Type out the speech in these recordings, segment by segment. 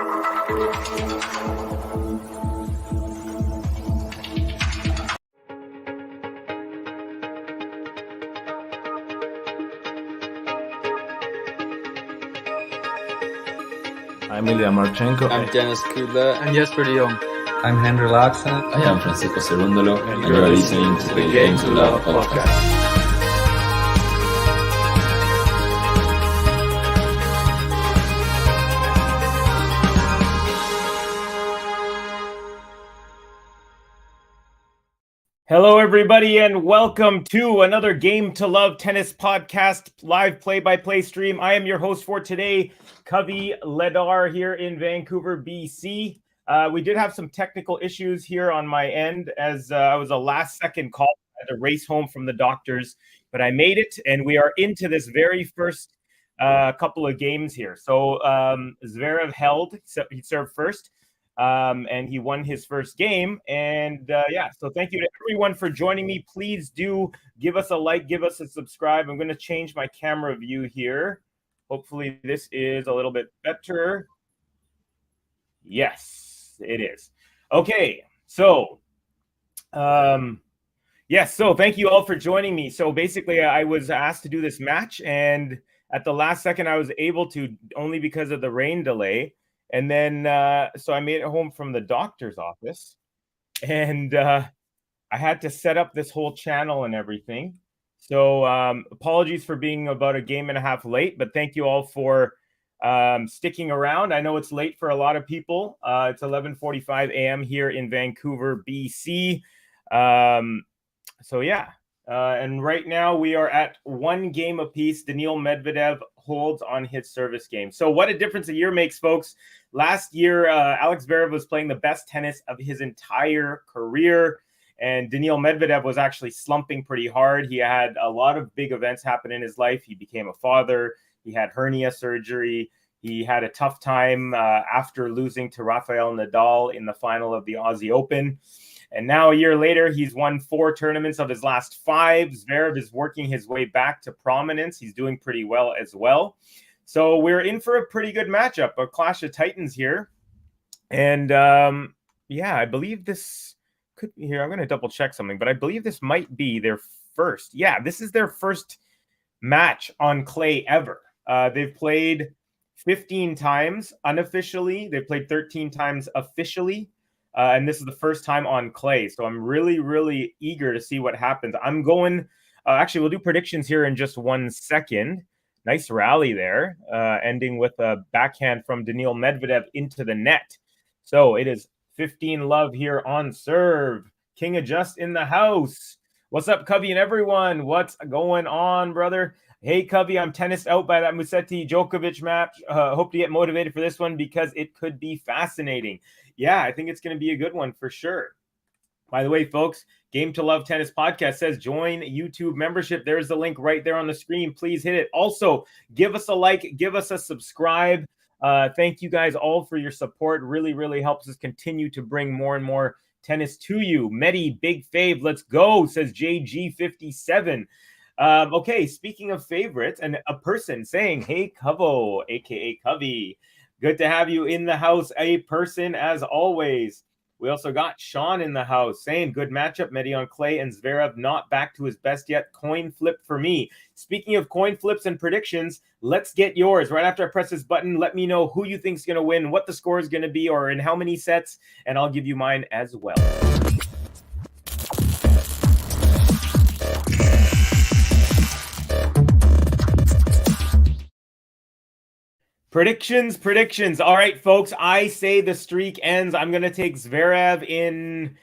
I'm Ilya Marchenko. I'm Dennis Kudla. And Jesper de Jong. I'm Henry Laaksonen. I am Francisco Cerundolo, and you are listening to the Game to Love podcast. Hello, everybody, and welcome to another Game to Love tennis podcast live play-by-play stream. I am your host for today, Kavi Ledar, here in Vancouver, BC. We did have some technical issues here on my end, as I was a last-second call. I had to race home from the doctors, but I made it, and we are into this very first couple of games here. So Zverev held; he served first. And he won his first game. And so thank you to everyone for joining me. Please do give us a like, give us a subscribe. I'm going to change my camera view here. Hopefully this is a little bit better. Yes, it is. Okay, so so thank you all for joining me. So basically I was asked to do this match, and at the last second I was able to, only because of the rain delay. And then, so I made it home from the doctor's office, and I had to set up this whole channel and everything. So apologies for being about a game and a half late, but thank you all for sticking around. I know it's late for a lot of people. It's 11:45 a.m. here in Vancouver, BC. And right now we are at one game apiece. Daniil MEDVEDEV holds on his service game. So what a difference a year makes, folks. Last year, Alex Zverev was playing the best tennis of his entire career, and Daniil MEDVEDEV was actually slumping pretty hard. He had a lot of big events happen in his life. He became a father. He had hernia surgery. He had a tough time after losing to Rafael Nadal in the final of the Aussie Open. And now a year later, he's won 4 tournaments of his last 5. Zverev is working his way back to prominence. He's doing pretty well as well. So we're in for a pretty good matchup, a clash of titans here. And I believe this could be here. I'm going to double check something, but I believe this might be their first. Yeah, this is their first match on clay ever. They've played 15 times unofficially. They've played 13 times officially. And this is the first time on clay. So I'm really, really eager to see what happens. I'm going, actually, we'll do predictions here in just 1 second. Nice rally there, ending with a backhand from Daniil MEDVEDEV into the net. So it is 15 love here on serve. King Adjust in the house. What's up, Covey and everyone? What's going on, brother? Hey, Covey, I'm tennis out by that Musetti Djokovic match. Hope to get motivated for this one because it could be fascinating. Yeah, I think it's going to be a good one for sure. By the way, folks, Game to Love Tennis Podcast says join YouTube membership. There's the link right there on the screen. Please hit it. Also, give us a like, give us a subscribe. Thank you guys all for your support. Really, really helps us continue to bring more and more tennis to you. Medi, big fave, let's go, says JG57. Okay, speaking of favorites, and a person saying, hey, Covo, a.k.a. Covey. Good to have you in the house, a person, as always. We also got Sean in the house saying, good matchup, Medi on clay and Zverev not back to his best yet. Coin flip for me. Speaking of coin flips and predictions, let's get yours. Right after I press this button, let me know who you think is going to win, what the score is going to be, or in how many sets, and I'll give you mine as well. Predictions. All right, folks, I say the streak ends. I'm going to take Zverev in.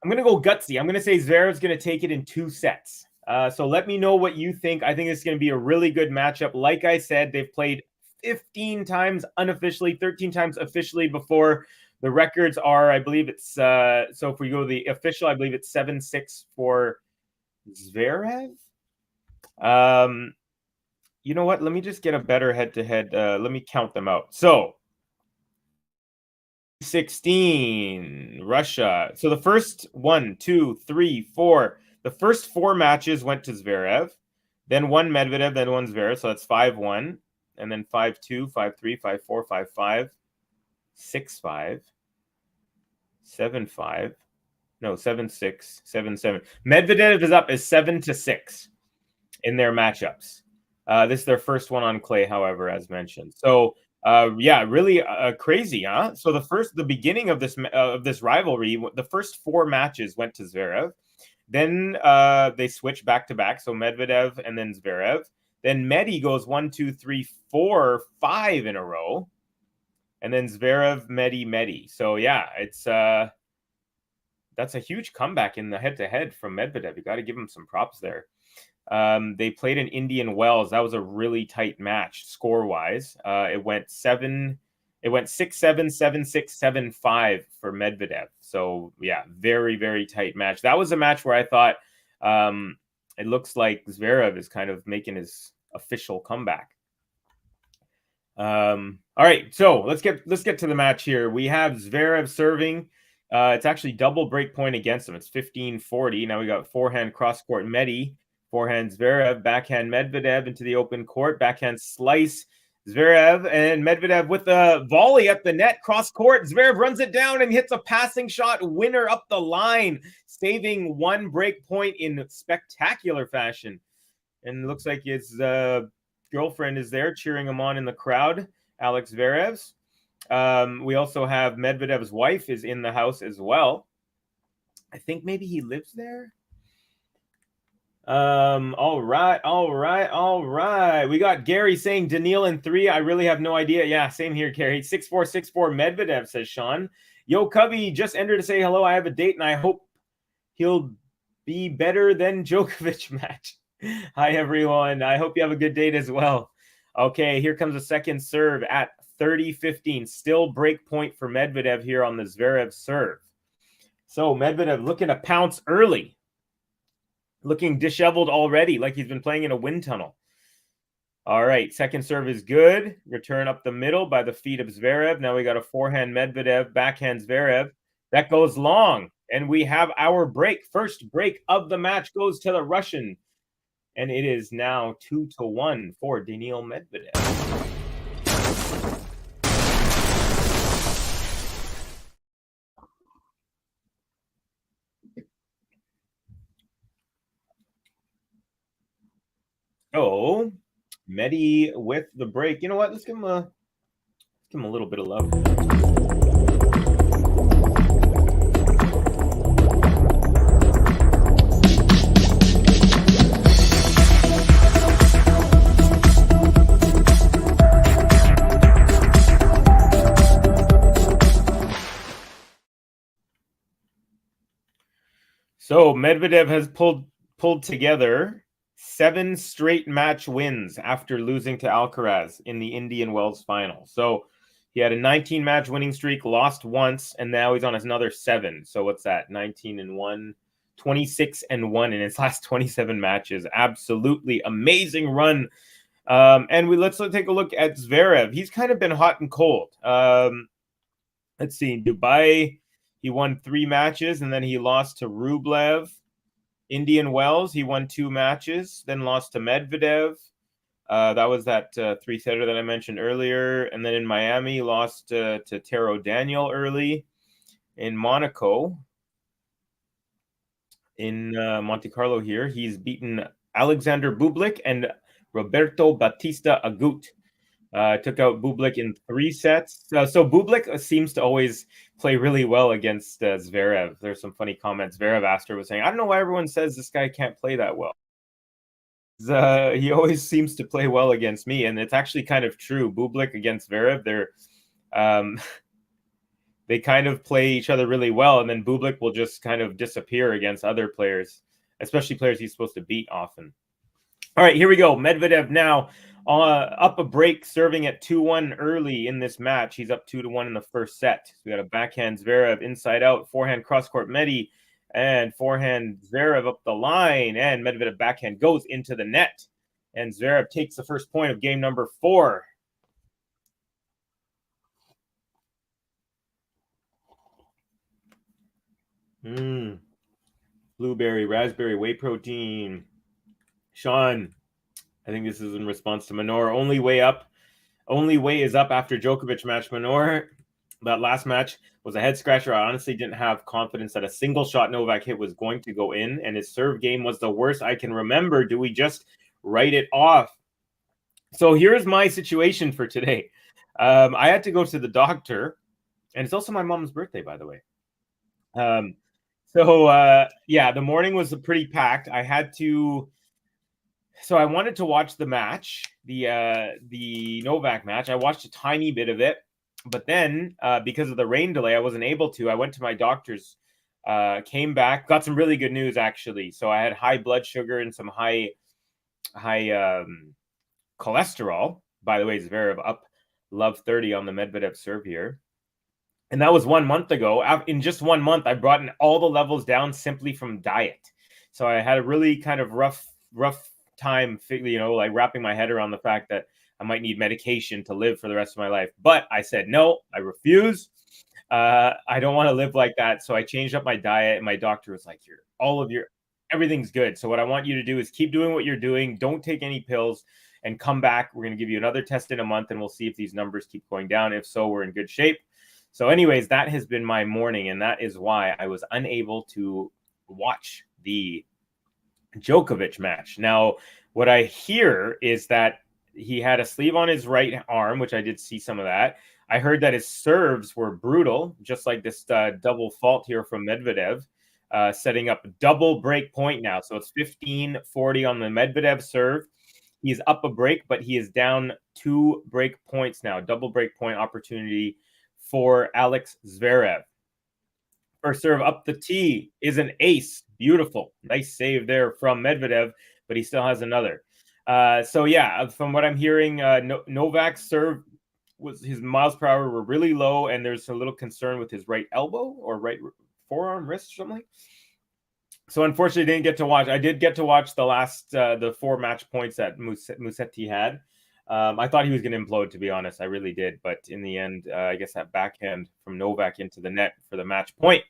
I'm going to go gutsy. I'm going to say Zverev's going to take it in 2 sets. So let me know what you think. I think it's going to be a really good matchup. Like I said, they've played 15 times unofficially, 13 times officially before. The records are, I believe it's, so if we go to the official, I believe it's 7-6 for Zverev. You know what? Let me just get a better head-to-head. Let me count them out. So, 16, Russia. So the first 1, 2, 3, 4. The first 4 matches went to Zverev. Then 1 Medvedev, then 1 Zverev. So that's 5-1. And then 5-2, 5-3, 5-4, 5-5. 6-5, 7-5. No, 7-6, 7-7. Medvedev is up as 7-6 in their matchups. This is their first one on clay, however, as mentioned. So, yeah, really crazy, huh? So the beginning of this rivalry, the first 4 matches went to Zverev. Then they switched back to back. So Medvedev and then Zverev. Then Medi goes 1, 2, 3, 4, 5 in a row. And then Zverev, Medi. So yeah, it's that's a huge comeback in the head-to-head from Medvedev. You got to give him some props there. They played in Indian Wells. That was a really tight match score-wise. It went 6-7, 7-6, 7-5 for Medvedev. So yeah, very, very tight match. That was a match where I thought it looks like Zverev is kind of making his official comeback. All right, so let's get to the match here. We have Zverev serving. It's actually double break point against him. It's 15-40. Now we got forehand cross court Medi, forehand Zverev, backhand Medvedev into the open court, backhand slice Zverev, and Medvedev with a volley at the net, cross court. Zverev runs it down and hits a passing shot winner up the line, saving one break point in spectacular fashion. And it looks like his girlfriend is there cheering him on in the crowd, Alex Zverev's. We also have Medvedev's wife is in the house as well. I think maybe he lives there. All right. We got Gary saying Daniil in 3. I really have no idea. Yeah, same here, Gary. 6-4, 6-4 Medvedev, says Sean. Yo, Covey just entered to say hello. I have a date and I hope he'll be better than Djokovic match. Hi, everyone. I hope you have a good date as well. Okay, here comes a second serve at 30-15. Still break point for Medvedev here on the Zverev serve. So Medvedev looking to pounce early. Looking disheveled already, like he's been playing in a wind tunnel. All right, second serve is good. Return up the middle by the feet of Zverev. Now we got a forehand Medvedev, backhand Zverev. That goes long, and we have our break. First break of the match goes to the Russian, and it is now 2-1 for Daniil Medvedev. Oh, Medi with the break. You know what? Let's give him a little bit of love. So Medvedev has pulled together 7 straight match wins after losing to Alcaraz in the Indian Wells final. So he had a 19-match winning streak, lost once, and now he's on another 7. So what's that? 19-1, 26-1 in his last 27 matches. Absolutely amazing run. And let's take a look at Zverev. He's kind of been hot and cold. Let's see. Dubai, he won 3 matches, and then he lost to Rublev. Indian Wells, he won 2 matches, then lost to Medvedev. That was that 3-setter that I mentioned earlier. And then in Miami, lost to Taro Daniel early. In Monaco, in Monte Carlo here, he's beaten Alexander Bublik and Roberto Bautista Agut. Took out Bublik in 3 sets. So Bublik seems to always play really well against Zverev. There's some funny comments. Zverev after was saying, I don't know why everyone says this guy can't play that well. He always seems to play well against me, and it's actually kind of true. Bublik against Zverev, they kind of play each other really well, and then Bublik will just kind of disappear against other players, especially players he's supposed to beat often. All right, here we go. Medvedev now up a break, serving at 2-1 early in this match. He's up 2-1 in the first set. So we got a backhand Zverev inside out, forehand cross court Medi, and forehand Zverev up the line, and Medvedev backhand goes into the net, and Zverev takes the first point of game number 4. Blueberry, raspberry, whey protein. Sean, I think this is in response to Manor. Only way is up after Djokovic match. Manor, That last match was a head scratcher. I honestly didn't have confidence that a single shot Novak hit was going to go in, and his serve game was the worst I can remember. Do we just write it off? So here's my situation for today. I had to go to the doctor, and it's also my mom's birthday, by the way. Yeah, the morning was pretty packed. I had to. So I wanted to watch the match, the Novak match. I watched a tiny bit of it, but then because of the rain delay, I wasn't able to. I went to my doctor's, came back, got some really good news actually. So I had high blood sugar and some high cholesterol. By the way, Zverev up love 30 on the Medvedev serve here. And that was 1 month ago. In just 1 month, I brought in all the levels down simply from diet. So I had a really kind of rough time, like wrapping my head around the fact that I might need medication to live for the rest of my life. But I said, no, I refuse. I don't want to live like that. So I changed up my diet, and my doctor was like, everything's good. So what I want you to do is keep doing what you're doing. Don't take any pills and come back. We're going to give you another test in a month, and we'll see if these numbers keep going down. If so, we're in good shape. So anyways, that has been my morning, and that is why I was unable to watch the Djokovic match. Now, what I hear is that he had a sleeve on his right arm, which I did see some of that. I heard that his serves were brutal, just like this double fault here from Medvedev, setting up a double break point now. So it's 15-40 on the Medvedev serve. He's up a break, but he is down 2 break points now. Double break point opportunity for Alex Zverev. First serve up the tee is an ace. Beautiful. Nice save there from Medvedev, but he still has another. So yeah, from what I'm hearing, Novak's serve his miles per hour were really low, and there's a little concern with his right elbow or right forearm, wrist, something. So unfortunately, I didn't get to watch. I did get to watch the last the 4 match points that Musetti had. I thought he was going to implode, to be honest. I really did. But in the end, I guess that backhand from Novak into the net for the match point.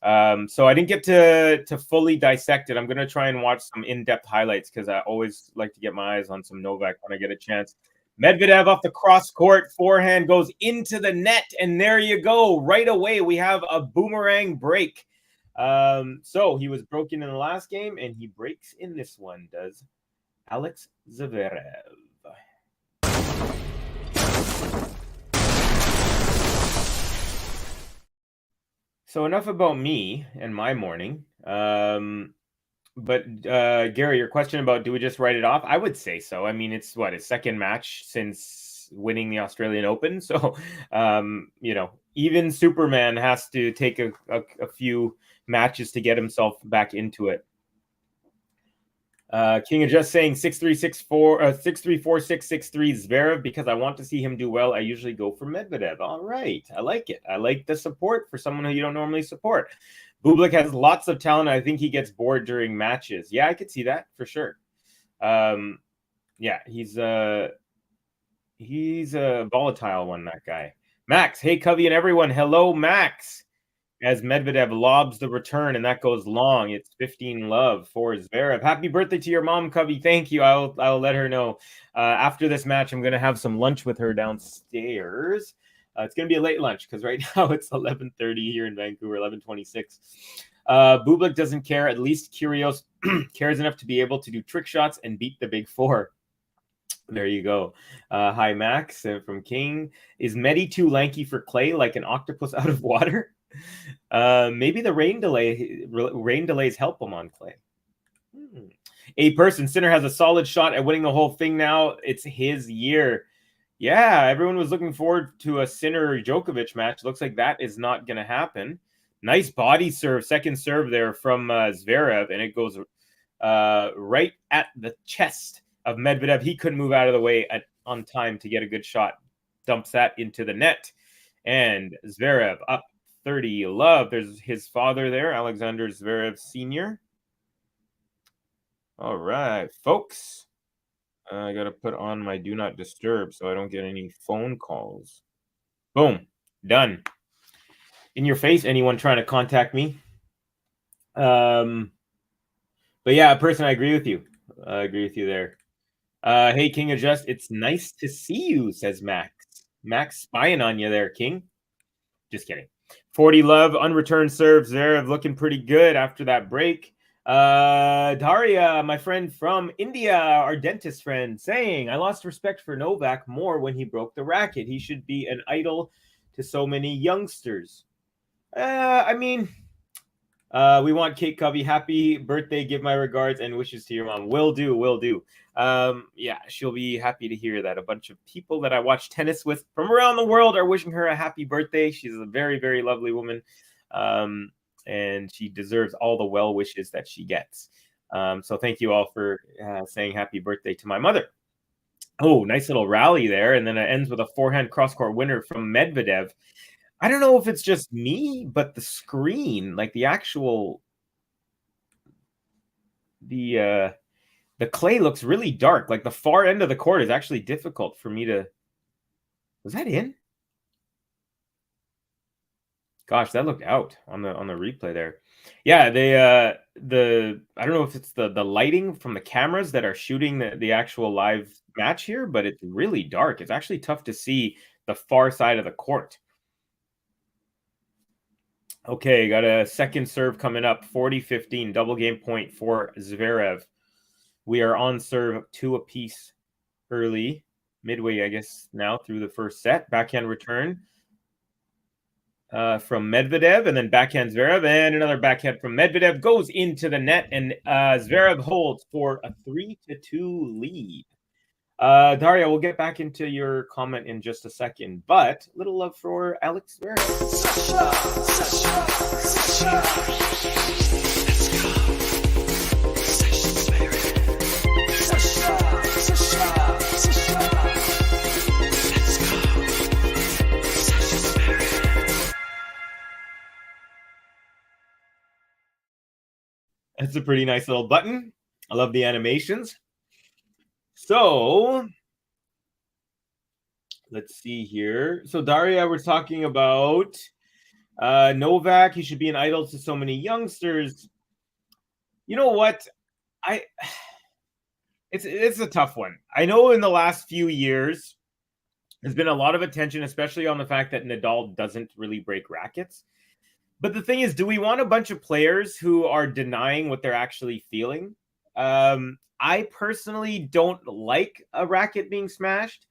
So I didn't get to fully dissect it. I'm going to try and watch some in-depth highlights because I always like to get my eyes on some Novak when I get a chance. Medvedev off the cross court. Forehand goes into the net. And there you go. Right away, we have a boomerang break. So he was broken in the last game, and he breaks in this one, does Alex Zverev. So enough about me and my morning. But Gary, your question about do we just write it off? I would say so. I mean, it's his second match since winning the Australian Open. So, even Superman has to take a few matches to get himself back into it. King of Just saying 6-3-6-4 6-3-4-6-6-3 Zverev because I want to see him do well. I usually go for Medvedev. All right. I like it. I like the support for someone who you don't normally support. Bublik has lots of talent. I think he gets bored during matches. Yeah, I could see that for sure. Yeah, he's a volatile one, that guy. Max, hey, Covey and everyone. Hello, Max. As Medvedev lobs the return, and that goes long. It's 15 love for Zverev. Happy birthday to your mom, Covey. Thank you. I'll let her know. After this match, I'm going to have some lunch with her downstairs. It's going to be a late lunch because right now it's 11:30 here in Vancouver, 11:26. Bublik doesn't care. At least Kyrgios cares enough to be able to do trick shots and beat the big four. There you go. Hi, Max from King. Is Medi too lanky for clay, like an octopus out of water? Maybe the rain delays help him on clay. A person Sinner has a solid shot at winning the whole thing now. It's his year. Yeah, everyone was looking forward to a Sinner Djokovic match. Looks like that is not going to happen. Nice body serve, second serve there from Zverev, and it goes right at the chest of Medvedev. He couldn't move out of the way on time to get a good shot. Dumps that into the net, and Zverev up 30 love. There's his father there, Alexander Zverev Sr. All right, folks. I got to put on my do not disturb so I don't get any phone calls. Boom. Done. In your face, anyone trying to contact me. But yeah, person, I agree with you. I agree with you there. Hey, King of Just, it's nice to see you, says Max. Max spying on you there, King. Just kidding. 40 love, unreturned serve. Zverev looking pretty good after that break. Daria, my friend from India, our dentist friend, saying, I lost respect for Novak more when he broke the racket. He should be an idol to so many youngsters. I mean, we want Kate Covey. Happy birthday. Give my regards and wishes to your mom. Will do. Yeah, she'll be happy to hear that. A bunch of people that I watch tennis with from around the world are wishing her a happy birthday. She's a very, very lovely woman. And she deserves all the well wishes that she gets. So thank you all for saying happy birthday to my mother. Oh, nice little rally there. And then it ends with a forehand cross-court winner from Medvedev. I don't know if it's just me, but the screen, like the actual, the clay looks really dark. Like the far end of the court is actually difficult for me to. Was that in? Gosh, that looked out on the replay there. Yeah, they I don't know if it's the lighting from the cameras that are shooting the actual live match here, but it's really dark. It's actually tough to see the far side of the court. Okay, got a second serve coming up. 40-15, double game point for Zverev. We are on serve 2 apiece early, midway, I guess, now through the first set. Backhand return from Medvedev, and then backhand Zverev, and another backhand from Medvedev goes into the net, and Zverev holds for a 3-2 lead. Daria, we'll get back into your comment in just a second, but little love for Alex Zverev. Sascha. Let's go. That's a pretty nice little button. I love the animations. So let's see here. So Daria, we're talking about Novak. He should be an idol to so many youngsters. You know what? It's a tough one. I know in the last few years, there's been a lot of attention, especially on the fact that Nadal doesn't really break rackets. But the thing is, do we want a bunch of players who are denying what they're actually feeling? I personally don't like a racket being smashed,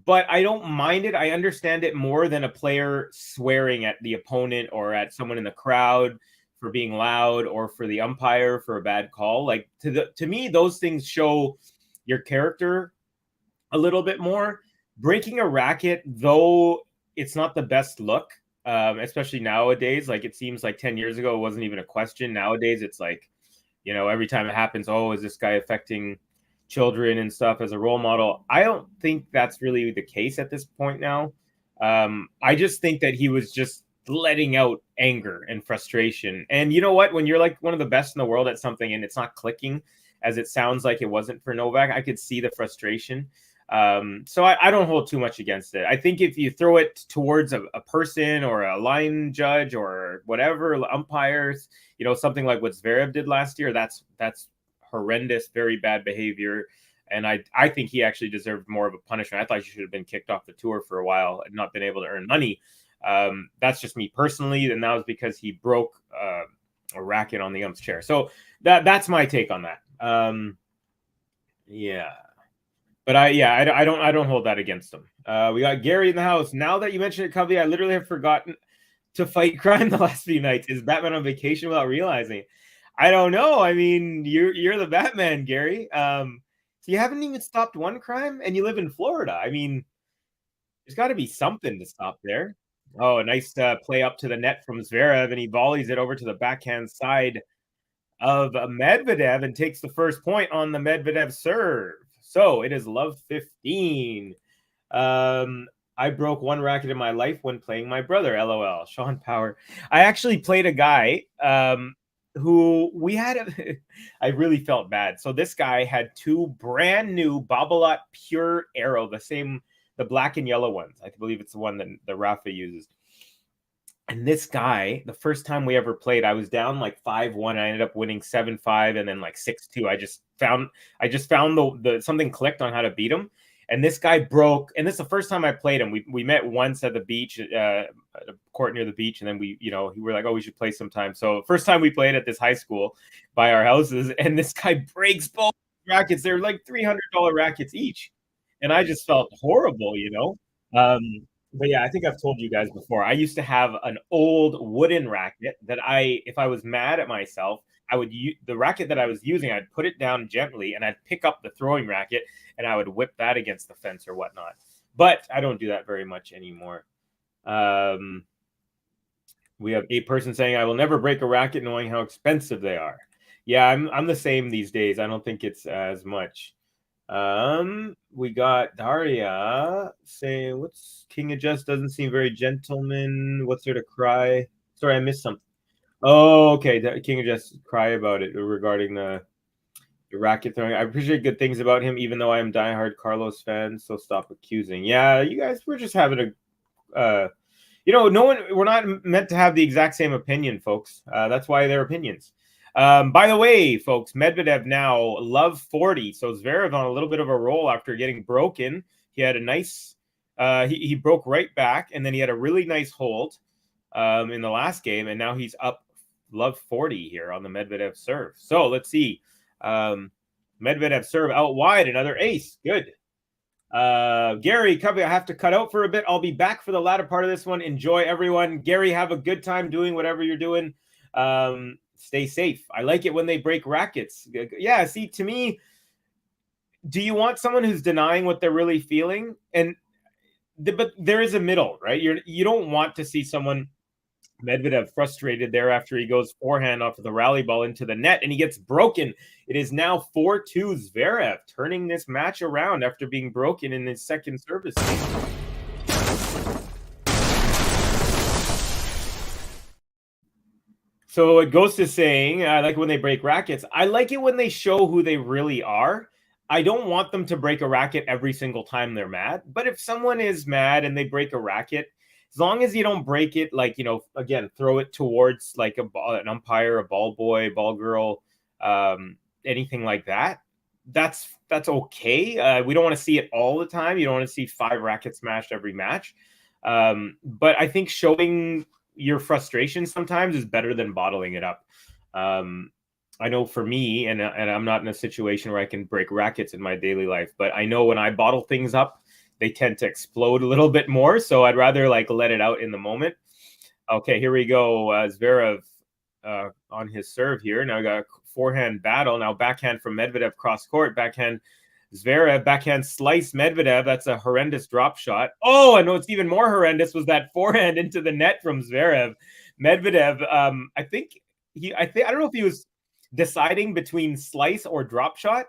but I don't mind it. I understand it more than a player swearing at the opponent or at someone in the crowd for being loud or for the umpire for a bad call. Like to me, those things show your character a little bit more. Breaking a racket, though it's not the best look, especially nowadays. Like it seems like 10 years ago, it wasn't even a question. Nowadays, it's like, you know, every time it happens, oh, is this guy affecting children and stuff as a role model? I don't think that's really the case at this point now. I just think that he was just letting out anger and frustration. And you know what? When you're like one of the best in the world at something and it's not clicking as it sounds like it wasn't for Novak, I could see the frustration. So I don't hold too much against it. I think if you throw it towards a person or a line judge or whatever, umpires, you know, something like what Zverev did last year, that's horrendous, very bad behavior. And I think he actually deserved more of a punishment. I thought he should have been kicked off the tour for a while and not been able to earn money. That's just me personally. And that was because he broke a racket on the ump's chair. So that's my take on that. Yeah. But I don't hold that against him. We got Gary in the house. Now that you mentioned it, Covey, I literally have forgotten to fight crime the last few nights. Is Batman on vacation without realizing it? I don't know. I mean, you're the Batman, Gary. So you haven't even stopped one crime, and you live in Florida. I mean, there's got to be something to stop there. Oh, a nice play up to the net from Zverev, and he volleys it over to the backhand side of Medvedev and takes the first point on the Medvedev serve. So it is love 15. I broke one racket in my life when playing my brother. LOL. Sean Power. I actually played a guy who we had. I really felt bad. So this guy had two brand new Babolat Pure Arrow, the black and yellow ones. I believe it's the one that the Rafa uses. And this guy, the first time we ever played, I was down like 5-1. I ended up winning 7-5 and then like 6-2. I just found the something clicked on how to beat him. And this guy broke. And this is the first time I played him. We met once at the beach a court near the beach, and then we were like, oh, we should play sometime. So first time we played at this high school by our houses, and this guy breaks both rackets. They're like $300 rackets each, and I just felt horrible, But yeah, I think I've told you guys before. I used to have an old wooden racket that if I was mad at myself, I would use the racket that I was using. I'd put it down gently, and I'd pick up the throwing racket, and I would whip that against the fence or whatnot. But I don't do that very much anymore. We have a person saying, "I will never break a racket, knowing how expensive they are." Yeah, I'm the same these days. I don't think it's as much. We got Daria saying, "What's King of Just doesn't seem very gentleman. What's there to cry?" Sorry, I missed something. Oh, okay. King of Just cry about it regarding the racket throwing. I appreciate good things about him, even though I am diehard Carlos fan. So stop accusing. Yeah, you guys, we're just having a, no one. We're not meant to have the exact same opinion, folks. That's why they're opinions. By the way, folks, Medvedev now love 40. So Zverev on a little bit of a roll after getting broken. He had a nice, he broke right back, and then he had a really nice hold in the last game, and now he's up love 40 here on the Medvedev serve. So let's see. Medvedev serve out wide, another ace. Good. Gary, I have to cut out for a bit. I'll be back for the latter part of this one. Enjoy, everyone. Gary, have a good time doing whatever you're doing. Stay safe. I like it when they break rackets. Yeah, see, to me, do you want someone who's denying what they're really feeling? But there is a middle, right? You don't want to see someone, Medvedev, frustrated there after he goes forehand off of the rally ball into the net, and he gets broken. It is now 4-2 Zverev, turning this match around after being broken in his second service game. So it goes to saying, I like when they break rackets. I like it when they show who they really are. I don't want them to break a racket every single time they're mad. But if someone is mad and they break a racket, as long as you don't break it, like, again, throw it towards like an umpire, a ball boy, ball girl, anything like that, that's okay. We don't want to see it all the time. You don't want to see 5 rackets smashed every match. But I think showing your frustration sometimes is better than bottling it up. I know for me, and I'm not in a situation where I can break rackets in my daily life, but I know when I bottle things up, they tend to explode a little bit more. So I'd rather let it out in the moment. Okay, here we go. Zverev on his serve here. Now we got a forehand battle. Now backhand from Medvedev cross court. Backhand Zverev, backhand slice Medvedev. That's a horrendous drop shot. Oh, and what's even more horrendous was that forehand into the net from Zverev. Medvedev, I don't know if he was deciding between slice or drop shot,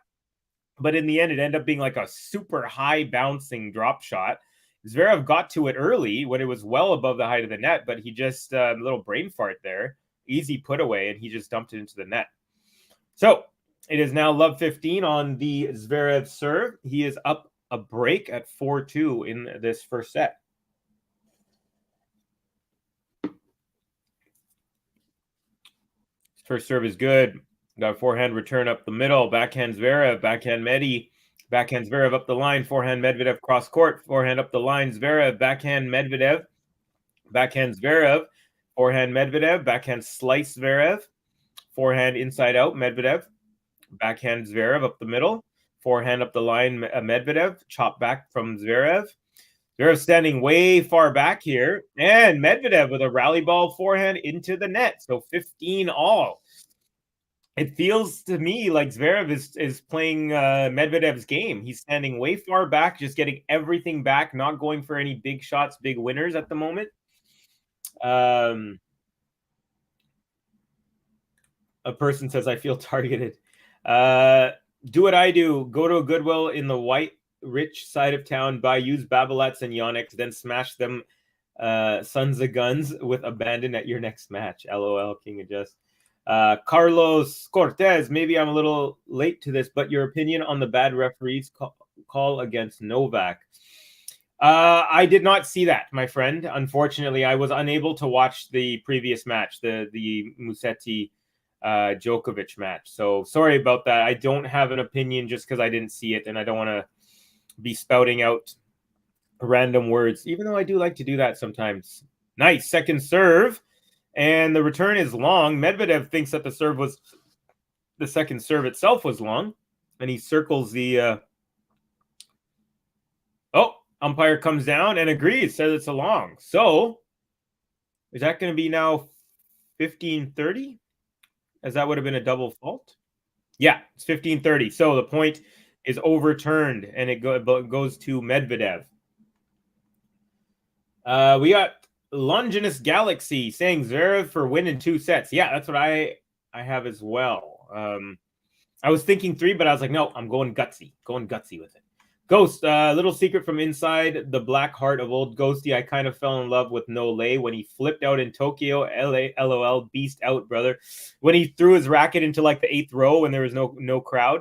but in the end, it ended up being like a super high bouncing drop shot. Zverev got to it early when it was well above the height of the net, but he just, a little brain fart there, easy put away, and he just dumped it into the net. So it is now love 15 on the Zverev serve. He is up a break at 4-2 in this first set. First serve is good. Got a forehand return up the middle. Backhand Zverev, backhand Medi. Backhand Zverev up the line. Forehand Medvedev cross court. Forehand up the line. Zverev, backhand Medvedev. Backhand Zverev. Forehand Medvedev. Backhand slice Zverev. Forehand inside out Medvedev. Backhand Zverev up the middle. Forehand up the line Medvedev. Chop back from Zverev. Zverev standing way far back here. And Medvedev with a rally ball forehand into the net. So 15 all. It feels to me like Zverev is playing Medvedev's game. He's standing way far back, just getting everything back, not going for any big shots, big winners at the moment. A person says, I feel targeted. Do what I do. Go to a Goodwill in the white, rich side of town, buy used Babolets and Yonex, then smash them sons of guns with abandon at your next match. LOL, King of Just. Carlos Cortez, maybe I'm a little late to this, but your opinion on the bad referees call against Novak. I did not see that, my friend. Unfortunately, I was unable to watch the previous match, the Musetti Djokovic match. So sorry about that. I don't have an opinion just because I didn't see it, and I don't want to be spouting out random words, even though I do like to do that sometimes. Nice second serve. And the return is long. Medvedev thinks that the second serve itself was long. And he circles the... umpire comes down and agrees, says it's a long. So, is that going to be now 15-30? As that would have been a double fault? Yeah, it's 15-30. So the point is overturned, and it goes to Medvedev. We got Longinus Galaxy saying Zverev for win in 2 sets. Yeah, that's what I have as well. I was thinking 3, but I was like, no, I'm going gutsy with it. Ghost, little secret from inside the black heart of old Ghosty. I kind of fell in love with Nole when he flipped out in Tokyo. LOL, beast out, brother. When he threw his racket into like the 8th row when there was no crowd.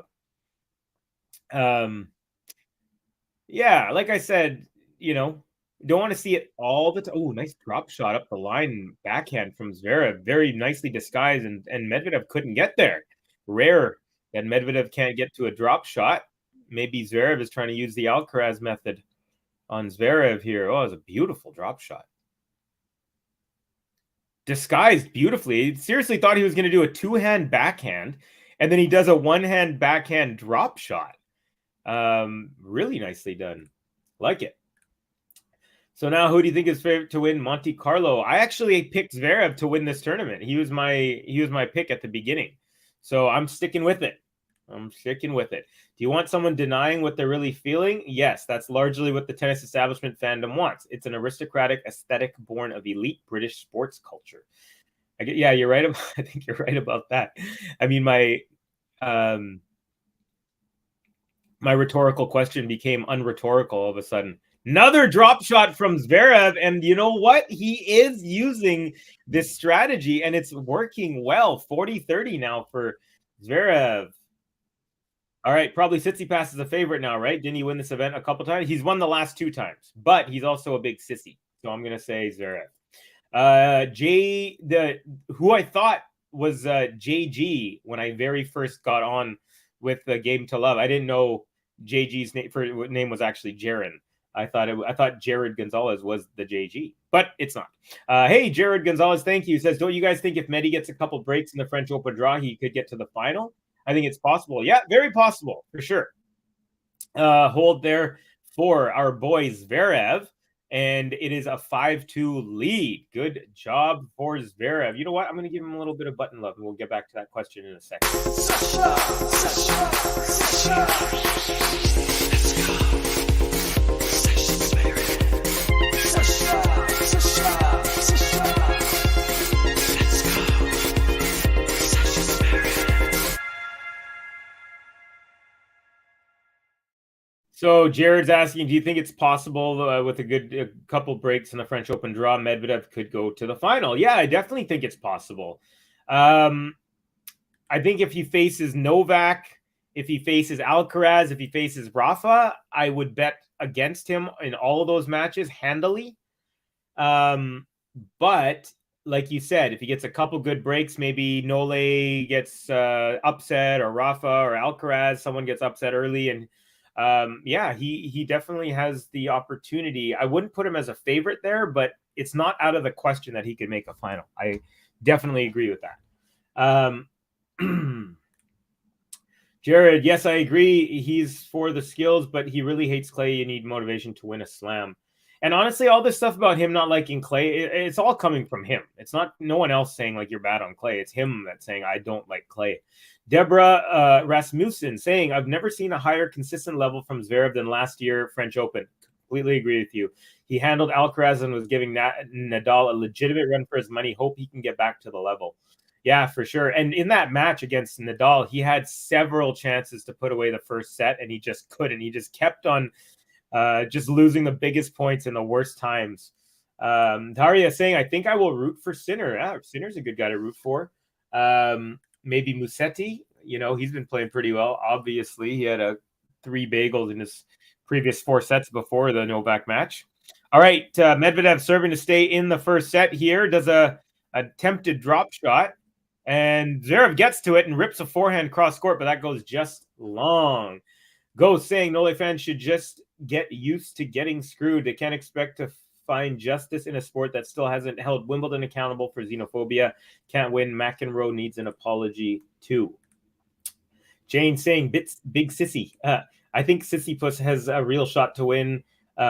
Yeah, like I said, don't want to see it all the time. Oh, nice drop shot up the line, backhand from Zverev. Very nicely disguised, and Medvedev couldn't get there. Rare that Medvedev can't get to a drop shot. Maybe Zverev is trying to use the Alcaraz method on Zverev here. Oh, it was a beautiful drop shot. Disguised beautifully. He seriously thought he was going to do a 2-hand backhand, and then he does a 1-hand backhand drop shot. Really nicely done. Like it. So now who do you think is favorite to win Monte Carlo? I actually picked Zverev to win this tournament. He was my pick at the beginning. So I'm sticking with it. Do you want someone denying what they're really feeling? Yes, that's largely what the tennis establishment fandom wants. It's an aristocratic aesthetic born of elite British sports culture. You're right. I think you're right about that. I mean, my rhetorical question became unrhetorical all of a sudden. Another drop shot from Zverev, and you know what? He is using this strategy, and it's working well. 40-30 now for Zverev. All right, probably Tsitsipas is a favorite now, right? Didn't he win this event a couple times? He's won the last 2 times, but he's also a big sissy. So I'm going to say Zverev. Who I thought was JG when I very first got on with the Game to Love. I didn't know JG's name was actually Jaron. I thought Jared Gonzalez was the JG, but it's not. Hey, Jared Gonzalez, thank you. Says, don't you guys think if Medi gets a couple breaks in the French Open draw, he could get to the final? I think it's possible. Yeah, very possible, for sure. Hold there for our boy Zverev, and it is a 5-2 lead. Good job for Zverev. You know what? I'm going to give him a little bit of button love, and we'll get back to that question in a second. Sascha. So Jared's asking, do you think it's possible with a couple breaks in the French Open draw, Medvedev could go to the final? Yeah, I definitely think it's possible. I think if he faces Novak, if he faces Alcaraz, if he faces Rafa, I would bet against him in all of those matches handily. But like you said, if he gets a couple good breaks, maybe Nole gets upset, or Rafa or Alcaraz, someone gets upset early, and he definitely has the opportunity. I wouldn't put him as a favorite there, but it's not out of the question that he could make a final. I definitely agree with that. Jared, yes, I agree. He's for the skills, but he really hates clay. You need motivation to win a slam. And honestly, all this stuff about him not liking clay, it's all coming from him. It's not no one else saying like you're bad on clay. It's him that's saying I don't like clay. Deborah Rasmussen saying, I've never seen a higher consistent level from Zverev than last year French Open. Completely agree with you. He handled Alcaraz and was giving Nadal a legitimate run for his money. Hope he can get back to the level. Yeah, for sure. And in that match against Nadal, he had several chances to put away the first set, and he just couldn't. He just kept on just losing the biggest points in the worst times. Daria saying, I think I will root for Sinner. Yeah, Sinner's a good guy to root for. Maybe Musetti. He's been playing pretty well. Obviously, he had 3 bagels in his previous 4 sets before the Novak match. All right, Medvedev serving to stay in the first set here. Does a attempted drop shot. And Zverev gets to it and rips a forehand cross court, but that goes just long. Go saying Nole fans should just get used to getting screwed. They can't expect to find justice in a sport that still hasn't held Wimbledon accountable for xenophobia. Can't win. McEnroe needs an apology too. Jane saying, big sissy. I think Sisyphus has a real shot to win.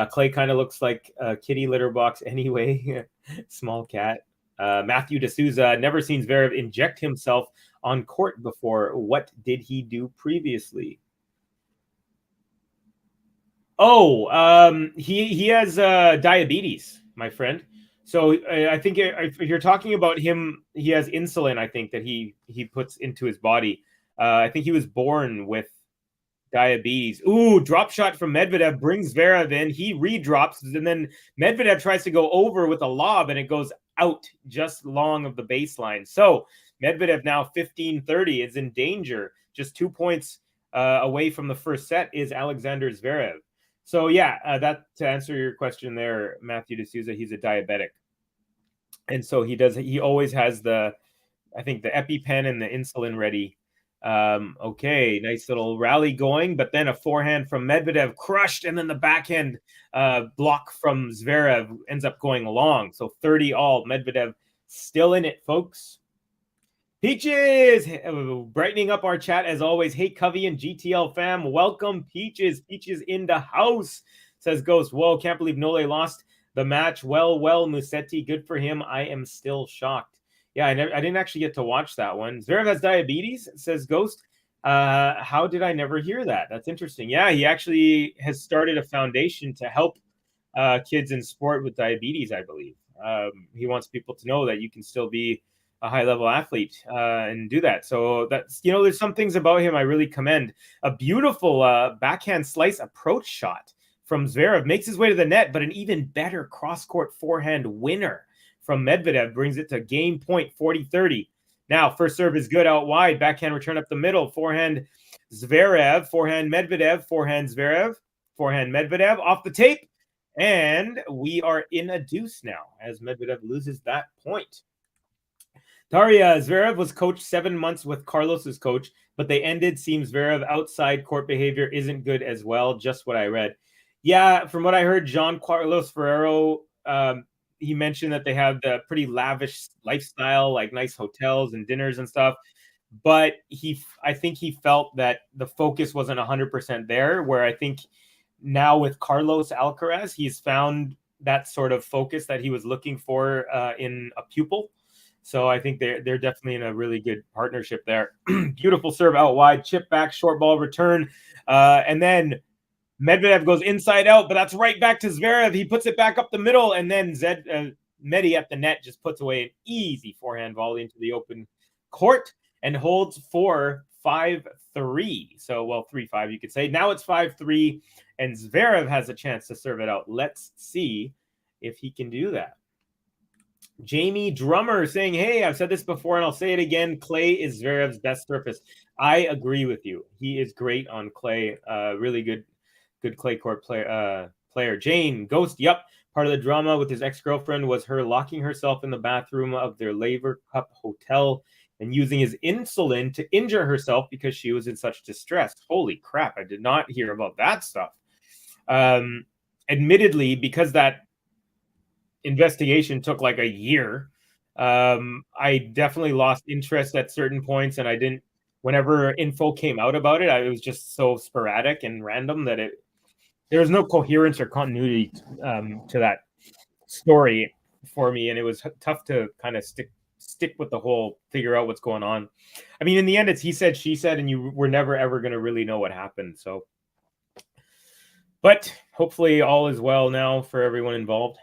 Clay kind of looks like a kitty litter box anyway. Small cat. Matthew D'Souza, never seen Zverev inject himself on court before. What did he do previously? Oh, he has diabetes, my friend. So I think if you're talking about him, he has insulin, I think, that he puts into his body. I think he was born with diabetes. Ooh, drop shot from Medvedev brings Zverev in. He redrops, and then Medvedev tries to go over with a lob, and it goes out just long of the baseline. So Medvedev now 15-30 is in danger. Just 2 points away from the first set is Alexander Zverev. So yeah, that to answer your question there, Matthew D'Souza, he's a diabetic, and so he always has the EpiPen and the insulin ready. Okay, nice little rally going, but then a forehand from Medvedev crushed, and then the backhand block from Zverev ends up going long. So 30 all. Medvedev still in it, folks. Peaches, brightening up our chat as always. Hey, Covey and GTL fam, welcome. Peaches in the house, says Ghost. Whoa, can't believe Nole lost the match. Well, Musetti, good for him. I am still shocked. Yeah, I didn't actually get to watch that one. Zverev has diabetes, says Ghost. How did I never hear that? That's interesting. Yeah, he actually has started a foundation to help kids in sport with diabetes, I believe. He wants people to know that you can still be a high-level athlete and do that. So that's, there's some things about him I really commend. A beautiful backhand slice approach shot from Zverev makes his way to the net, but an even better cross-court forehand winner from Medvedev brings it to game point 40-30. Now, first serve is good out wide. Backhand return up the middle. Forehand Zverev. Forehand Medvedev. Forehand Zverev. Forehand Medvedev. Off the tape. And we are in a deuce now as Medvedev loses that point. Daria, Zverev was coached 7 months with Carlos's coach, but they ended. Seems Zverev outside court behavior isn't good as well. Just what I read. Yeah, from what I heard, John Carlos Ferrero, he mentioned that they have the pretty lavish lifestyle, like nice hotels and dinners and stuff. But I think he felt that the focus wasn't 100% there, where I think now with Carlos Alcaraz, he's found that sort of focus that he was looking for in a pupil. So I think they're definitely in a really good partnership there. Beautiful serve out wide, chip back, short ball return. And then Medvedev goes inside out, but that's right back to Zverev. He puts it back up the middle, and then Medi at the net just puts away an easy forehand volley into the open court and holds for 5-3. So, 3-5, you could say. Now it's 5-3, and Zverev has a chance to serve it out. Let's see if he can do that. Jamie Drummer saying, hey, I've said this before and I'll say it again. Clay is Zverev's best surface. I agree with you. He is great on clay. Really good clay court player. Jane Ghost, yep. Part of the drama with his ex-girlfriend was her locking herself in the bathroom of their Laver Cup hotel and using his insulin to injure herself because she was in such distress. Holy crap, I did not hear about that stuff. Admittedly, because that investigation took like a year, I definitely lost interest at certain points, and I didn't, whenever info came out about it, it was just so sporadic and random that there was no coherence or continuity to that story for me, and it was tough to kind of stick with the whole, figure out what's going on. I mean, in the end, it's he said, she said, and you were never ever going to really know what happened. So, but hopefully all is well now for everyone involved.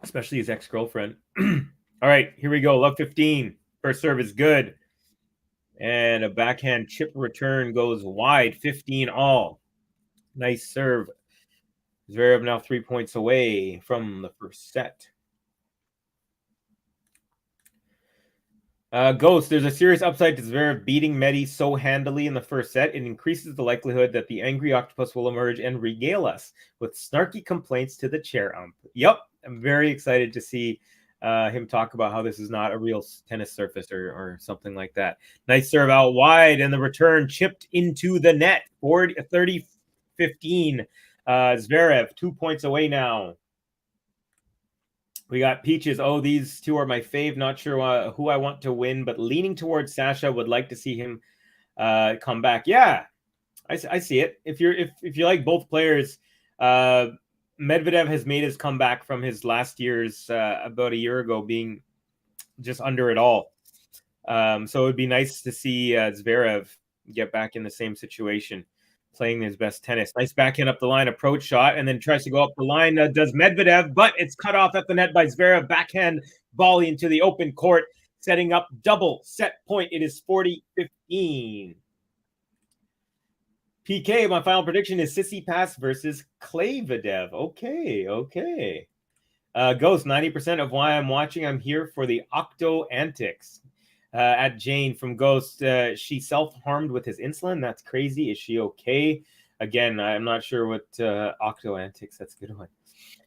Especially his ex-girlfriend. All right, here we go. Love 15. First serve is good. And a backhand chip return goes wide. 15 all. Nice serve. Zverev now 3 points away from the first set. Ghost, there's a serious upside to Zverev beating Medi so handily in the first set. It increases the likelihood that the angry octopus will emerge and regale us with snarky complaints to the chair ump. Yep, I'm very excited to see him talk about how this is not a real tennis surface or something like that. Nice serve out wide, and the return chipped into the net. 30 15. Zverev, 2 points away now. We got Peaches. Oh, these two are my fave. Not sure who I want to win, but leaning towards Sascha. Would like to see him come back. Yeah, I see it. If you like both players, Medvedev has made his comeback from his last year's about a year ago being just under it all. So it would be nice to see Zverev get back in the same situation, playing his best tennis. Nice backhand up the line, approach shot, and then tries to go up the line. Does Medvedev, but it's cut off at the net by Zverev. Backhand volley into the open court, setting up double set point. It is 40-15. PK, my final prediction is Tsitsipas versus Medvedev. Okay. Ghost, 90% of why I'm watching, I'm here for the Octo antics. At Jane from Ghost, she self-harmed with his insulin. That's crazy. Is she okay? Again, I'm not sure what Octo antics. That's a good one.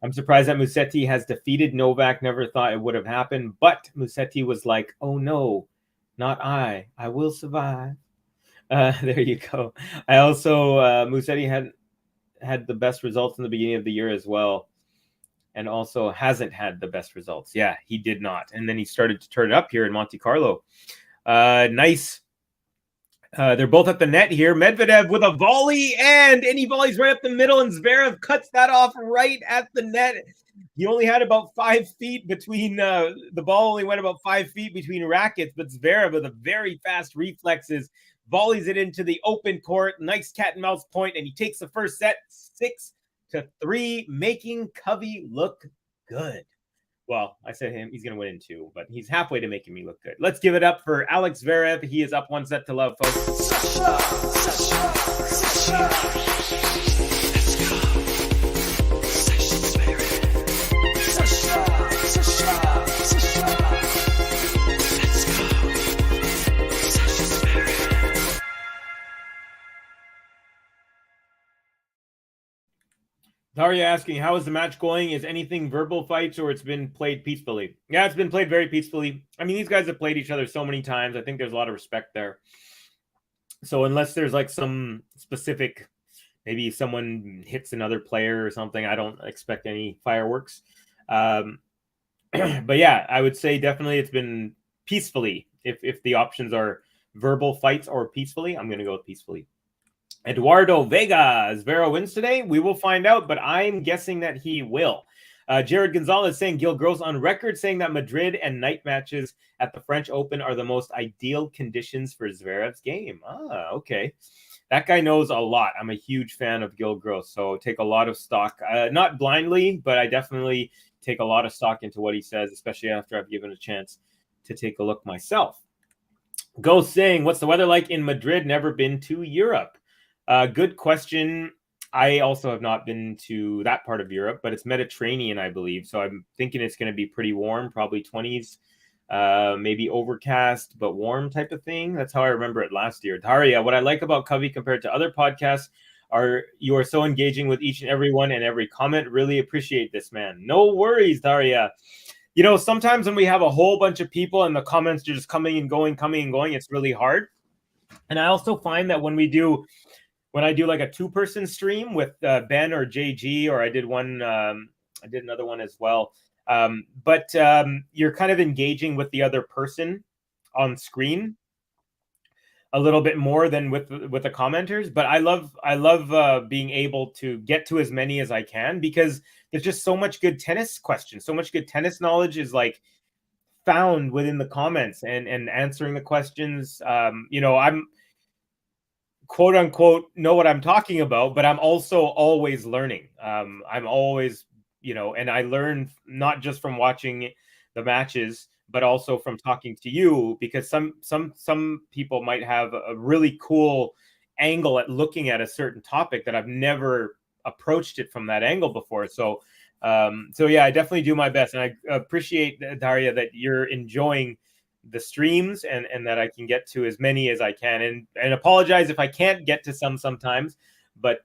I'm surprised that Musetti has defeated Novak. Never thought it would have happened. But Musetti was like, oh no, not I. I will survive. There you go. I also, Musetti had the best results in the beginning of the year as well. And also hasn't had the best results. Yeah, he did not. And then he started to turn it up here in Monte Carlo. Nice. They're both at the net here. Medvedev with a volley, and he volleys right up the middle, and Zverev cuts that off right at the net. He only had about 5 feet between the ball only went about 5 feet between rackets, but Zverev with a very fast reflexes volleys it into the open court. Nice cat and mouse point, and he takes the first set 6-3, making Covey look good. Well, I said him, he's going to win in 2, but he's halfway to making me look good. Let's give it up for Alex Zverev. He is up 1 set to love, folks. Sascha. Daria asking, how is the match going? Is anything verbal fights or it's been played peacefully? Yeah, it's been played very peacefully. I mean, these guys have played each other so many times. I think there's a lot of respect there. So unless there's like some specific, maybe someone hits another player or something, I don't expect any fireworks. But yeah, I would say definitely it's been peacefully. If the options are verbal fights or peacefully, I'm going to go with peacefully. Eduardo Vega, Zverev wins today. We will find out, but I'm guessing that he will. Jared Gonzalez saying Gil Gross on record saying that Madrid and night matches at the French Open are the most ideal conditions for Zverev's game. Okay. That guy knows a lot. I'm a huge fan of Gil Gross, so take a lot of stock. Not blindly, but I definitely take a lot of stock into what he says, especially after I've given a chance to take a look myself. Ghost saying, what's the weather like in Madrid? Never been to Europe. Good question. I also have not been to that part of Europe, but it's Mediterranean, I believe. So I'm thinking it's going to be pretty warm, probably 20s, maybe overcast, but warm type of thing. That's how I remember it last year. Daria, what I like about Covey compared to other podcasts you are so engaging with each and every one and every comment. Really appreciate this, man. No worries, Daria. You know, sometimes when we have a whole bunch of people and the comments are just coming and going, it's really hard. And I also find that when I do like a 2-person stream with Ben or JG, or I did another one as well. But you're kind of engaging with the other person on screen a little bit more than with the commenters. But I love being able to get to as many as I can, because there's just so much good tennis questions, so much good tennis knowledge is like found within the comments and answering the questions. You know, I'm quote unquote know what I'm talking about, but I'm also always learning. I'm always, you know, and I learn not just from watching the matches, but also from talking to you, because some people might have a really cool angle at looking at a certain topic that I've never approached it from that angle before. So yeah, I definitely do my best, and I appreciate, Daria, that you're enjoying the streams and that I can get to as many as I can, and apologize if I can't get to some sometimes, but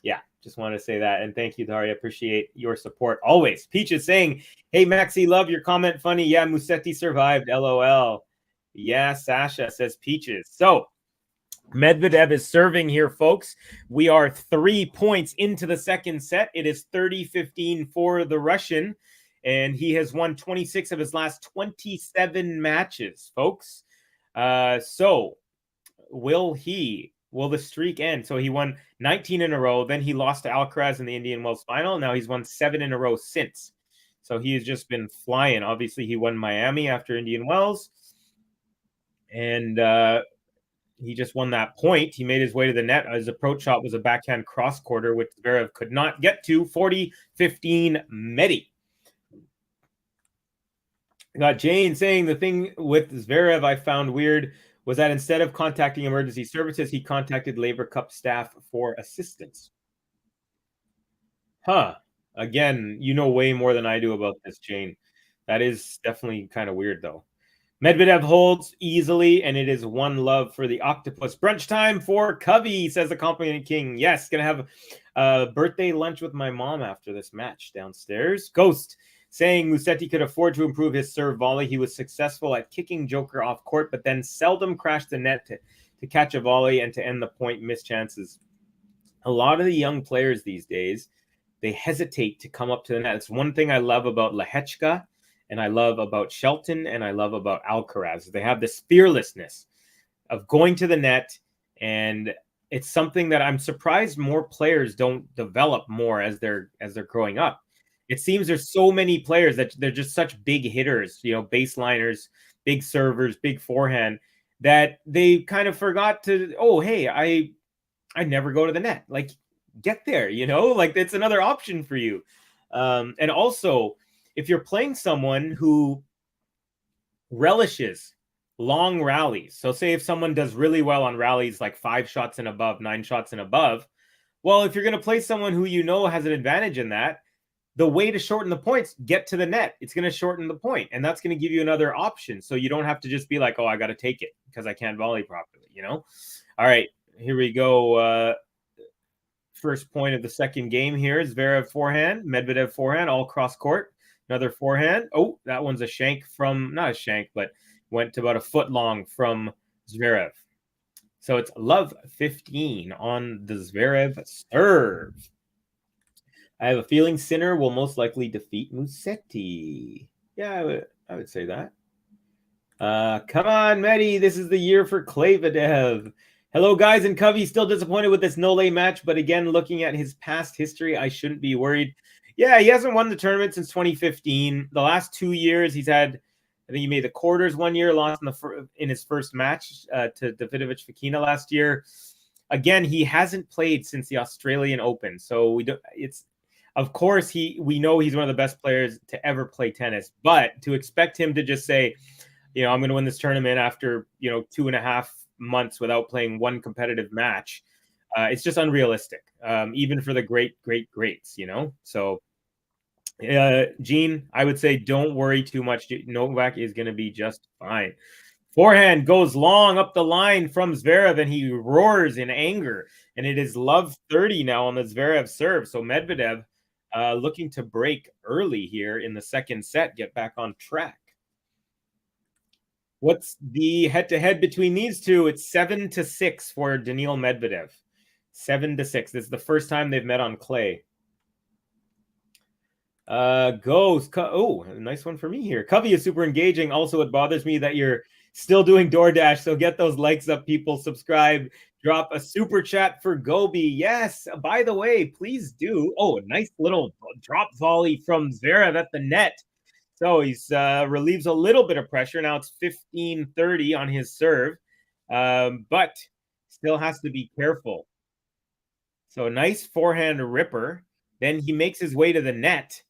yeah, just want to say that. And thank you, Daria. Appreciate your support always. Peach is saying, hey, Maxi, love your comment. Funny. Yeah, Musetti survived. LOL. Yeah, Sasha, says Peaches. So Medvedev is serving here, folks. We are 3 points into the second set. It is 30-15 for the Russian, and he has won 26 of his last 27 matches, folks. So will the streak end? So he won 19 in a row. Then he lost to Alcaraz in the Indian Wells final. Now he's won 7 in a row since. So he has just been flying. Obviously, he won Miami after Indian Wells. And he just won that point. He made his way to the net. His approach shot was a backhand cross quarter, which Zverev could not get to. 40-15 Medi. Got Jane saying the thing with Zverev I found weird was that instead of contacting emergency services, he contacted Laver Cup staff for assistance. Huh. Again, you know way more than I do about this, Jane. That is definitely kind of weird, though. Medvedev holds easily, and it is 1-love for the octopus. Brunch time for Covey, says the Complimented King. Yes, going to have a birthday lunch with my mom after this match downstairs. Ghost saying Musetti could afford to improve his serve volley. He was successful at kicking Joker off court, but then seldom crashed the net to catch a volley and to end the point, miss chances. A lot of the young players these days, they hesitate to come up to the net. It's one thing I love about Lehechka, and I love about Shelton, and I love about Alcaraz. They have this fearlessness of going to the net, and it's something that I'm surprised more players don't develop more as they're growing up. It seems there's so many players that they're just such big hitters, baseliners, big servers, big forehand, that they kind of forgot to, oh, hey, I never go to the net. Like, get there, like it's another option for you. And also, if you're playing someone who relishes long rallies, so say if someone does really well on rallies like 5 shots and above, 9 shots and above, well, if you're going to play someone who has an advantage in that, the way to shorten the points, get to the net. It's going to shorten the point, and that's going to give you another option. So you don't have to just be like, oh, I got to take it because I can't volley properly, All right, here we go. First point of the second game here is Zverev forehand, Medvedev forehand, all cross court. Another forehand. Oh, that one's a shank from, not a shank, but went to about a foot long from Zverev. So it's love 15 on the Zverev serve. I have a feeling Sinner will most likely defeat Musetti. Yeah, I would say that. Come on, Medi. This is the year for Medvedev. Hello, guys. And Covey still disappointed with this no-lay match, but again, looking at his past history, I shouldn't be worried. Yeah, he hasn't won the tournament since 2015. The last 2 years, he's had, I think he made the quarters one year, lost in his first match to Davidovich Fokina last year. Again, he hasn't played since the Australian Open, so of course, we know he's one of the best players to ever play tennis, but to expect him to just say, I'm going to win this tournament after, 2.5 months without playing one competitive match, it's just unrealistic, even for the greats, So, Gene, I would say don't worry too much. Novak is going to be just fine. Forehand goes long up the line from Zverev, and he roars in anger. And it is love 30 now on the Zverev serve. So Medvedev looking to break early here in the second set, get back on track. What's the head-to-head between these two? It's 7-6 for Daniil Medvedev. 7-6. This is the first time they've met on clay. Oh, nice one for me here. Covey is super engaging. Also, it bothers me that you're still doing DoorDash, so get those likes up, people. Subscribe. Drop a super chat for Gobi. Yes, by the way, please do. Oh, a nice little drop volley from Zverev at the net. So he's relieves a little bit of pressure. Now it's 15-30 on his serve, but still has to be careful. So a nice forehand ripper. Then he makes his way to the net,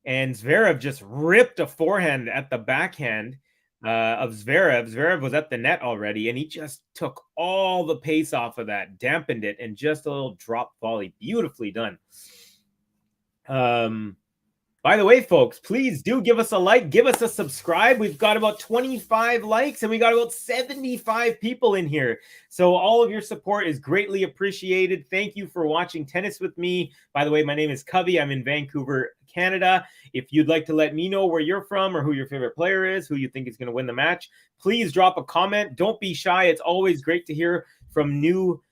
and Zverev just ripped a forehand at the backhand of Zverev. Zverev was at the net already, and he just took all the pace off of that, dampened it, and just a little drop volley. Beautifully done. By the way, folks, please do give us a like, give us a subscribe. We've got about 25 likes and we got about 75 people in here. So all of your support is greatly appreciated. Thank you for watching Tennis with me. By the way, my name is Covey. I'm in Vancouver, Canada. If you'd like to let me know where you're from or who your favorite player is, who you think is going to win the match, please drop a comment. Don't be shy. It's always great to hear from new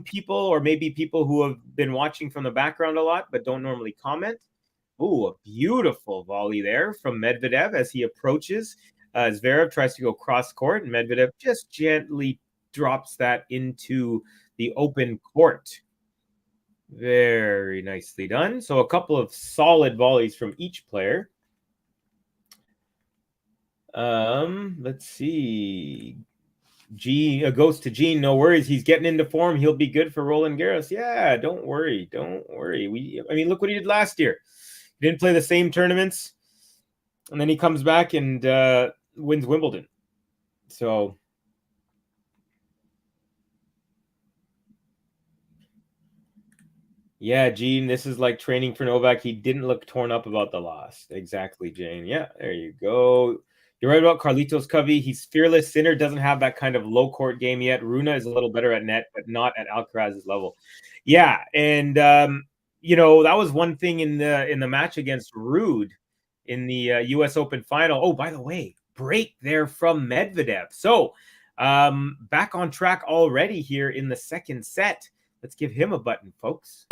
people, or maybe people who have been watching from the background a lot but don't normally comment. Oh, a beautiful volley there from Medvedev as he approaches. Zverev tries to go cross court, and Medvedev just gently drops that into the open court. Very nicely done. So a couple of solid volleys from each player. Let's see. Goes to Gene. No worries. He's getting into form. He'll be good for Roland Garros. Yeah, don't worry. Don't worry. I mean, look what he did last year. He didn't play the same tournaments, and then he comes back and wins Wimbledon. So yeah, Gene, this is like training for Novak. He didn't look torn up about the loss. Exactly, Jane. Yeah, there you go. You're right about Carlitos Covey. He's fearless. Sinner doesn't have that kind of low court game yet. Runa is a little better at net, but not at Alcaraz's level. Yeah, and you know, that was one thing in the match against Ruud in the U.S. Open final. Oh, by the way, break there from Medvedev. So back on track already here in the second set. Let's give him a button, folks.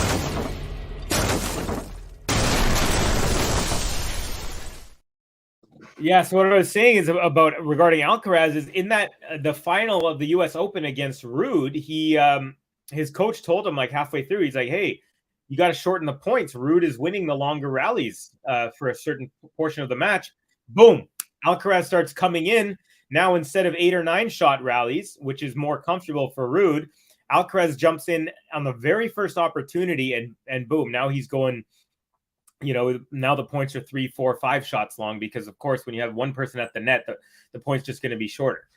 Yeah, so what I was saying is about regarding Alcaraz is in that the final of the U.S. Open against Ruud, he his coach told him like halfway through, he's like, hey, you got to shorten the points. Ruud is winning the longer rallies for a certain portion of the match. Boom. Alcaraz starts coming in. Now, instead of 8 or 9 shot rallies, which is more comfortable for Ruud, Alcaraz jumps in on the very first opportunity and boom, now he's going, you know, now the points are 3, 4, 5 shots long because, of course, when you have one person at the net, the point's just going to be shorter.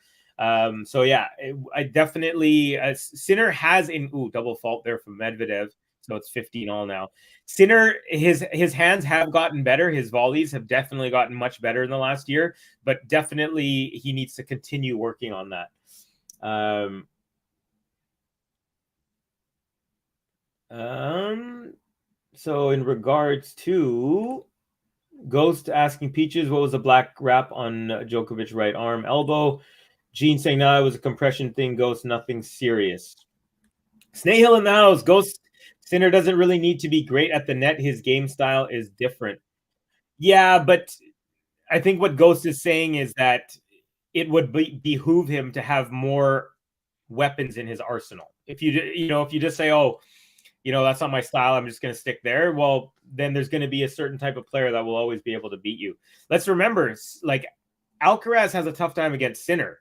So, yeah, I definitely Sinner has in double fault there from Medvedev. So it's 15 all now. Sinner, his hands have gotten better. His volleys have definitely gotten much better in the last year, but definitely he needs to continue working on that. So in regards to Ghost asking Peaches, what was the black wrap on Djokovic right arm elbow? Gene saying, no, it was a compression thing. Ghost, nothing serious. Snail in the house. Ghost, Sinner doesn't really need to be great at the net. His game style is different. Yeah, but I think what Ghost is saying is that it would behoove him to have more weapons in his arsenal. If you just say, oh, you know, that's not my style, I'm just going to stick there. Well, then there's going to be a certain type of player that will always be able to beat you. Let's remember, like, Alcaraz has a tough time against Sinner,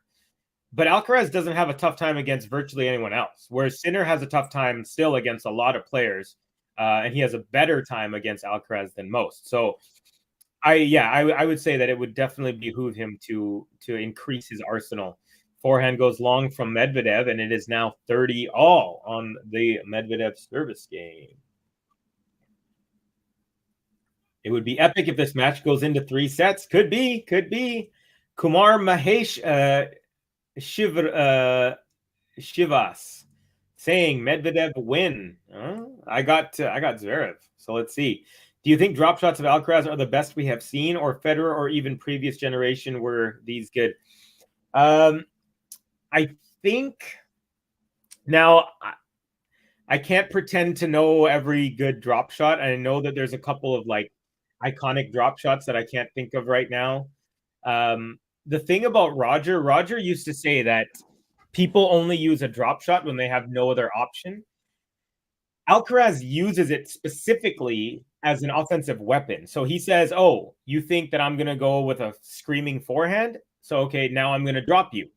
but Alcaraz doesn't have a tough time against virtually anyone else, whereas Sinner has a tough time still against a lot of players, and he has a better time against Alcaraz than most. So I would say that it would definitely behoove him to increase his arsenal. Forehand goes long from Medvedev, and it is now 30 all on the Medvedev service game. It would be epic if this match goes into 3 sets. Could be. Kumar Mahesh Shivas saying Medvedev win. I got Zverev. So let's see. Do you think drop shots of Alcaraz are the best we have seen, or Federer, or even previous generation were these good? I think now I can't pretend to know every good drop shot. I know that there's a couple of like iconic drop shots that I can't think of right now. The thing about Roger used to say that people only use a drop shot when they have no other option. Alcaraz uses it specifically as an offensive weapon. So he says, oh, you think that I'm going to go with a screaming forehand? So, okay, now I'm going to drop you.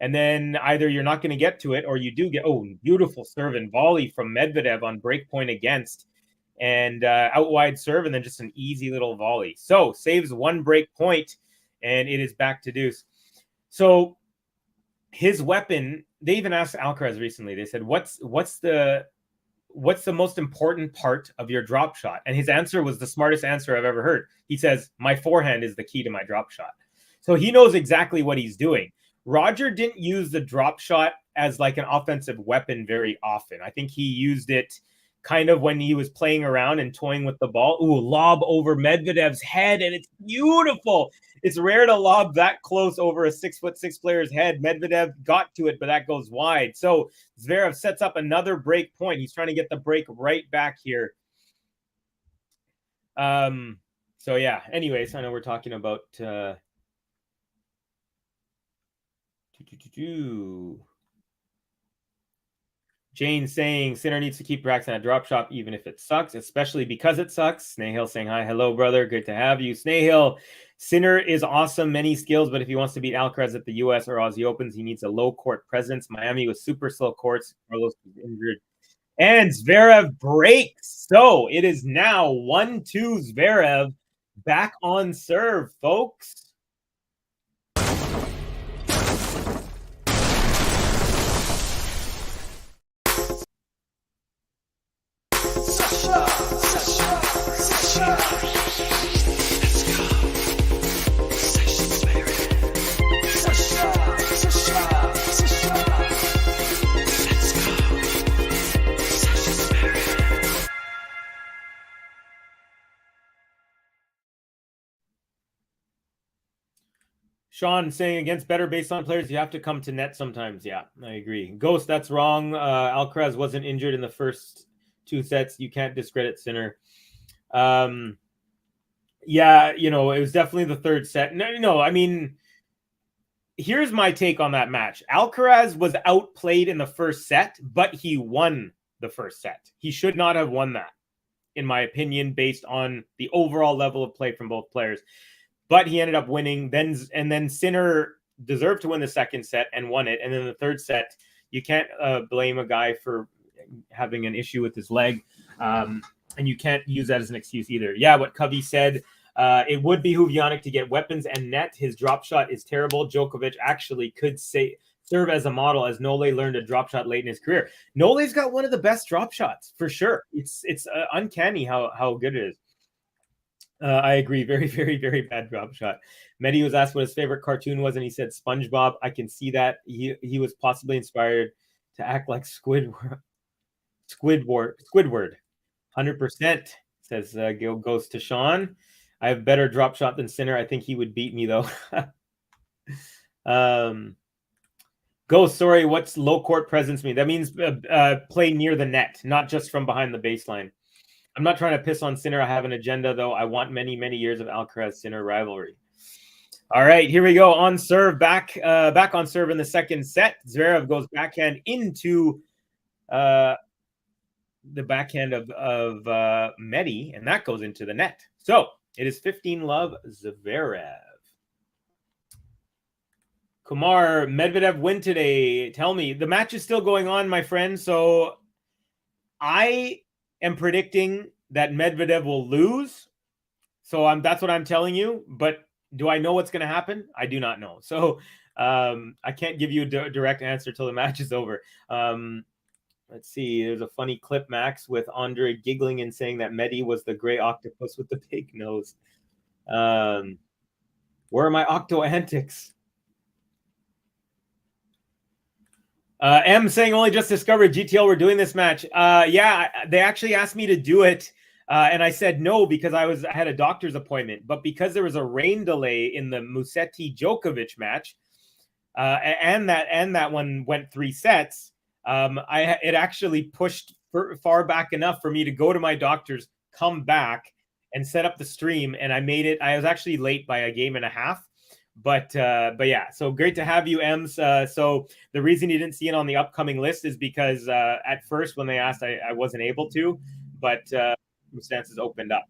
And then either you're not going to get to it or you do get, beautiful serve and volley from Medvedev on break point against, and out wide serve, and then just an easy little volley. So saves 1 break point, and it is back to deuce. So his weapon, they even asked Alcaraz recently, they said, what's the what's the most important part of your drop shot? And his answer was the smartest answer I've ever heard. He says, my forehand is the key to my drop shot. So he knows exactly what he's doing. Roger didn't use the drop shot as like an offensive weapon very often. I think he used it kind of when he was playing around and toying with the ball. Ooh, lob over Medvedev's head, and it's beautiful. It's rare to lob that close over a 6'6" player's head. Medvedev got to it, but that goes wide. So Zverev sets up another break point. He's trying to get the break right back here. So yeah, anyways, I know we're talking about Jane saying Sinner needs to keep practicing at drop shot even if it sucks, especially because it sucks. Snahill saying hi. Hello, brother. Good to have you. Snahill, Sinner is awesome. Many skills, but if he wants to beat Alcaraz at the U.S. or Aussie Opens, he needs a low court presence. Miami was super slow courts. Carlos was injured. And Zverev breaks. So it is now 1-2 Zverev back on serve, folks. Sean saying against better baseline players, you have to come to net sometimes. Yeah, I agree. Ghost, that's wrong. Alcaraz wasn't injured in the first 2 sets. You can't discredit Sinner. Yeah, you know, it was definitely the third set. No, I mean, here's my take on that match. Alcaraz was outplayed in the first set, but he won the first set. He should not have won that, in my opinion, based on the overall level of play from both players. But he ended up winning. Then Sinner deserved to win the second set and won it. And then the third set, you can't blame a guy for having an issue with his leg. And you can't use that as an excuse either. Yeah, what Covey said, it would behoove Jannik to get weapons and net. His drop shot is terrible. Djokovic actually could serve as a model, as Nole learned a drop shot late in his career. Nole's got one of the best drop shots, for sure. It's uncanny how good it is. I agree. Very, very, very bad drop shot. Mehdi was asked what his favorite cartoon was, and he said SpongeBob. I can see that. He was possibly inspired to act like Squidward. 100%, says goes to Sean. I have better drop shot than Sinner. I think he would beat me, though. Ghost, sorry, what's low court presence mean? That means play near the net, not just from behind the baseline. I'm not trying to piss on Sinner. I have an agenda, though. I want many, many years of Alcaraz-Sinner rivalry. All right, here we go. On serve, back on serve in the second set. Zverev goes backhand into the backhand of Mehdi, and that goes into the net. So it is 15-love Zverev. Kumar, Medvedev win today. Tell me, the match is still going on, my friend. So I am predicting that Medvedev will lose. So that's what I'm telling you. But do I know what's going to happen? I do not know. So I can't give you a direct answer till the match is over. Let's see. There's a funny clip, Max, with Andre giggling and saying that Mehdi was the gray octopus with the big nose. Where are my octo antics? M saying only just discovered GTL were doing this match. Yeah, they actually asked me to do it. And I said no because I had a doctor's appointment. But because there was a rain delay in the Musetti Djokovic match, and that one went 3 sets, it actually pushed far back enough for me to go to my doctor's, come back, and set up the stream. And I made it. I was actually late by a game and a half. But yeah, so great to have you, Ems. So the reason you didn't see it on the upcoming list is because at first when they asked, I wasn't able to, but circumstances opened up.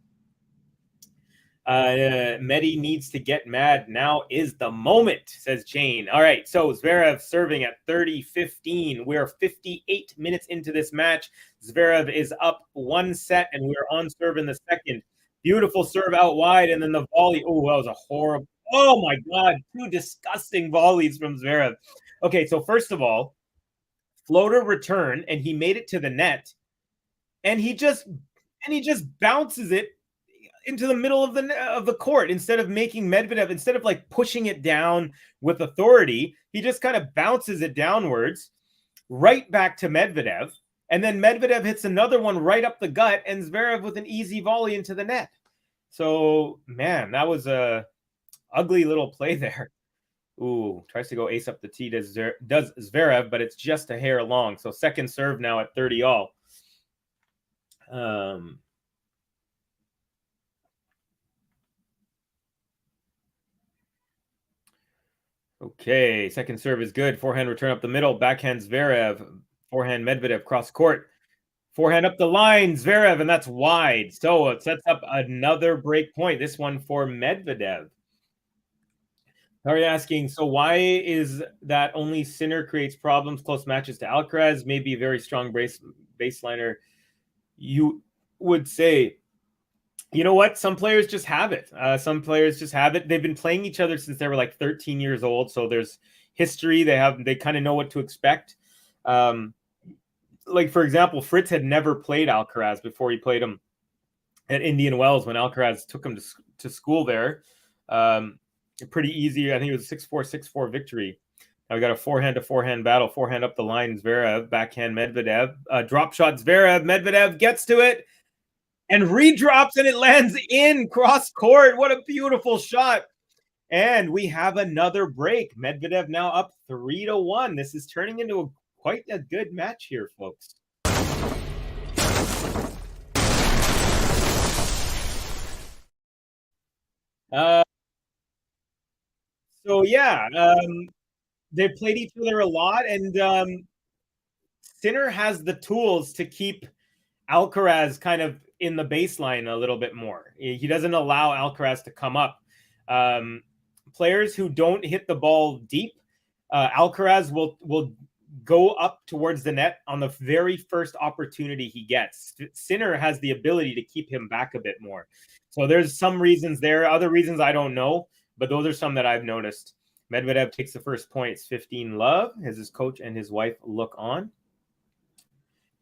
Mehdi needs to get mad. Now is the moment, says Jane. All right, so Zverev serving at 30-15. We're 58 minutes into this match. Zverev is up 1 set, and we're on serve in the second. Beautiful serve out wide, and then the volley. Oh, that was a horrible. Oh, my God. 2 disgusting volleys from Zverev. Okay, so first of all, floater return, and he made it to the net. and he just bounces it into the middle of the court instead of making Medvedev, instead of like pushing it down with authority, he just kind of bounces it downwards right back to Medvedev. And then Medvedev hits another one right up the gut, and Zverev with an easy volley into the net. So, man, that was a ugly little play there. Ooh, tries to go ace up the tee, does Zverev, but it's just a hair long. So second serve now at 30 all. Okay, second serve is good. Forehand return up the middle. Backhand Zverev. Forehand Medvedev cross court. Forehand up the line, Zverev, and that's wide. So it sets up another break point. This one for Medvedev. Are you asking, so why is that only Sinner creates problems, close matches to Alcaraz? Maybe a very strong baseliner, you would say. You know what? Some players just have it. Some players just have it. They've been playing each other since they were like 13 years old. So there's history. They kind of know what to expect. Like, for example, Fritz had never played Alcaraz before he played him at Indian Wells when Alcaraz took him to school there. Pretty easy. I think it was a 6-4, 6-4 victory. Now we got a forehand to forehand battle. Forehand up the line, Zverev. Backhand Medvedev. Drop shot Zverev. Medvedev gets to it and redrops, and it lands in cross court. What a beautiful shot. And we have another break. Medvedev now up 3-1. This is turning into quite a good match here, folks. So yeah, they played each other a lot, and Sinner has the tools to keep Alcaraz kind of in the baseline a little bit more. He doesn't allow Alcaraz to come up. Players who don't hit the ball deep, Alcaraz will go up towards the net on the very first opportunity he gets. Sinner has the ability to keep him back a bit more. So there's some reasons there. Other reasons I don't know, but those are some that I've noticed. Medvedev takes the first point. It's 15-love as his coach and his wife look on.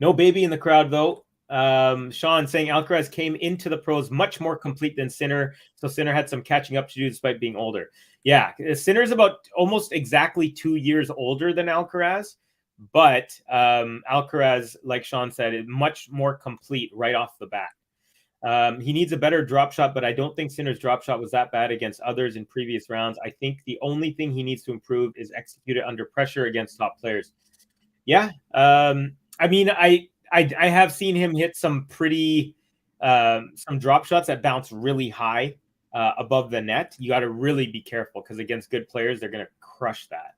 No baby in the crowd, though. Sean saying Alcaraz came into the pros much more complete than Sinner, so Sinner had some catching up to do despite being older. Yeah, Sinner's about almost exactly 2 years older than Alcaraz, but Alcaraz, like Sean said, is much more complete right off the bat. He needs a better drop shot, but I don't think Sinner's drop shot was that bad against others in previous rounds. I think the only thing he needs to improve is execute it under pressure against top players. Yeah, I mean, I have seen him hit some pretty some drop shots that bounce really high above the net. You got to really be careful because against good players, they're going to crush that.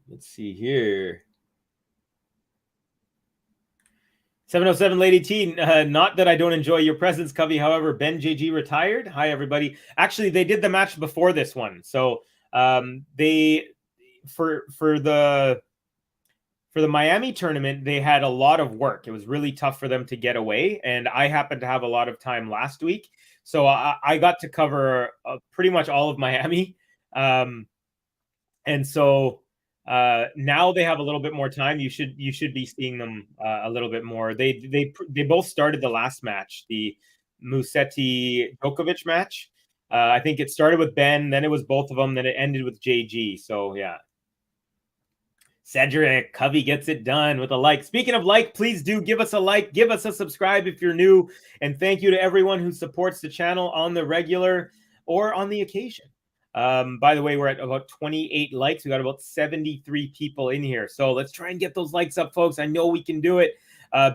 Let's see here. 707 Lady T, not that I don't enjoy your presence, Covey. However, Ben JG retired. Hi, everybody. Actually, they did the match before this one. So they for the Miami tournament, they had a lot of work. It was really tough for them to get away. And I happened to have a lot of time last week. So I got to cover pretty much all of Miami. And so now they have a little bit more time. You should be seeing them a little bit more. They both started the last match, the Musetti Djokovic match. I think it started with Ben, then it was both of them, then it ended with JG. So yeah. Cedric Covey gets it done with a like. Speaking of like, please do give us a like, give us a subscribe if you're new, and thank you to everyone who supports the channel on the regular or on the occasion. By the way, we're at about 28 likes. We got about 73 people in here, so let's try and get those likes up, folks. I know we can do it.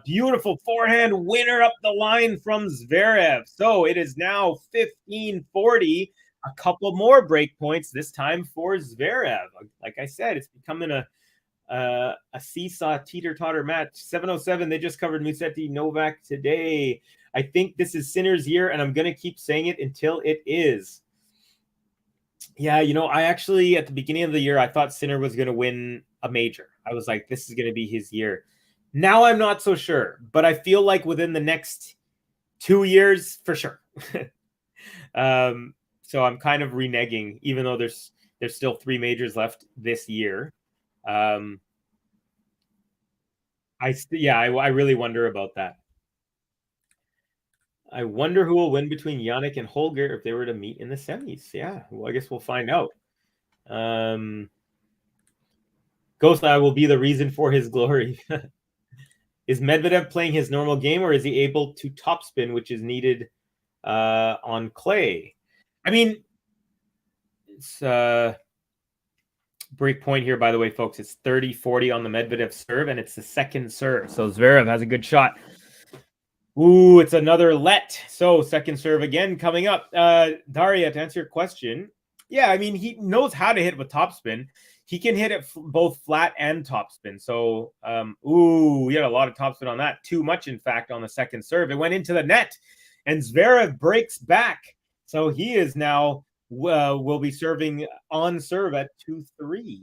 Beautiful forehand winner up the line from Zverev. So it is now 15-40. A couple more break points this time for Zverev. Like I said, it's becoming a seesaw teeter-totter match. 707, they just covered Musetti Novak today. I think this is Sinner's year, and I'm going to keep saying it until it is. Yeah, you know, I actually, at the beginning of the year, I thought Sinner was going to win a major. I was like, this is going to be his year. Now I'm not so sure, but I feel like within the next 2 years, for sure. So I'm kind of reneging, even though there's still 3 majors left this year. I really wonder about that. I wonder who will win between Yannick and Holger if they were to meet in the semis. Yeah, well, I guess we'll find out. Ghost Eye will be the reason for his glory. Is Medvedev playing his normal game, or is he able to topspin, which is needed on clay? I mean, it's break point here, by the way, folks. It's 30-40 on the Medvedev serve, and it's the second serve. So Zverev has a good shot. Ooh, it's another let. So second serve again coming up. Daria, to answer your question, yeah, I mean, he knows how to hit with topspin. He can hit it both flat and topspin. So, ooh, he had a lot of topspin on that. Too much, in fact, on the second serve. It went into the net, and Zverev breaks back. So he is now will be serving on serve at 2-3.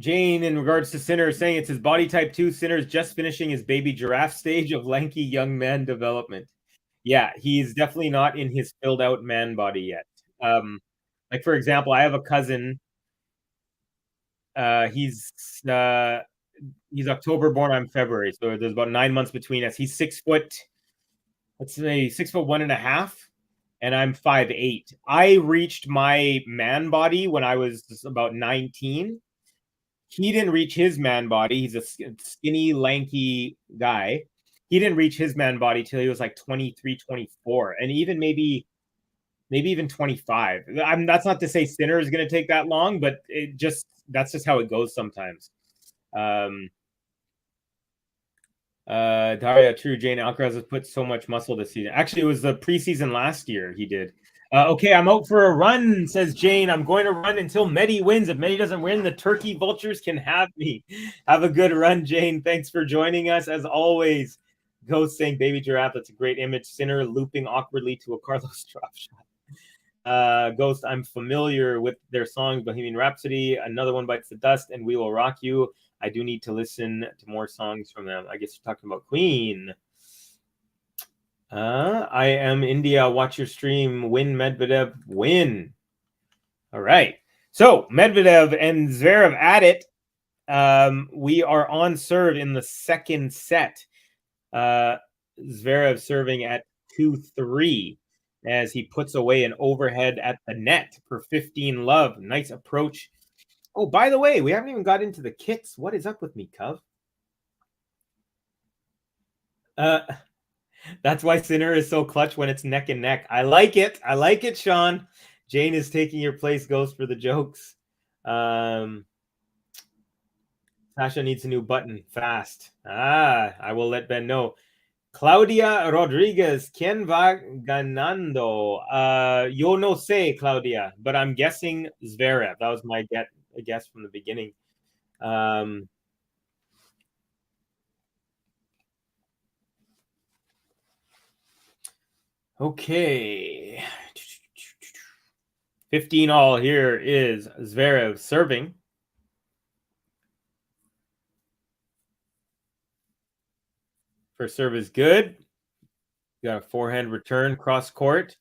Jane, in regards to Sinner, saying it's his body type 2. Sinner's just finishing his baby giraffe stage of lanky young man development. Yeah, he's definitely not in his filled out man body yet. Like, for example, I have a cousin. He's October born. I'm February, so there's about 9 months between us. He's 6 foot. Let's say 6'1.5", and I'm 5'8". I reached my man body when I was about 19. He didn't reach his man body. He's a skinny, lanky guy. He didn't reach his man body till he was like 23, 24, and even maybe even 25. That's not to say Sinner is going to take that long, but that's just how it goes sometimes. Daria, true. Jane Alcaraz has put so much muscle this season. Actually, it was the preseason last year he did. Okay, I'm out for a run, says Jane. I'm going to run until Medi wins. If Medi doesn't win, the turkey vultures can have me. Have a good run, Jane. Thanks for joining us, as always. Ghost saying baby giraffe. That's a great image. Sinner looping awkwardly to a Carlos drop shot. Ghost, I'm familiar with their songs, Bohemian Rhapsody, Another One Bites the Dust, and We Will Rock You. I do need to listen to more songs from them. I guess you're talking about Queen. I am India. Watch your stream. Win, Medvedev. Win. All right. So Medvedev and Zverev at it. We are on serve in the second set. Zverev serving at 2-3 as he puts away an overhead at the net for 15 love. Nice approach. Oh, by the way, we haven't even got into the kits. What is up with me, Cov? That's why Sinner is so clutch when it's neck and neck. I like it. I like it, Sean. Jane is taking your place, Ghost, for the jokes. Sasha needs a new button fast. I will let Ben know. Claudia Rodriguez, ¿quién va ganando? Yo no sé, Claudia, but I'm guessing Zverev. That was my guess from the beginning. Okay. 15 all. Here is Zverev serving. First serve is good. Got a forehand return cross court.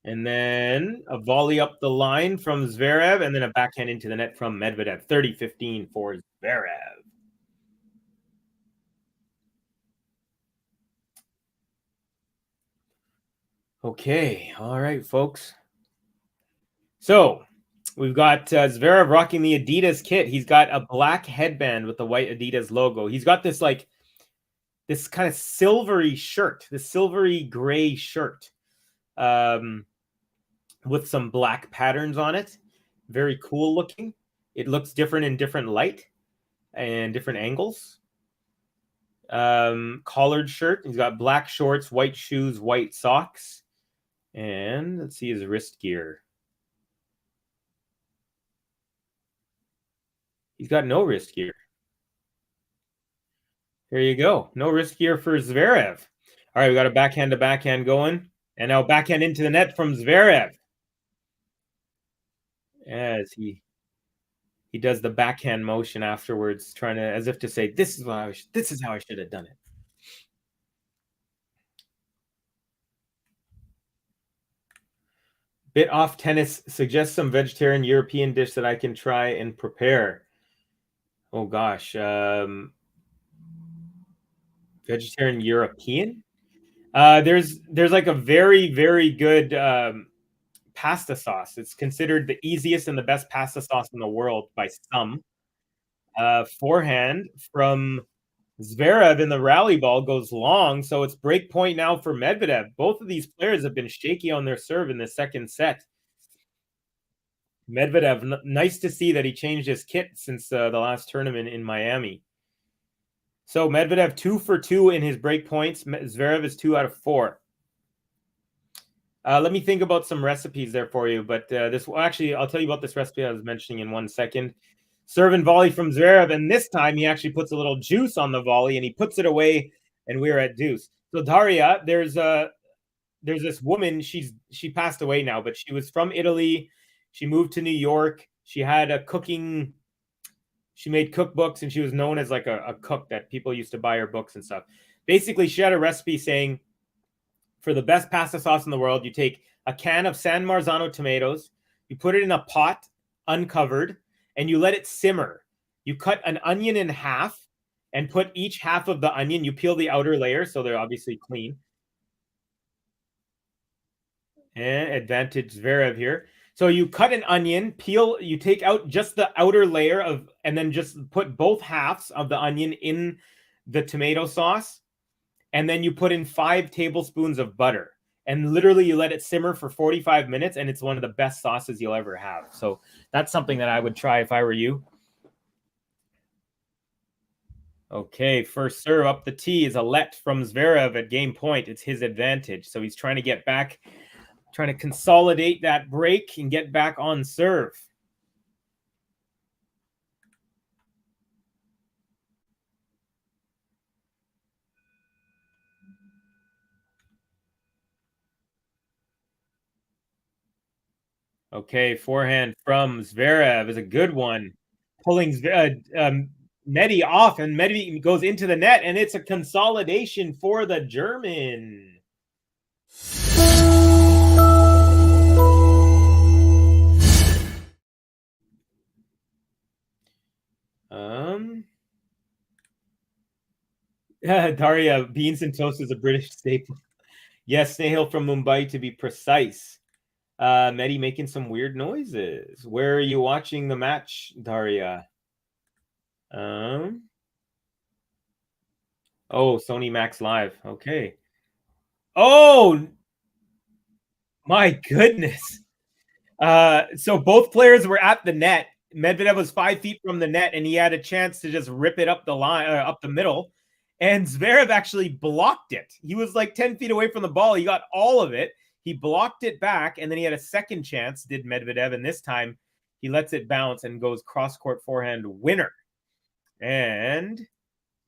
And then a volley up the line from Zverev, and then a backhand into the net from Medvedev. 30-15 for Zverev. Okay. All right, folks. So we've got Zverev rocking the Adidas kit. He's got a black headband with the white Adidas logo. He's got this this kind of silvery shirt, this silvery gray shirt with some black patterns on it. Very cool looking. It looks different in different light and different angles. Collared shirt. He's got black shorts, white shoes, white socks. And let's see his wrist gear. He's got no wrist gear. There you go. No wrist gear for Zverev. All right, we got a backhand to backhand going. And now backhand into the net from Zverev. As he does the backhand motion afterwards, trying to, as if to say, this is how I should have done it. Bit off tennis. Suggest some vegetarian European dish that I can try and prepare. Oh gosh. Vegetarian European? There's like a very, very good pasta sauce. It's considered the easiest and the best pasta sauce in the world by some. Forehand from Zverev in the rally ball goes long, so it's break point now for Medvedev. Both of these players have been shaky on their serve in the second set. Medvedev, nice to see that he changed his kit since the last tournament in Miami. So Medvedev 2 for 2 in his break points. Zverev is 2 out of 4. Let me think about some recipes there for you. But actually, I'll tell you about this recipe I was mentioning in 1 second. Serve and volley from Zverev, and this time he actually puts a little juice on the volley, and he puts it away, and we're at deuce. So Daria, there's this woman. She passed away now, but she was from Italy. She moved to New York. She had a cooking. She made cookbooks, and she was known as like a cook that people used to buy her books and stuff. Basically, she had a recipe saying, for the best pasta sauce in the world, you take a can of San Marzano tomatoes, you put it in a pot uncovered, and you let it simmer. You cut an onion in half and put each half of the onion. You peel the outer layer, so they're obviously clean. And advantage Zverev here. So you cut an onion, peel, you take out just the outer layer of, and then just put both halves of the onion in the tomato sauce. And then you put in 5 tablespoons of butter. And literally you let it simmer for 45 minutes, and it's one of the best sauces you'll ever have. So that's something that I would try if I were you. Okay, first serve up the tee is a let from Zverev at game point. It's his advantage. So he's trying to get back, trying to consolidate that break and get back on serve. Okay, forehand from Zverev is a good one. Pulling Medi off, and Medi goes into the net, and it's a consolidation for the German. Daria, beans and toast is a British staple. Yes, Snehal from Mumbai to be precise. Medi making some weird noises. Where are you watching the match, Daria? Oh, Sony Max Live. Okay. Oh, my goodness. So both players were at the net. Medvedev was 5 feet from the net, and he had a chance to just rip it up the line, up the middle. And Zverev actually blocked it. He was like 10 feet away from the ball. He got all of it. He blocked it back, and then he had a second chance, did Medvedev, and this time he lets it bounce and goes cross-court forehand winner. And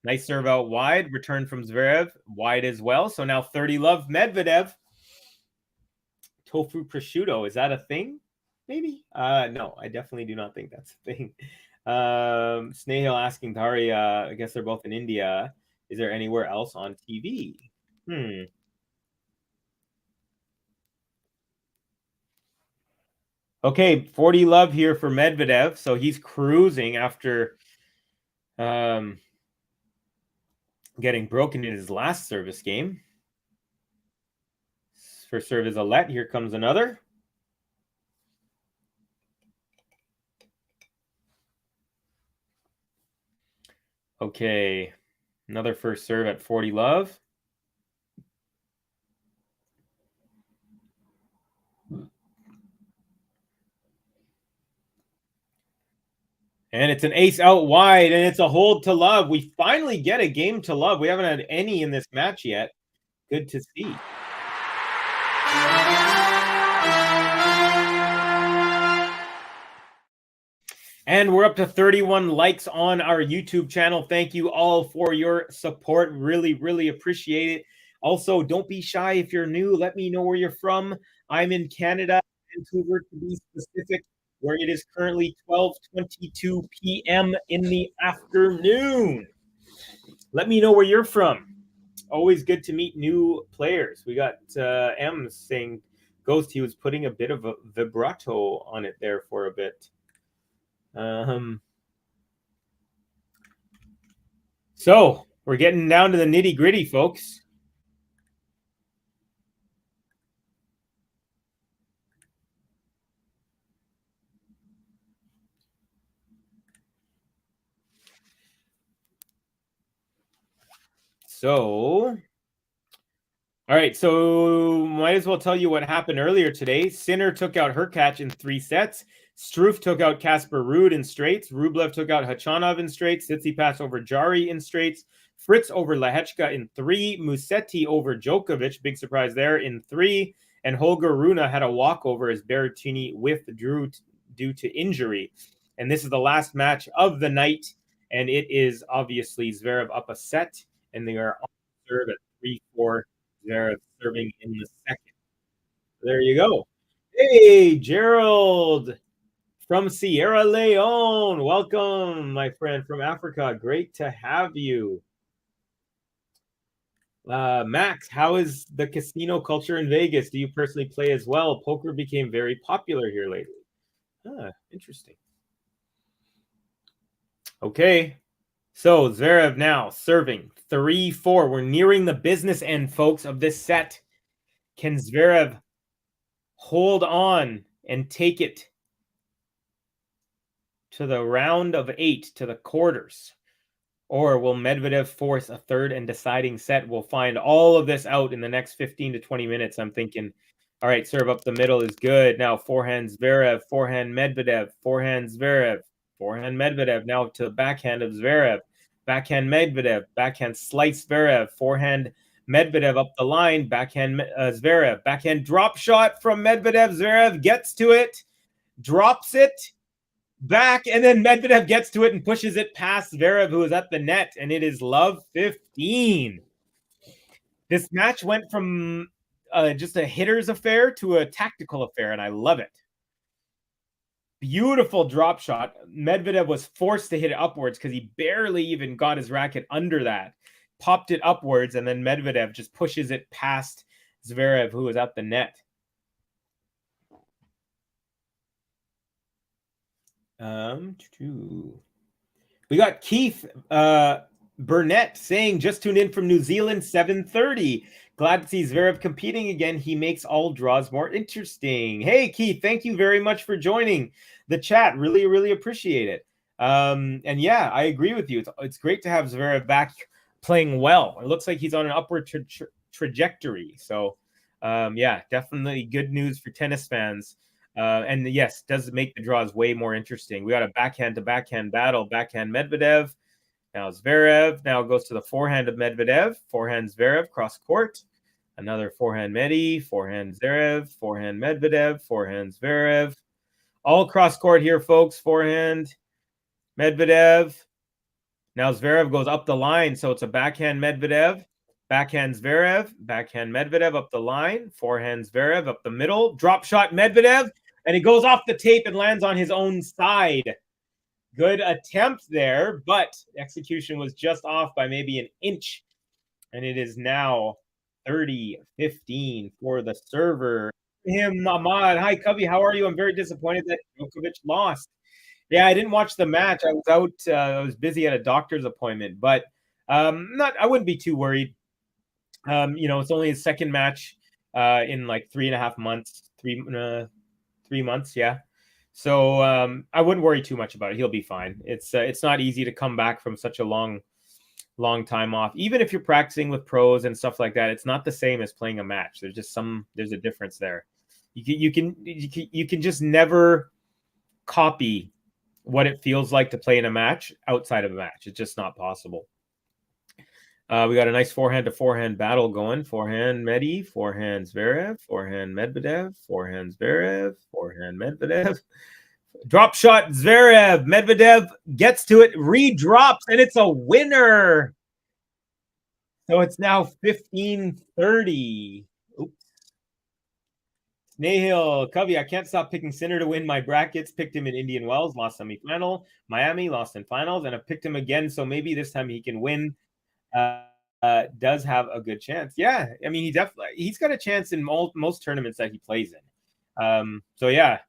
nice serve out wide, return from Zverev, wide as well. So now 30-love Medvedev. Tofu prosciutto, is that a thing? Maybe? No, I definitely do not think that's a thing. Snehal asking Daria, I guess they're both in India. Is there anywhere else on TV? Okay, 40 love here for Medvedev. So he's cruising after getting broken in his last service game. First serve is a let. Here comes another. Okay, another first serve at 40 love. And it's an ace out wide, and it's a hold to love. We finally get a game to love. We haven't had any in this match yet. Good to see. And we're up to 31 likes on our YouTube channel. Thank you all for your support. Really, really appreciate it. Also, don't be shy if you're new. Let me know where you're from. I'm in Canada, Vancouver to be specific, where it is currently 12:22 p.m. in the afternoon. Let me know where you're from. Always good to meet new players. We got M saying Ghost, he was putting a bit of a vibrato on it there for a bit. So we're getting down to the nitty gritty, folks. So, all right. So might as well tell you what happened earlier today. Sinner took out Hurkacz in 3 sets. Struff took out Casper Ruud in straights. Rublev took out Khachanov in straights. Tsitsipas over Jari in straights. Fritz over Lehechka in 3. Musetti over Djokovic. Big surprise there in 3. And Holger Rune had a walkover as Berrettini withdrew due to injury. And this is the last match of the night. And it is obviously Zverev up a set. And they are on serve at 3-4. Zverev serving in the second. There you go. Hey, Gerald from Sierra Leone. Welcome, my friend from Africa. Great to have you. Max, how is the casino culture in Vegas? Do you personally play as well? Poker became very popular here lately. Interesting. Okay. So Zverev now serving 3-4. We're nearing the business end, folks, of this set. Can Zverev hold on and take it to the round of 8, to the quarters? Or will Medvedev force a third and deciding set? We'll find all of this out in the next 15 to 20 minutes. I'm thinking, all right, serve up the middle is good. Now forehand Zverev, forehand Medvedev, forehand Zverev, forehand Medvedev. Now to the backhand of Zverev, backhand Medvedev, backhand slice Zverev, forehand Medvedev up the line, backhand Zverev, backhand drop shot from Medvedev. Zverev gets to it, drops it back, and then Medvedev gets to it and pushes it past Zverev, who is at the net, and it is love 15. This match went from just a hitter's affair to a tactical affair, and I love it. Beautiful drop shot. Medvedev was forced to hit it upwards because he barely even got his racket under that. Popped it upwards, and then Medvedev just pushes it past Zverev, who is at the net. We got Keith Burnett saying, just tuned in from New Zealand, 7:30. Glad to see Zverev competing again. He makes all draws more interesting. Hey, Keith, thank you very much for joining the chat. Really, really appreciate it. And yeah, I agree with you. It's great to have Zverev back playing well. It looks like he's on an upward trajectory. So, yeah, definitely good news for tennis fans. And yes, does make the draws way more interesting. We got a backhand to backhand battle. Backhand Medvedev. Now Zverev. Now goes to the forehand of Medvedev. Forehand Zverev cross court. Another forehand Medi. Forehand Zverev. Forehand Medvedev. Forehand Zverev. All cross court here, folks. Forehand Medvedev. Now Zverev goes up the line, so it's a backhand Medvedev. Backhand Zverev. Backhand Medvedev up the line. Forehand Zverev up the middle. Drop shot Medvedev. And he goes off the tape and lands on his own side. Good attempt there, but execution was just off by maybe an inch. And it is now 30-15 for the server. Ahmad. Hi, Cubby. How are you? I'm very disappointed that Djokovic lost. Yeah, I didn't watch the match. I was out. I was busy at a doctor's appointment, but I wouldn't be too worried. It's only his second match in like 3.5 months. 3 months, yeah. So I wouldn't worry too much about it. He'll be fine. It's not easy to come back from such a long time off. Even if you're practicing with pros and stuff like that, it's not the same as playing a match. There's a difference there. You can just never copy what it feels like to play in a match outside of a match. It's just not possible. We got a nice forehand to forehand battle going. Forehand Medi, forehand Zverev, forehand Medvedev, forehand Zverev, forehand Medvedev. Drop shot Zverev. Medvedev gets to it, redrops, and it's a winner. So it's now 15:30. Oops. Nahil, Covey, I can't stop picking Sinner to win my brackets. Picked him in Indian Wells, lost semifinal. Miami, lost in finals. And I picked him again, so maybe this time he can win. Does have a good chance. Yeah, I mean, he's got a chance in most tournaments that he plays in. So yeah,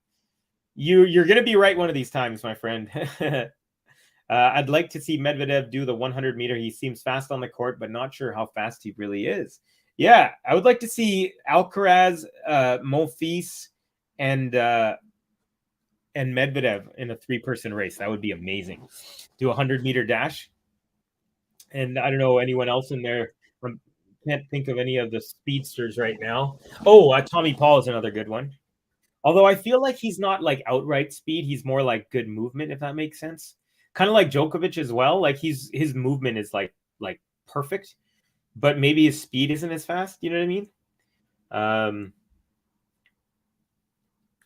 you're gonna be right one of these times, my friend. I'd like to see Medvedev do the 100 meter. He seems fast on the court, but not sure how fast he really is. Yeah, I would like to see Alcaraz, Monfils, and Medvedev in a 3-person race. That would be amazing. Do a 100-meter dash. And I don't know anyone else in there. Can't think of any of the speedsters right now. Oh, Tommy Paul is another good one. Although I feel like he's not like outright speed. He's more like good movement, if that makes sense. Kind of like Djokovic as well. Like his movement is like perfect, but maybe his speed isn't as fast. You know what I mean?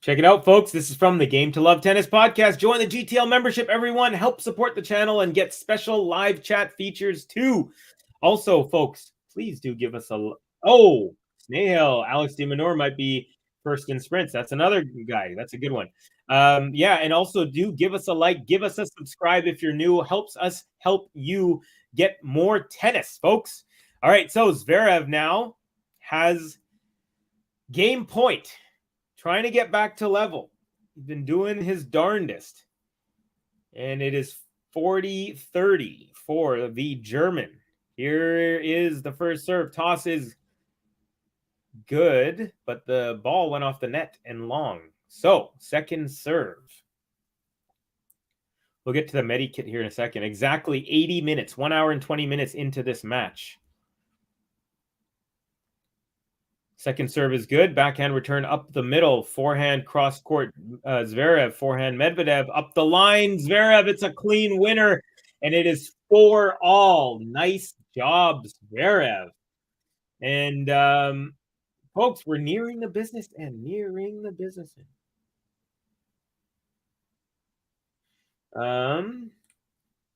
Check it out, folks. This is from the Game to Love Tennis podcast. Join the GTL membership, everyone. Help support the channel and get special live chat features too. Also, folks, please do give us a... Oh, Snail. Alex DeMinor might be first in sprints. That's another guy. That's a good one. Yeah, and also do give us a like. Give us a subscribe if you're new. Helps us help you get more tennis, folks. All right, so Zverev now has game point. Trying to get back to level. He's been doing his darndest. And it is 40-30 for the German. Here is the first serve. Toss is good, but the ball went off the net and long. So, second serve. We'll get to the Medi kit here in a second. Exactly 80 minutes, 1 hour and 20 minutes into this match. Second serve is good. Backhand return up the middle. Forehand cross court. Zverev. Forehand Medvedev. Up the line. Zverev. It's a clean winner. And it is 4-all. Nice job, Zverev. And folks, we're nearing the business end. Nearing the business end.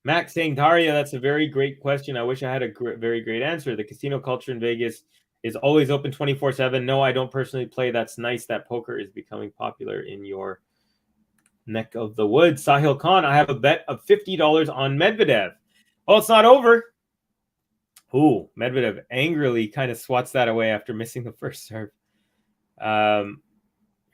Max saying, Daria, that's a very great question. I wish I had a very great answer. The casino culture in Vegas is always open 24/7. No, I don't personally play. That's nice that poker is becoming popular in your neck of the woods. Sahil Khan, I have a bet of $50 on Medvedev. Oh, it's not over. Ooh, Medvedev angrily kind of swats that away after missing the first serve. Here's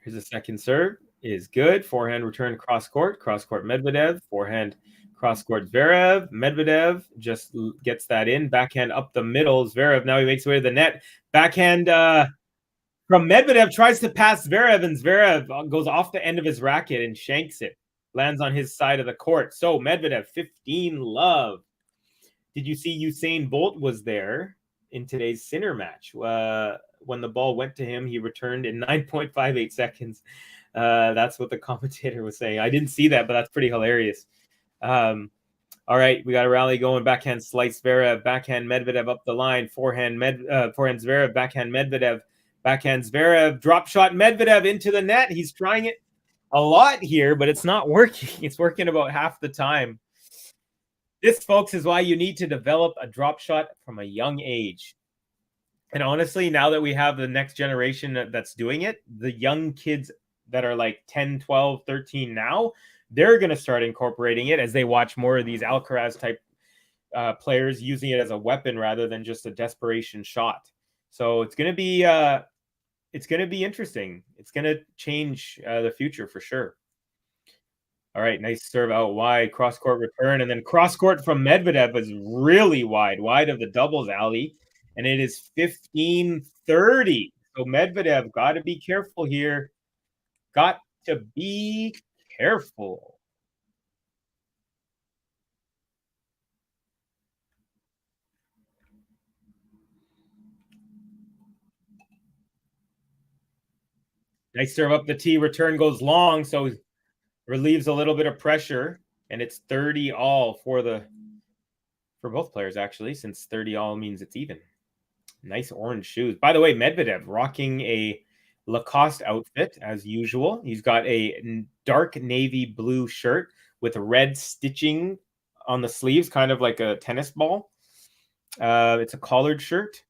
the second serve. Is good. Forehand return cross court. Cross court Medvedev. Forehand cross court Zverev. Medvedev just gets that in. Backhand up the middle. Zverev now he makes way to the net. Backhand from Medvedev tries to pass Zverev, and Zverev goes off the end of his racket and shanks it. Lands on his side of the court. So Medvedev 15-love. Did you see Usain Bolt was there in today's Sinner match? When the ball went to him, he returned in 9.58 seconds. That's what the commentator was saying. I didn't see that, but that's pretty hilarious. All right, we got a rally going. Backhand slice Zverev. Backhand Medvedev up the line. Forehand Zverev. Backhand Medvedev. Backhand Zverev. Drop shot Medvedev into the net. He's trying it a lot here, but it's not working. It's working about half the time. This, folks, is why you need to develop a drop shot from a young age. And honestly, now that we have the next generation that's doing it, the young kids that are like 10, 12, 13 now, they're going to start incorporating it as they watch more of these Alcaraz type players using it as a weapon rather than just a desperation shot. So it's going to be interesting. It's going to change the future for sure. All right, nice serve out wide, cross court return, and then cross court from Medvedev is really wide of the doubles alley, and it is 15-30. So Medvedev got to be careful here. Got to be careful. Nice serve up the tee. Return goes long, so relieves a little bit of pressure, and it's 30-all for both players, actually, since 30-all means it's even. Nice orange shoes. By the way, Medvedev rocking a Lacoste outfit as usual. He's got a dark navy blue shirt with red stitching on the sleeves, kind of like a tennis ball. It's a collared shirt.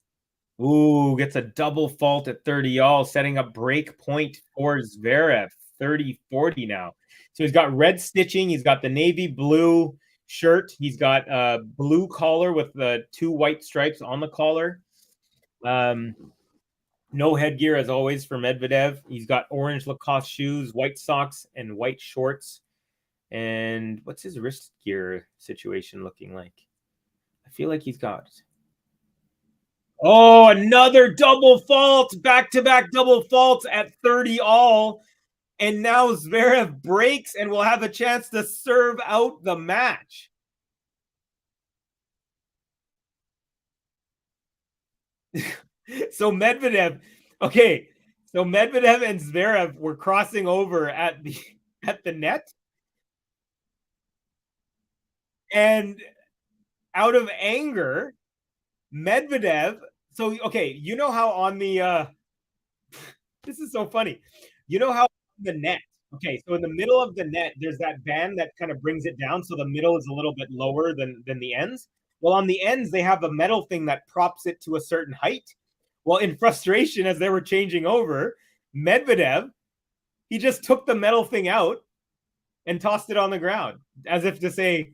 Ooh, gets a double fault at 30 all, setting up break point for Zverev. 30-40 now. So he's got red stitching. He's got the navy blue shirt. He's got a blue collar with the 2 white stripes on the collar. No headgear, as always, for Medvedev. He's got orange Lacoste shoes, white socks, and white shorts. And what's his wrist gear situation looking like? I feel like he's got... Oh, another double fault, back-to-back double faults at 30 all. And now Zverev breaks and will have a chance to serve out the match. So Medvedev, okay, so Medvedev and Zverev were crossing over at the net. And out of anger, Medvedev, so okay, you know how on the this is so funny. You know how on the net, okay, so in the middle of the net, there's that band that kind of brings it down, so the middle is a little bit lower than the ends. Well, on the ends, they have a metal thing that props it to a certain height. Well, in frustration, as they were changing over, Medvedev, he just took the metal thing out and tossed it on the ground, as if to say,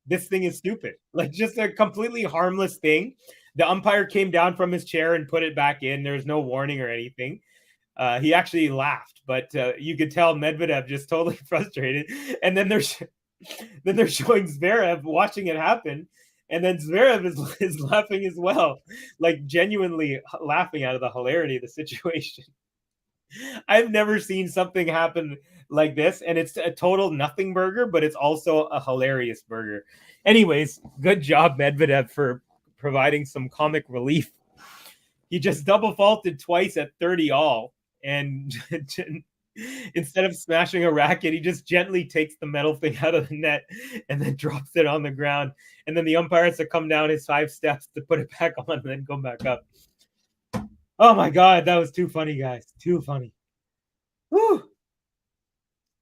this thing is stupid. Like, just a completely harmless thing. The umpire came down from his chair and put it back in. There was no warning or anything. He actually laughed, but you could tell Medvedev just totally frustrated. And then they're showing Zverev watching it happen, and then Zverev is laughing as well, like genuinely laughing out of the hilarity of the situation. I've never seen something happen like this, and it's a total nothing burger, but it's also a hilarious burger. Anyways, good job, Medvedev, for providing some comic relief. He just double faulted twice at 30 all, and instead of smashing a racket, he just gently takes the metal thing out of the net and then drops it on the ground. And then the umpire has to come down his 5 steps to put it back on and then go back up. Oh my God, that was too funny, guys. Too funny. Woo!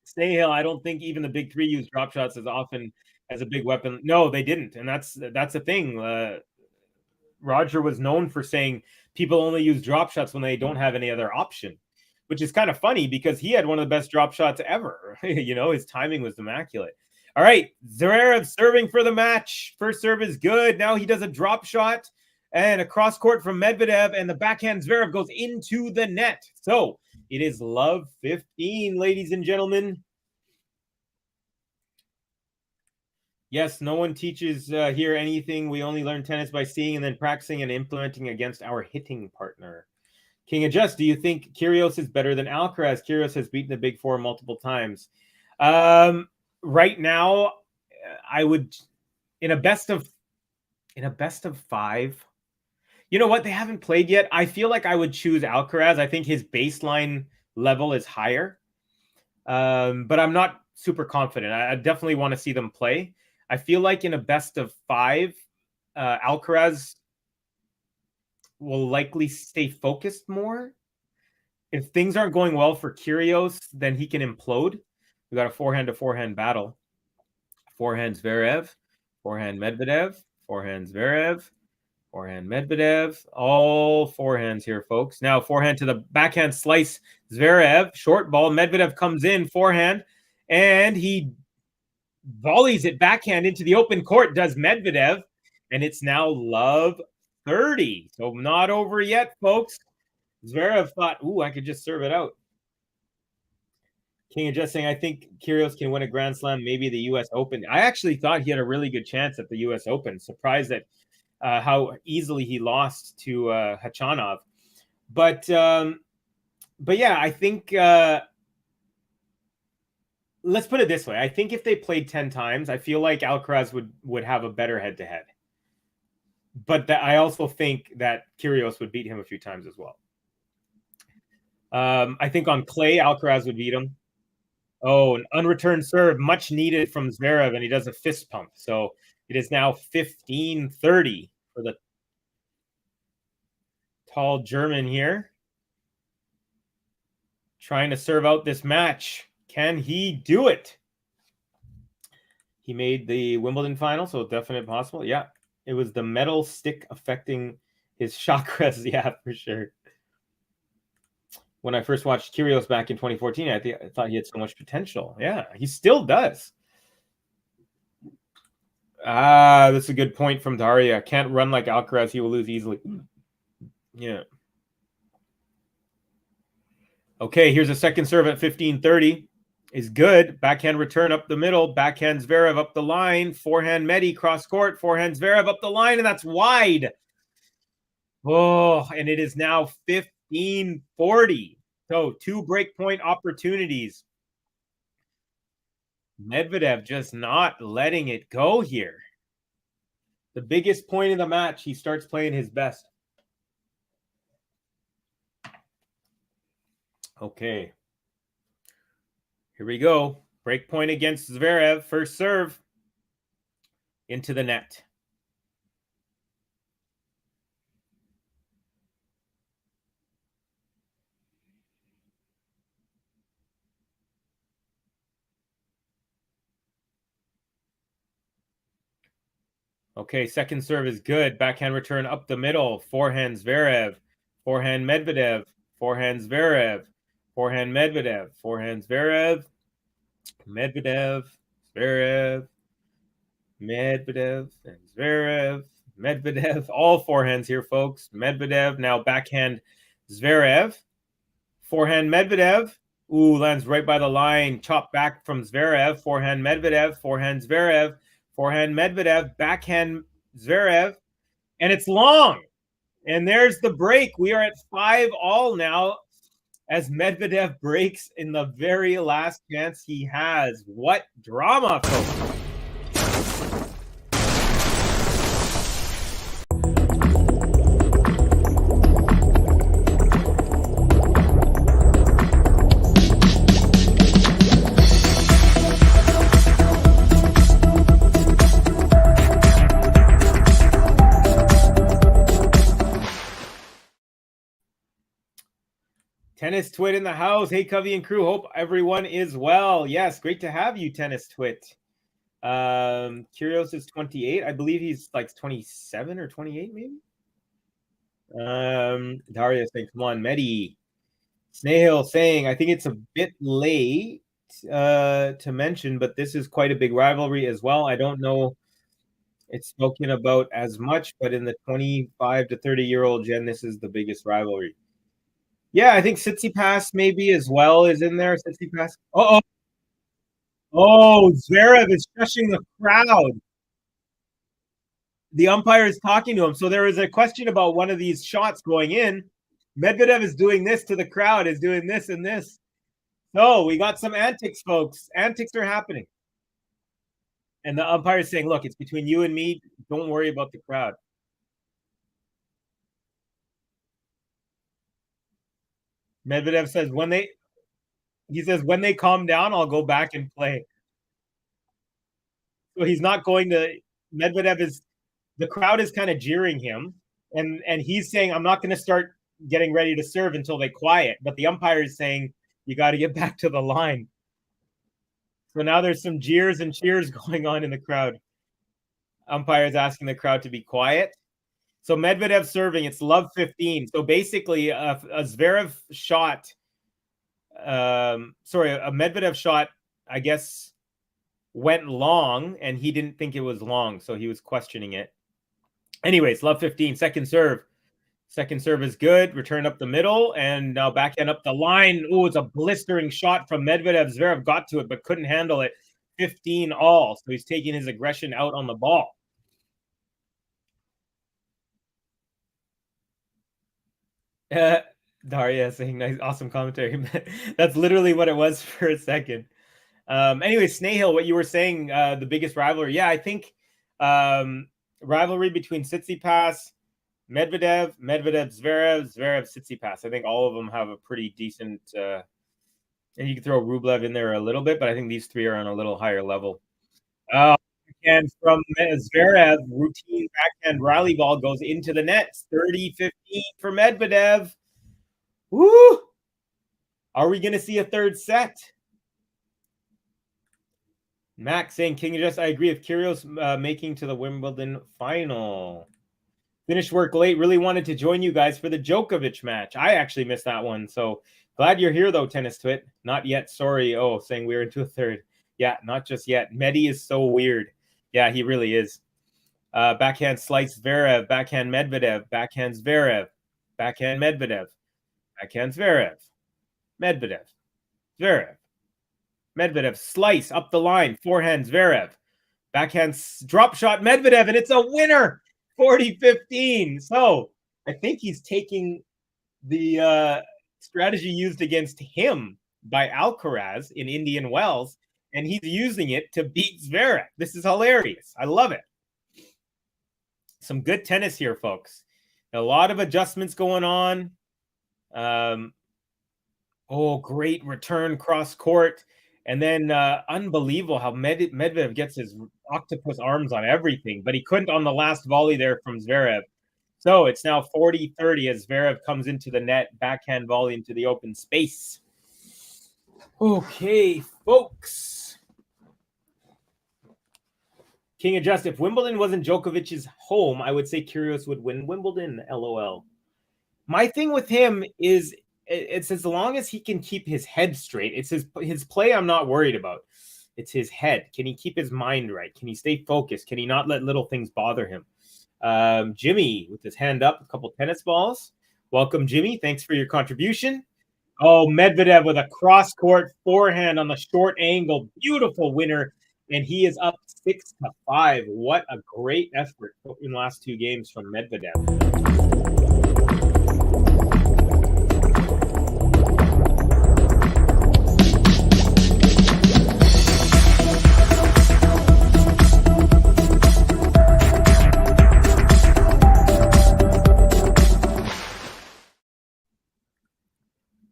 Snail, I don't think even the big 3 use drop shots as often as a big weapon. No, they didn't. And that's the thing. Roger was known for saying people only use drop shots when they don't have any other option, which is kind of funny because he had one of the best drop shots ever. His timing was immaculate. All right, Zverev serving for the match. First serve is good. Now he does a drop shot and a cross court from Medvedev, and the backhand Zverev goes into the net. So it is love 15, ladies and gentlemen. Yes, no one teaches here anything. We only learn tennis by seeing and then practicing and implementing against our hitting partner. King of Just, do you think Kyrgios is better than Alcaraz? Kyrgios has beaten the Big Four multiple times. Right now, I would in a best of 5. You know what? They haven't played yet. I feel like I would choose Alcaraz. I think his baseline level is higher, but I'm not super confident. I definitely want to see them play. I feel like in a best of 5, Alcaraz will likely stay focused more. If things aren't going well for Kyrgios, then he can implode. We got a forehand-to-forehand battle. Forehand Zverev, forehand Medvedev, forehand Zverev, forehand Medvedev. All forehands here, folks. Now forehand to the backhand slice Zverev. Short ball. Medvedev comes in, forehand, and he volleys it backhand into the open court, does Medvedev, and it's now love 30. So not over yet, folks. Zverev thought, ooh, I could just serve it out. King of Just saying, I think Kyrgios can win a Grand Slam, maybe the U.S. Open. I actually thought he had a really good chance at the U.S. Open. Surprised at how easily he lost to Khachanov. But yeah, I think let's put it this way. I think if they played 10 times, I feel like Alcaraz would have a better head-to-head. But I also think that Kyrgios would beat him a few times as well. I think on clay, Alcaraz would beat him. Oh, an unreturned serve, much needed from Zverev, and he does a fist pump. So it is now 15-30 for the tall German here. Trying to serve out this match. Can he do it? He made the Wimbledon final, so definitely possible. Yeah. It was the metal stick affecting his chakras. Yeah, for sure. When I first watched Kyrgios back in 2014, I thought he had so much potential. Yeah, he still does. That's a good point from Daria. Can't run like Alcaraz. He will lose easily. Yeah. Okay, here's a second serve at 15:30. Is good. Backhand return up the middle. Backhand Zverev up the line. Forehand Medi cross court. Forehand Zverev up the line, and that's wide. Oh, and it is now 15:40. So 2 break point opportunities. Medvedev just not letting it go here. The biggest point of the match, he starts playing his best. Okay. Here we go. Break point against Zverev. First serve. Into the net. Okay, second serve is good. Backhand return up the middle. Forehand Zverev. Forehand Medvedev. Forehand Zverev. Forehand Medvedev. Forehand Zverev. Medvedev. Zverev. Medvedev. And Zverev. Medvedev. All forehands here, folks. Medvedev. Now backhand Zverev. Forehand Medvedev. Ooh, lands right by the line. Chop back from Zverev. Forehand Medvedev. Forehand Zverev. Forehand Medvedev. Backhand Zverev. And it's long. And there's the break. We are at 5-all now as Medvedev breaks in the very last chance he has. What drama, folks. Tennis Twit in the house. Hey, Covey and crew. Hope everyone is well. Yes, great to have you, Tennis Twit. Kyrgios is 28. I believe he's like 27 or 28, maybe. Daria saying, come on, Medi. Snail saying, I think it's a bit late to mention, but this is quite a big rivalry as well. I don't know it's spoken about as much, but in the 25 to 30-year-old gen, this is the biggest rivalry. Yeah, I think Tsitsipas maybe as well is in there. Tsitsipas. Oh, Zverev is shushing the crowd. The umpire is talking to him. So there is a question about one of these shots going in. Medvedev is doing this to the crowd, is doing this and this. So we got some antics, folks. Antics are happening. And the umpire is saying, look, it's between you and me. Don't worry about the crowd. Medvedev says when they calm down, I'll go back and play. So he's not going to. Medvedev is, the crowd is kind of jeering him, and he's saying, I'm not going to start getting ready to serve until they quiet. But the umpire is saying, you got to get back to the line. So now there's some jeers and cheers going on in the crowd. Umpire is asking the crowd to be quiet. So Medvedev serving, it's love 15. So basically, a Zverev shot, a Medvedev shot, I guess, went long, and he didn't think it was long, so he was questioning it. Anyways, love 15, second serve. Second serve is good. Return up the middle, and now backhand up the line. Oh, it's a blistering shot from Medvedev. Zverev got to it, but couldn't handle it. 15-all, so he's taking his aggression out on the ball. Daria saying nice, awesome commentary. That's literally what it was for a second. Anyway, Snail, what you were saying, the biggest rivalry. Yeah, I think rivalry between Tsitsipas, Medvedev, Zverev, Tsitsipas. I think all of them have a pretty decent, and you can throw Rublev in there a little bit, but I think these three are on a little higher level. And from Zverev, routine backhand rally ball goes into the net. 30-15 for Medvedev. Woo! Are we going to see a third set? Max saying, King Adjust, I agree with Kyrgios making to the Wimbledon final. Finished work late. Really wanted to join you guys for the Djokovic match. I actually missed that one. So glad you're here, though, Tennis Twit. Not yet. Sorry. Oh, saying we're into a third. Yeah, not just yet. Medi is so weird. Yeah, he really is. Backhand slice Zverev. Backhand Medvedev. Backhand Zverev. Backhand Medvedev. Backhand Zverev. Medvedev. Zverev. Medvedev slice up the line. Forehand Zverev. Backhand drop shot Medvedev, and it's a winner. 40-15. So I think he's taking the strategy used against him by Alcaraz in Indian Wells, and he's using it to beat Zverev. This is hilarious. I love it. Some good tennis here, folks. A lot of adjustments going on. Oh, great return cross court. And then unbelievable how Medvedev gets his octopus arms on everything, but he couldn't on the last volley there from Zverev. So it's now 40-30 as Zverev comes into the net, backhand volley into the open space. Okay, folks. King Adjust, if Wimbledon wasn't Djokovic's home, I would say Kyrgios would win Wimbledon, LOL. My thing with him is it's as long as he can keep his head straight. It's his play I'm not worried about. It's his head. Can he keep his mind right? Can he stay focused? Can he not let little things bother him? Jimmy with his hand up, a couple tennis balls. Welcome, Jimmy. Thanks for your contribution. Oh, Medvedev with a cross-court forehand on the short angle. Beautiful winner. And he is up 6-5. What a great effort in the last two games from Medvedev.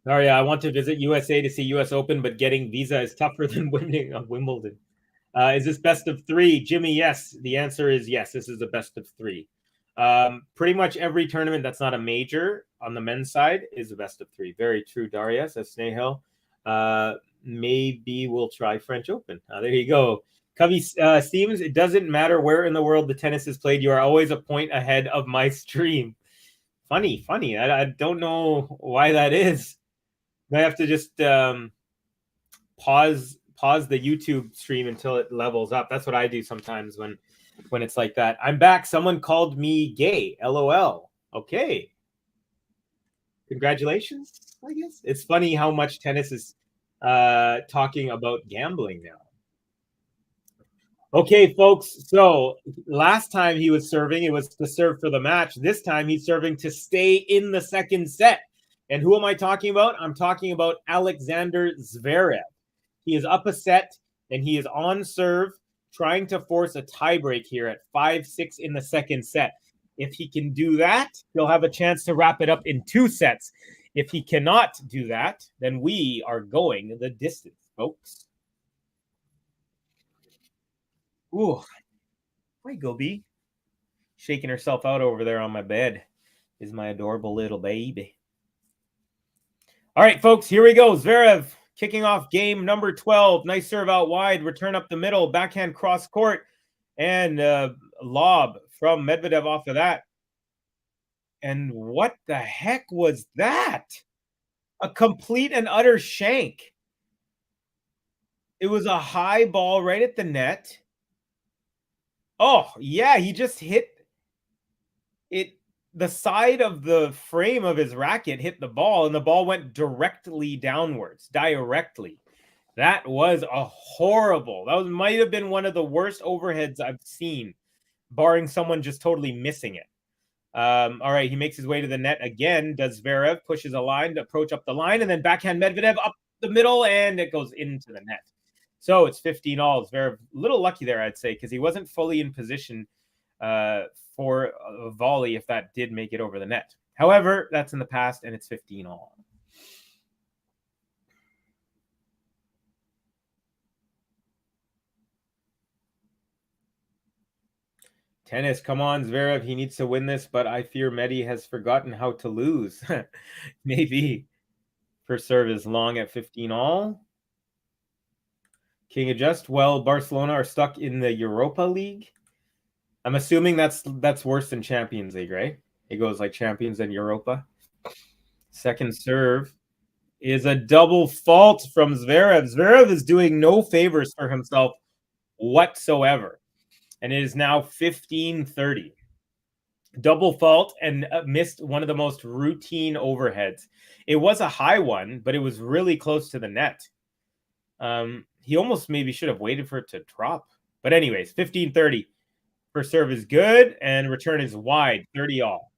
Oh, yeah, I want to visit USA to see US Open, but getting visa is tougher than winning on Wimbledon. Is this best of three? Jimmy, yes. The answer is yes. This is the best of three. Pretty much every tournament that's not a major on the men's side is a best of three. Very true, Daria, says Snehil. Maybe we'll try French Open. There you go. Covey Stevens, it doesn't matter where in the world the tennis is played. You are always a point ahead of my stream. Funny. I don't know why that is. I have to just pause the YouTube stream until it levels up. That's what I do sometimes when it's like that. I'm back. Someone called me gay. LOL. Okay. Congratulations, I guess. It's funny how much tennis is talking about gambling now. Okay, folks. So last time he was serving, it was to serve for the match. This time he's serving to stay in the second set. And who am I talking about? I'm talking about Alexander Zverev. He is up a set, and he is on serve, trying to force a tiebreak here at 5-6 in the second set. If he can do that, he'll have a chance to wrap it up in 2 sets. If he cannot do that, then we are going the distance, folks. Ooh. Hi, Gobi. Shaking herself out over there on my bed is my adorable little baby. All right, folks, here we go. Zverev kicking off game number 12. Nice serve out wide, return up the middle, backhand cross court, and lob from Medvedev off of that. And what the heck was that? A complete and utter shank. It was a high ball right at the net. Oh, yeah, he just hit it. The side of the frame of his racket hit the ball, and the ball went directly downwards, directly. That was a horrible. That might have been one of the worst overheads I've seen, barring someone just totally missing it. All right, he makes his way to the net again. Does Zverev pushes a line to approach up the line, and then backhand Medvedev up the middle, and it goes into the net. So it's 15-all. Zverev, a little lucky there, I'd say, because he wasn't fully in position for a volley if that did make it over the net. However, that's in the past, and it's 15-all. Tennis, come on, Zverev. He needs to win this, but I fear Medi has forgotten how to lose. Maybe. First serve is long at 15-all. King adjust. Well, Barcelona are stuck in the Europa League. I'm assuming that's worse than Champions League, right? It goes like Champions and Europa. Second serve is a double fault from Zverev. Zverev is doing no favors for himself whatsoever. And it is now 15-30. Double fault and missed one of the most routine overheads. It was a high one, but it was really close to the net. He almost maybe should have waited for it to drop. But anyways, 15-30. First serve is good, and return is wide, 30-all.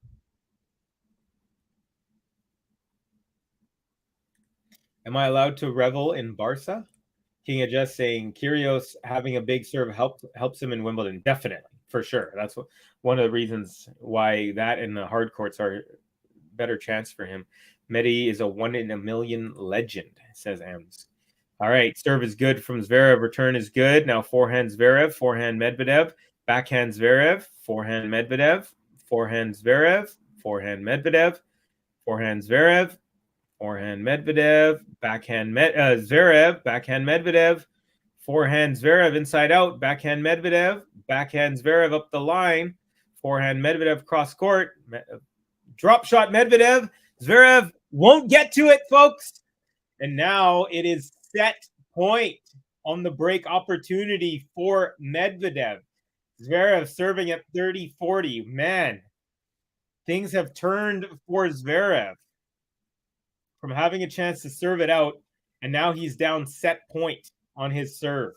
Am I allowed to revel in Barca? King of Just saying Kyrgios having a big serve helps him in Wimbledon. Definitely, for sure. That's one of the reasons why that and the hard courts are better chance for him. Medi is a 1 in a million legend, says Ems. All right, serve is good from Zverev. Return is good. Now forehand Zverev, forehand Medvedev, backhand Zverev, forehand Medvedev, forehand Zverev, forehand Medvedev, forehand Zverev, forehand Medvedev, backhand Zverev, backhand Medvedev, forehand Zverev inside out, backhand Medvedev, backhand Zverev up the line, forehand Medvedev cross court, drop shot Medvedev, Zverev won't get to it, folks. And now it is set point on the break opportunity for Medvedev. Zverev serving at 30-40. Man, things have turned for Zverev from having a chance to serve it out, and now he's down set point on his serve.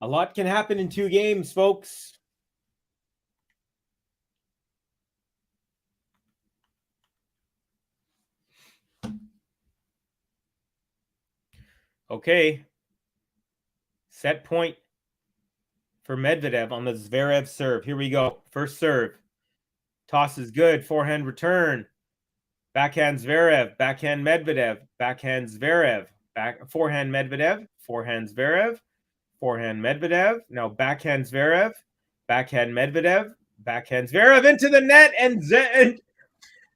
A lot can happen in 2 games, folks. Okay. Set point for Medvedev on the Zverev serve. Here we go. First serve. Toss is good. Forehand return. Backhand Zverev. Backhand Medvedev. Backhand Zverev. Forehand Medvedev. Forehand Zverev. Forehand Medvedev. Now backhand Zverev. Backhand Medvedev. Backhand Zverev into the net. And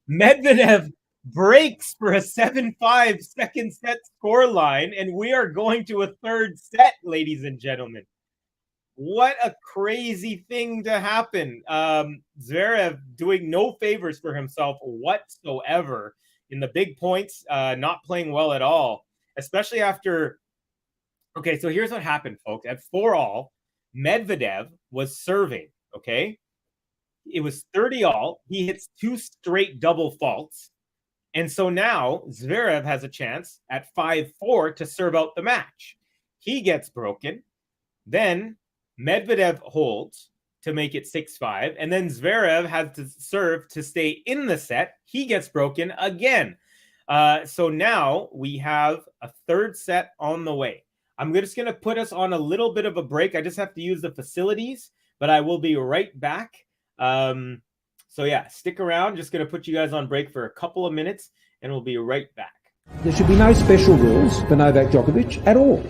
Medvedev breaks for a 7-5 second set scoreline, and we are going to a third set, ladies and gentlemen. What a crazy thing to happen. Zverev doing no favors for himself whatsoever in the big points, not playing well at all, especially after... Okay, so here's what happened, folks. At 4-all, Medvedev was serving, okay? It was 30-all. He hits 2 straight double faults. And so now Zverev has a chance at 5-4 to serve out the match. He gets broken. Then Medvedev holds to make it 6-5. And then Zverev has to serve to stay in the set. He gets broken again. So now we have a third set on the way. I'm just going to put us on a little bit of a break. I just have to use the facilities, but I will be right back. So yeah, stick around. Just going to put you guys on break for a couple of minutes, and we'll be right back. There should be no special rules for Novak Djokovic at all.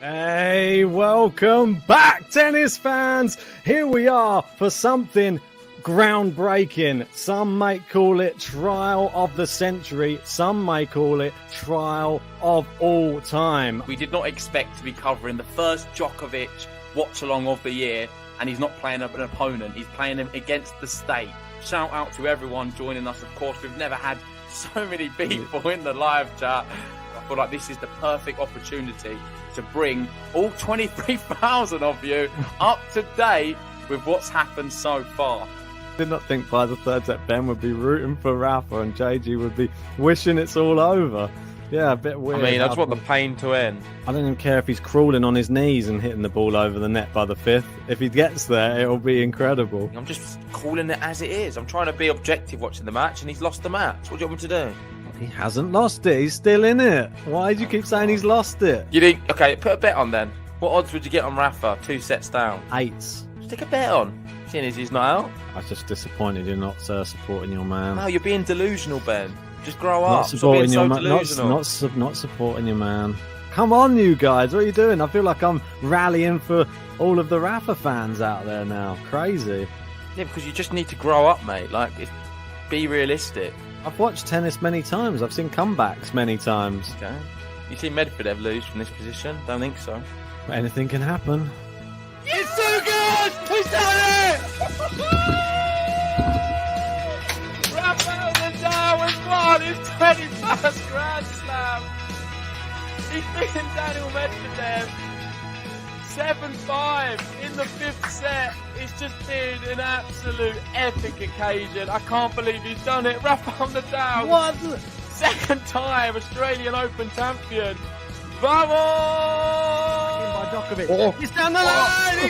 Hey, welcome back, tennis fans. Here we are for something groundbreaking. Some might call it trial of the century. Some might call it trial of all time. We did not expect to be covering the first Djokovic watch-along of the year, and he's not playing an opponent. He's playing him against the state. Shout out to everyone joining us. Of course, we've never had so many people in the live chat. I feel like this is the perfect opportunity to bring all 23,000 of you up to date with what's happened so far. Did not think by the third set Ben would be rooting for Rafa and JG would be wishing it's all over. Yeah, a bit weird. I mean, I just want the pain to end. I don't even care if he's crawling on his knees and hitting the ball over the net by the 5th. If he gets there, it'll be incredible. I'm just calling it as it is. I'm trying to be objective watching the match, and he's lost the match. What do you want me to do? He hasn't lost it. He's still in it. Why do you keep saying he's lost it? You think? Okay, put a bet on then. What odds would you get on Rafa? 2 sets down. 8s. Stick a bet on. Seeing as he's not out. I was just disappointed you're not supporting your man. No, you're being delusional, Ben. Just grow up. Not supporting your man. Delusional. Not supporting your man. Come on, you guys. What are you doing? I feel like I'm rallying for all of the Rafa fans out there now. Crazy. Yeah, because you just need to grow up, mate. Like, be realistic. I've watched tennis many times. I've seen comebacks many times. Okay. You see Medvedev lose from this position? Don't think so. Anything can happen. It's so good! He's done it! Rafael Nadal has won his 21st Grand Slam. He's beaten Daniil Medvedev 7-5 in the 5th set. It's just been an absolute epic occasion. I can't believe he's done it. Rafael Nadal. What? Second time Australian Open champion. Vamos! By Djokovic. He's down the line! He's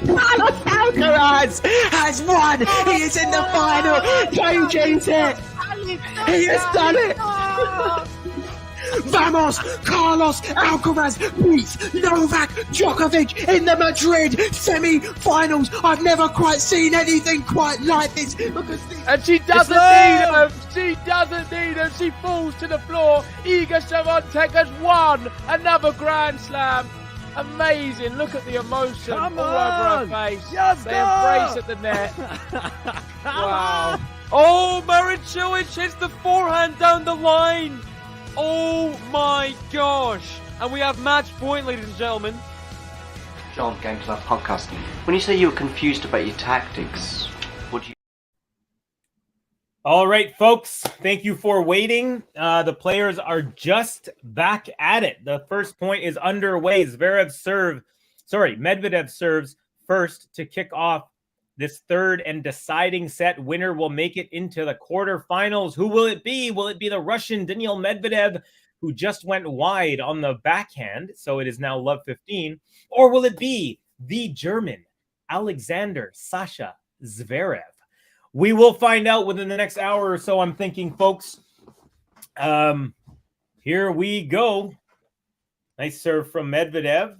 Carlos Alcaraz has won. He is in the final. JG's it. He has done it. Vamos! Carlos Alcaraz beats Novak Djokovic in the Madrid semi-finals. I've never quite seen anything quite like this. And she doesn't need him. She doesn't need him. She falls to the floor. Iga Swiatek has won another Grand Slam. Amazing. Look at the emotion all over her face. They embrace at the net. Wow. Oh, Marin Cilic hits the forehand down the line. Oh my gosh. And we have match point, ladies and gentlemen. John, Game to Love Podcast. When you say you were confused about your tactics, what do you... All right, folks, thank you for waiting. The players are just back at it. The first point is underway. Medvedev serves first to kick off this third and deciding set. Winner will make it into the quarterfinals. Who will it be? Will it be the Russian Daniil Medvedev, who just went wide on the backhand, so it is now love 15? Or will it be the German Alexander Sascha Zverev? We will find out within the next hour or so, I'm thinking, folks. Here we go. Nice serve from Medvedev.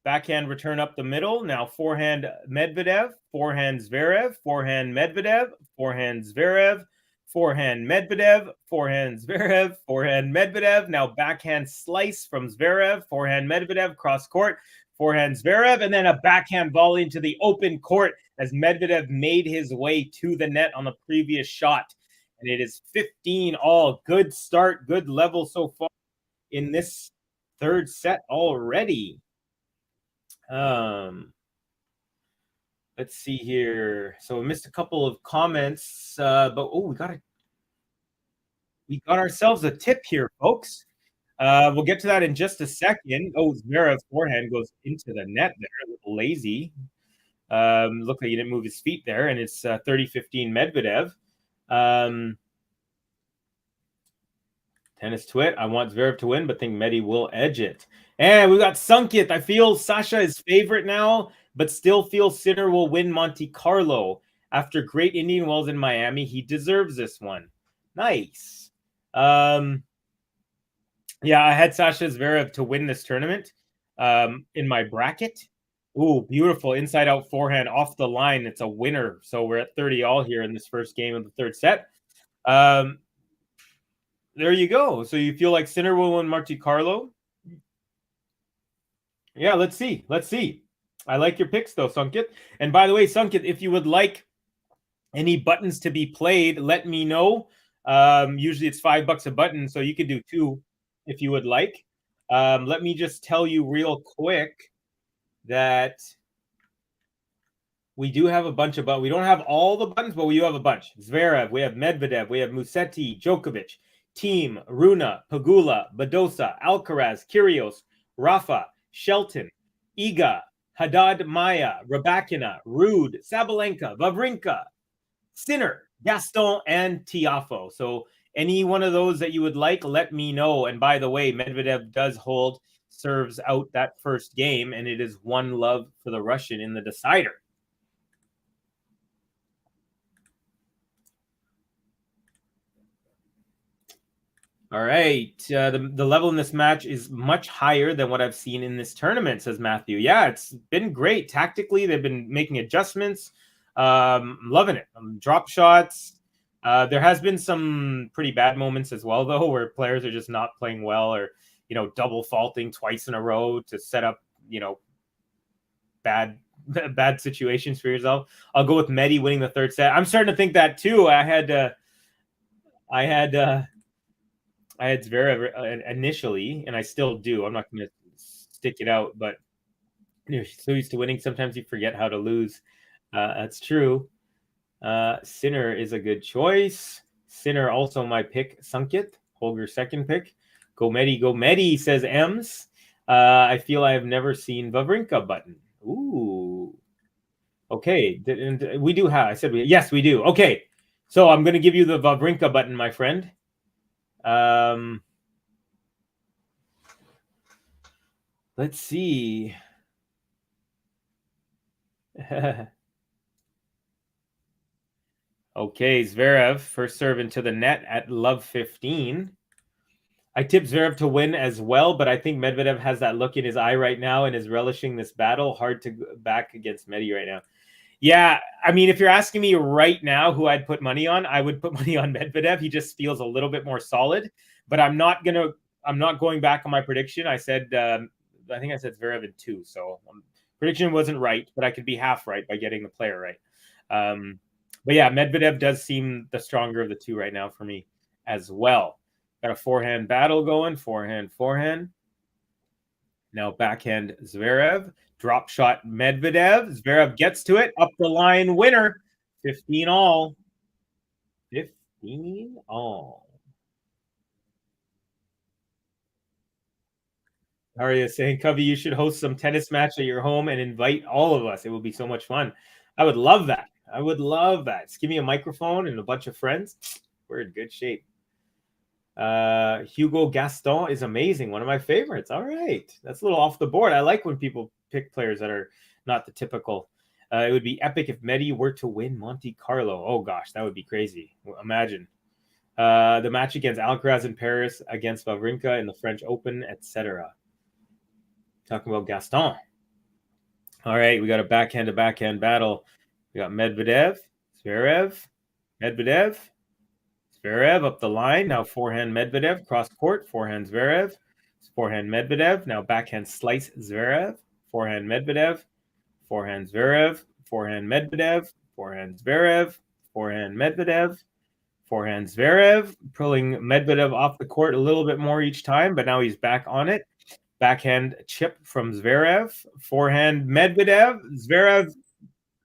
Backhand return up the middle. Now forehand Medvedev, forehand Zverev, forehand Medvedev, forehand Zverev, forehand Medvedev, forehand Zverev, forehand Medvedev. Now backhand slice from Zverev, forehand Medvedev, cross court, forehand Zverev, and then a backhand volley into the open court as Medvedev made his way to the net on the previous shot. And it is 15 all. Good start, good level so far in this third set already. Let's see here. So we missed a couple of comments, but we got ourselves a tip here, folks. We'll get to that in just a second. Oh, Zverev's forehand goes into the net there, a little lazy. Looked like he didn't move his feet there, and it's 30-15 Medvedev. Tennis Twit, I want Zverev to win, but think Medi will edge it. And we got Sunkit. I feel Sascha is favorite now, but still feel Sinner will win Monte Carlo. After great Indian Wells in Miami, he deserves this one. Nice. Yeah, I had Sascha Zverev to win this tournament in my bracket. Ooh, beautiful inside-out forehand off the line. It's a winner. So we're at 30 all here in this first game of the third set. There you go. So you feel like Sinner will win Monte Carlo? Yeah, let's see. Let's see. I like your picks, though, Sunkit. And by the way, Sunkit, if you would like any buttons to be played, let me know. Usually it's $5 a button, so you can do 2 if you would like. Let me just tell you real quick that we do have a bunch of buttons. We don't have all the buttons, but we do have a bunch. Zverev, we have Medvedev, we have Musetti, Djokovic, Thiem, Rune, Pegula, Badosa, Alcaraz, Kyrgios, Rafa, Shelton, Iga, Haddad Maia, Rybakina, Rude, Sabalenka, Wawrinka, Sinner, Gaston, and Tiafoe. So any one of those that you would like, let me know. And by the way, Medvedev does hold serves out that first game, and it is 1-love for the Russian in the decider. All right. The level in this match is much higher than what I've seen in this tournament, says Matthew. Yeah, it's been great. Tactically, they've been making adjustments. Loving it. Drop shots. There has been some pretty bad moments as well, though, where players are just not playing well or, double faulting twice in a row to set up, bad situations for yourself. I'll go with Medi winning the third set. I'm starting to think that, too. I had I had Zverev initially, and I still do. I'm not going to stick it out, but you're so used to winning, sometimes you forget how to lose. That's true. Sinner is a good choice. Sinner also my pick. Sunkit, Holger's second pick. Go Medi, says Ems. I feel I have never seen Wawrinka button. Ooh. Okay. We do have. I said yes, we do. Okay. So I'm going to give you the Wawrinka button, my friend. Let's see. Okay, Zverev, first serve into the net at love 15. I tipped Zverev to win as well, but I think Medvedev has that look in his eye right now and is relishing this battle. Hard to back against Medi right now. Yeah, I mean, if you're asking me right now who I'd put money on, I would put money on Medvedev. He just feels a little bit more solid, but I'm not going back on my prediction. I said, I think I said Zverev in 2, so prediction wasn't right, but I could be half right by getting the player right. But yeah, Medvedev does seem the stronger of the two right now for me as well. Got a forehand battle going, forehand. Now backhand Zverev, drop shot Medvedev. Zverev gets to it, up the line, winner, 15 all. 15 all. How are you saying, Covey, you should host some tennis match at your home and invite all of us. It would be so much fun. I would love that. Just give me a microphone and a bunch of friends. We're in good shape. Hugo Gaston is amazing. One of my favorites. All right. That's a little off the board. I like when people pick players that are not the typical. It would be epic if Medi were to win Monte Carlo. Oh, gosh, that would be crazy. Imagine. The match against Alcaraz in Paris, against Wawrinka in the French Open, etc. Talking about Gaston. All right, we got a backhand-to-backhand battle. We got Medvedev, Zverev, Medvedev, Zverev up the line. Now forehand Medvedev, cross court, forehand Zverev, forehand Medvedev. Now backhand slice Zverev, forehand Medvedev, forehand Zverev, forehand Medvedev, forehand Zverev, forehand Medvedev, forehand Zverev, pulling Medvedev off the court a little bit more each time, but now he's back on it. Backhand chip from Zverev, forehand Medvedev, Zverev.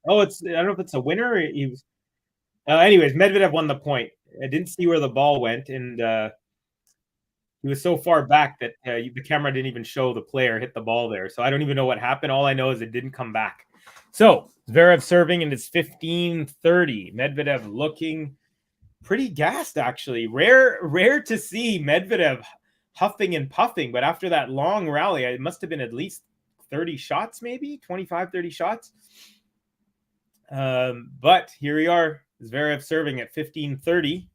Oh, I don't know if it's a winner. He was. Anyways, Medvedev won the point. I didn't see where the ball went, and he was so far back that the camera didn't even show the player hit the ball there. So I don't even know what happened. All I know is it didn't come back. So Zverev serving, and it's 15-30. Medvedev looking pretty gassed, actually. Rare to see Medvedev huffing and puffing, but after that long rally, it must have been at least 30 shots, maybe 25, 30 shots. But here we are, Zverev serving at 15-30.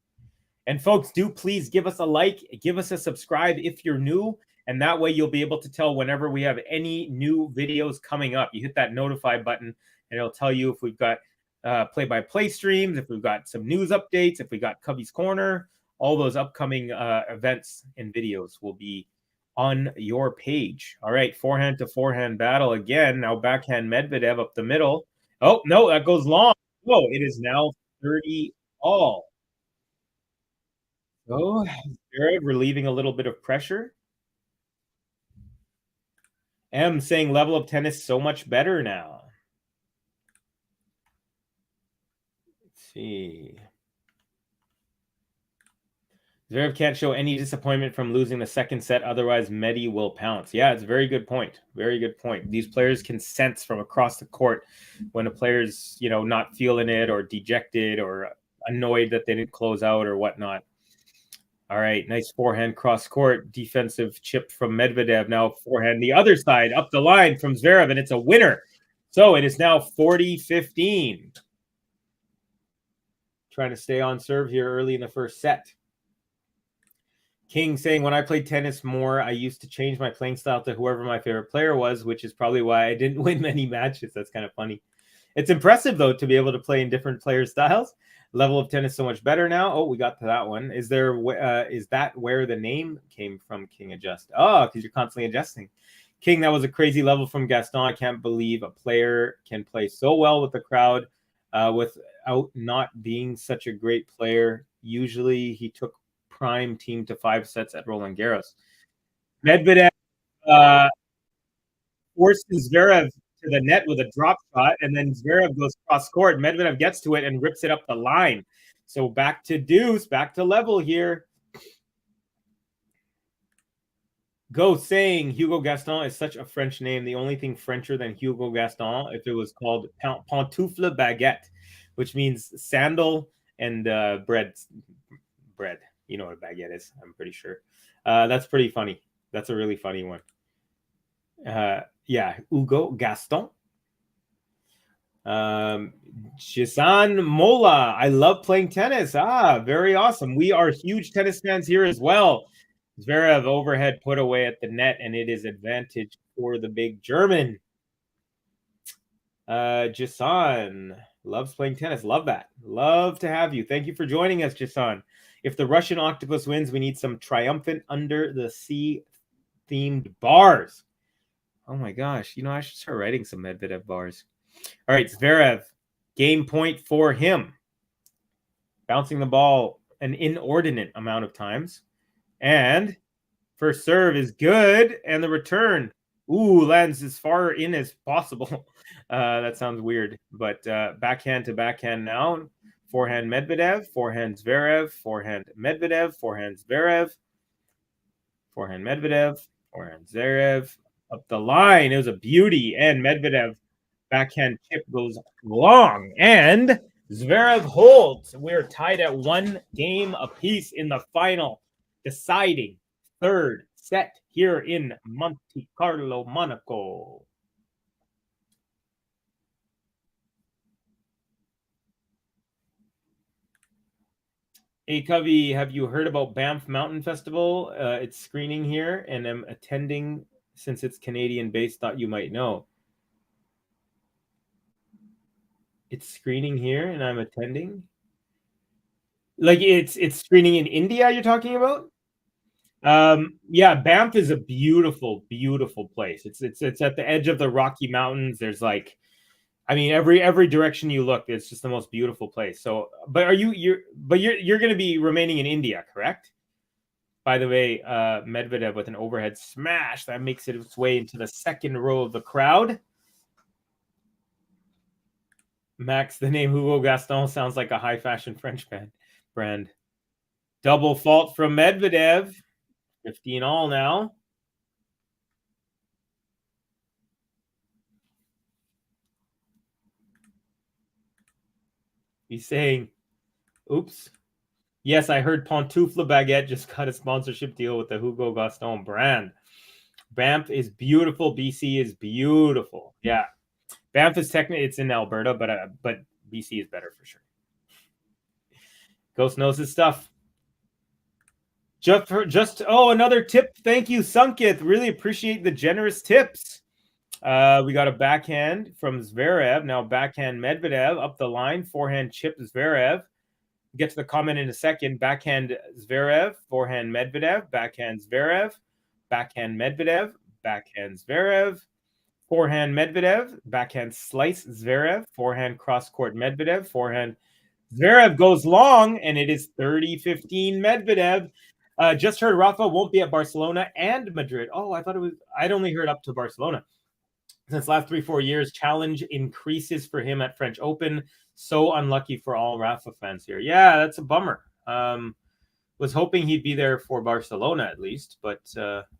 And folks, do please give us a like, give us a subscribe if you're new, and that way you'll be able to tell whenever we have any new videos coming up. You hit that notify button, and it'll tell you if we've got play-by-play streams, if we've got some news updates, if we got Cubby's Corner. All those upcoming events and videos will be on your page. All right, forehand to forehand battle again. Now backhand Medvedev up the middle. Oh, no, that goes long. Oh, it is now 30 all. Oh, Zverev relieving a little bit of pressure. M saying level of tennis so much better now. Let's see. Zverev can't show any disappointment from losing the second set, otherwise Medi will pounce. Yeah, it's a very good point. Very good point. These players can sense from across the court when a player's, not feeling it or dejected or annoyed that they didn't close out or whatnot. All right, nice forehand cross court, defensive chip from Medvedev. Now forehand the other side, up the line from Zverev, and it's a winner. So it is now 40-15. Trying to stay on serve here early in the first set. King saying, when I played tennis more, I used to change my playing style to whoever my favorite player was, which is probably why I didn't win many matches. That's kind of funny. It's impressive, though, to be able to play in different player styles. Level of tennis so much better now. Oh, we got to that one. Is that where the name came from, King Adjust? Oh, because you're constantly adjusting. King, that was a crazy level from Gaston. I can't believe a player can play so well with the crowd without not being such a great player. Usually he took prime team to 5 sets at Roland Garros. Medvedev forces Zverev to the net with a drop shot, and then Zverev goes cross court. Medvedev gets to it and rips it up the line. So back to deuce, back to level here. Go saying Hugo Gaston is such a French name. The only thing Frencher than Hugo Gaston if it was called pantoufle baguette, which means sandal and bread. You know what a baguette is, I'm pretty sure. That's pretty funny. That's a really funny one. Yeah, Hugo Gaston. Shisan Mola, I love playing tennis. Very awesome. We are huge tennis fans here as well. Zverev overhead put away at the net, and it is advantage for the big German. Jason loves playing tennis. Love that. Love to have you. Thank you for joining us, Jason. If the Russian octopus wins, we need some triumphant under the sea themed bars. Oh my gosh. You know, I should start writing some Medvedev bars. All right, Zverev, game point for him. Bouncing the ball an inordinate amount of times. And first serve is good. And the return, lands as far in as possible. That sounds weird. But backhand to backhand now. Forehand Medvedev, forehand Zverev, forehand Medvedev, forehand Zverev, forehand Medvedev, forehand Zverev. Up the line, it was a beauty. And Medvedev backhand chip goes long. And Zverev holds. We're tied at 1 game apiece in the final. Deciding third set here in Monte Carlo, Monaco. Hey, Covey, have you heard about Banff Mountain Festival? It's screening here, and I'm attending since it's Canadian-based. Thought you might know. It's screening here, and I'm attending. Like it's screening in India. You're talking about? Yeah, Banff is a beautiful, beautiful place. It's at the edge of the Rocky Mountains. There's like, I mean, every direction you look, it's just the most beautiful place. So, but you're going to be remaining in India, correct? By the way, Medvedev with an overhead smash that makes it its way into the second row of the crowd. Max, the name Hugo Gaston sounds like a high fashion French brand. Double fault from Medvedev. 15 all now. He's saying, oops. Yes, I heard Pantoufle Baguette just got a sponsorship deal with the Hugo Gaston brand. Banff is beautiful. BC is beautiful. Yeah. Banff is technically, it's in Alberta, but BC is better for sure. Ghost knows his stuff. Another tip. Thank you, Sunkith. Really appreciate the generous tips. We got a backhand from Zverev. Now backhand Medvedev up the line. Forehand chip Zverev. Get to the comment in a second. Backhand Zverev. Forehand Medvedev. Backhand Zverev. Backhand Medvedev. Backhand Zverev. Forehand Medvedev. Backhand slice Zverev. Forehand cross-court Medvedev. Forehand Zverev goes long, and it is 30-15 Medvedev. Just heard Rafa won't be at Barcelona and Madrid. Oh, I'd only heard up to Barcelona. Since last 3-4 years, challenge increases for him at French Open. So unlucky for all Rafa fans here. Yeah, that's a bummer. Was hoping he'd be there for Barcelona at least, but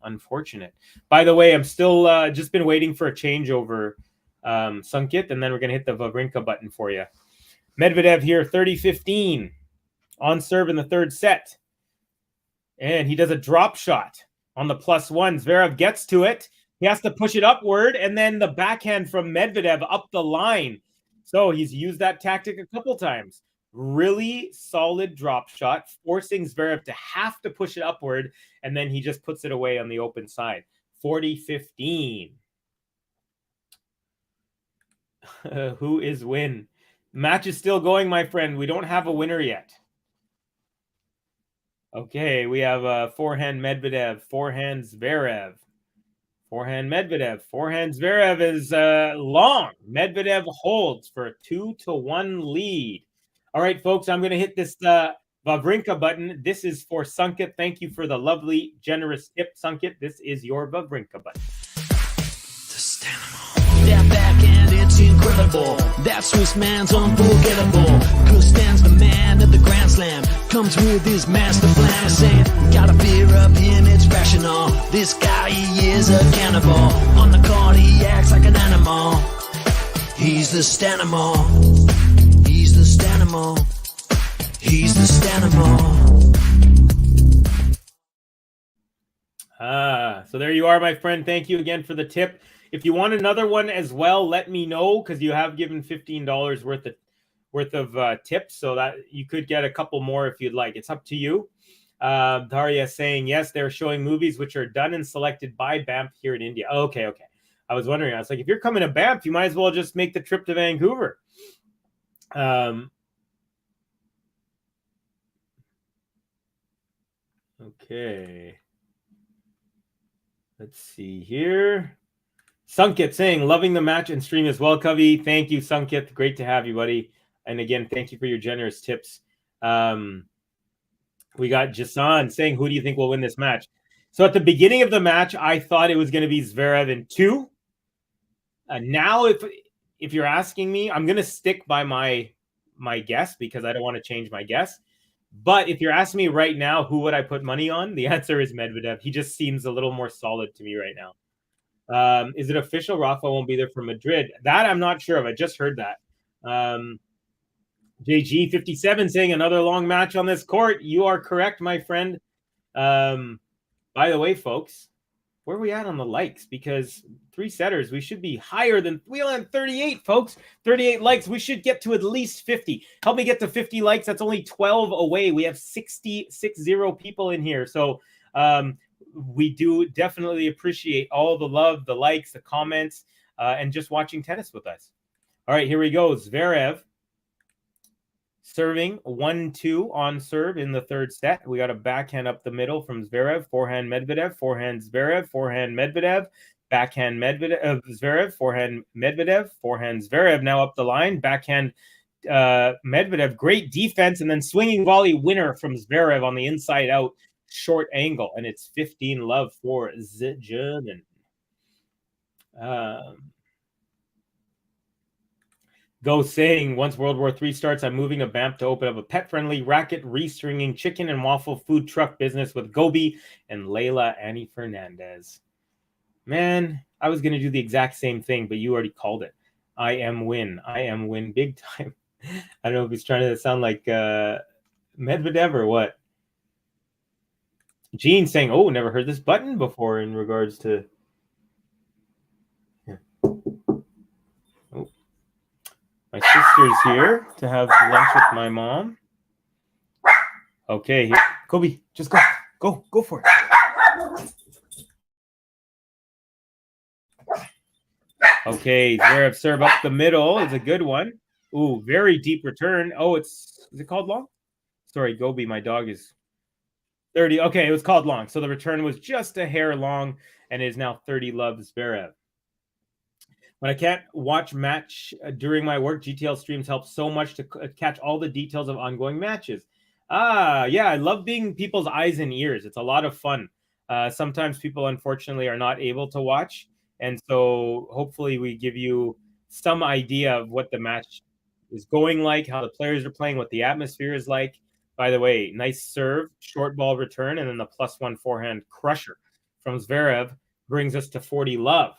unfortunate. By the way, I'm still just been waiting for a changeover, Sunkit, and then we're going to hit the Wawrinka button for you. Medvedev here, 30-15 on serve in the third set. And he does a drop shot on the +1. Zverev gets to it. He has to push it upward, and then the backhand from Medvedev up the line. So he's used that tactic a couple times. Really solid drop shot, forcing Zverev to have to push it upward, and then he just puts it away on the open side. 40-15. Who is win? Match is still going, my friend. We don't have a winner yet. Okay, we have forehand Medvedev, forehand Zverev. Forehand Medvedev. Forehand Zverev is long. Medvedev holds for a 2-1 lead. All right, folks, I'm going to hit this the Wawrinka button. This is for Sunkit. Thank you for the lovely, generous tip, Sunkit. This is your Wawrinka button. That backhand, it's incredible. That Swiss man's unforgettable. Costan's the man of the Grand Slam. Comes with his master plan. Saying, gotta fear of him, it's rational. This guy, he is a cannibal. On the court, he acts like an animal. He's the Stanimal. He's the Stanimal. He's the Stanimal. So there you are, my friend. Thank you again for the tip. If you want another one as well, let me know, because you have given $15 worth of tips, so that you could get a couple more if you'd like. It's up to you. Daria saying, yes, they're showing movies which are done and selected by Banff here in India. Okay. I was wondering. I was like, if you're coming to Banff, you might as well just make the trip to Vancouver. Okay. Let's see here. Sunkit saying, loving the match and stream as well, Covey. Thank you, Sunkit. Great to have you, buddy. And again, thank you for your generous tips. We got Jason saying, who do you think will win this match? So at the beginning of the match, I thought it was going to be Zverev in 2. Now, if you're asking me, I'm going to stick by my guess, because I don't want to change my guess. But if you're asking me right now, who would I put money on? The answer is Medvedev. He just seems a little more solid to me right now. Is it official? Rafa won't be there for Madrid. That I'm not sure of. I just heard that. JG57 saying another long match on this court. You are correct, my friend. By the way, folks, where are we at on the likes? Because 3 setters, we should be higher than, we only have 38, folks. 38 likes. We should get to at least 50. Help me get to 50 likes. That's only 12 away. We have 60 people in here. So, we do definitely appreciate all the love, the likes, the comments, and just watching tennis with us. All right, here we go. Zverev serving 1-2 on serve in the third set. We got a backhand up the middle from Zverev, forehand Medvedev, forehand Zverev, forehand Medvedev, backhand Medvedev, Zverev, forehand Medvedev, forehand Zverev. Now up the line, backhand Medvedev, great defense, and then swinging volley winner from Zverev on the inside out. Short angle, and it's 15 love for the German. Go saying, once World War III starts, I'm moving to Banff to open up a pet-friendly racket restringing chicken and waffle food truck business with Gobi and Layla Annie Fernandez. Man, I was going to do the exact same thing, but you already called it. I am win big time. I don't know if he's trying to sound like Medvedev or what. Gene saying, oh, never heard this button before in regards to... Here. Oh. My sister's here to have lunch with my mom. Okay, here. Kobe, just go. Go for it. Okay, Zverev serve up the middle is a good one. Ooh, very deep return. Oh, is it called long? Sorry, Gobi, my dog is 30. Okay, it was called long. So the return was just a hair long, and it is now 30 love Zverev. When I can't watch match during my work, GTL streams help so much to catch all the details of ongoing matches. Yeah, I love being people's eyes and ears. It's a lot of fun. Sometimes people, unfortunately, are not able to watch. And so hopefully we give you some idea of what the match is going like, how the players are playing, what the atmosphere is like. By the way, nice serve, short ball return, and then the +1 forehand crusher from Zverev brings us to 40 love.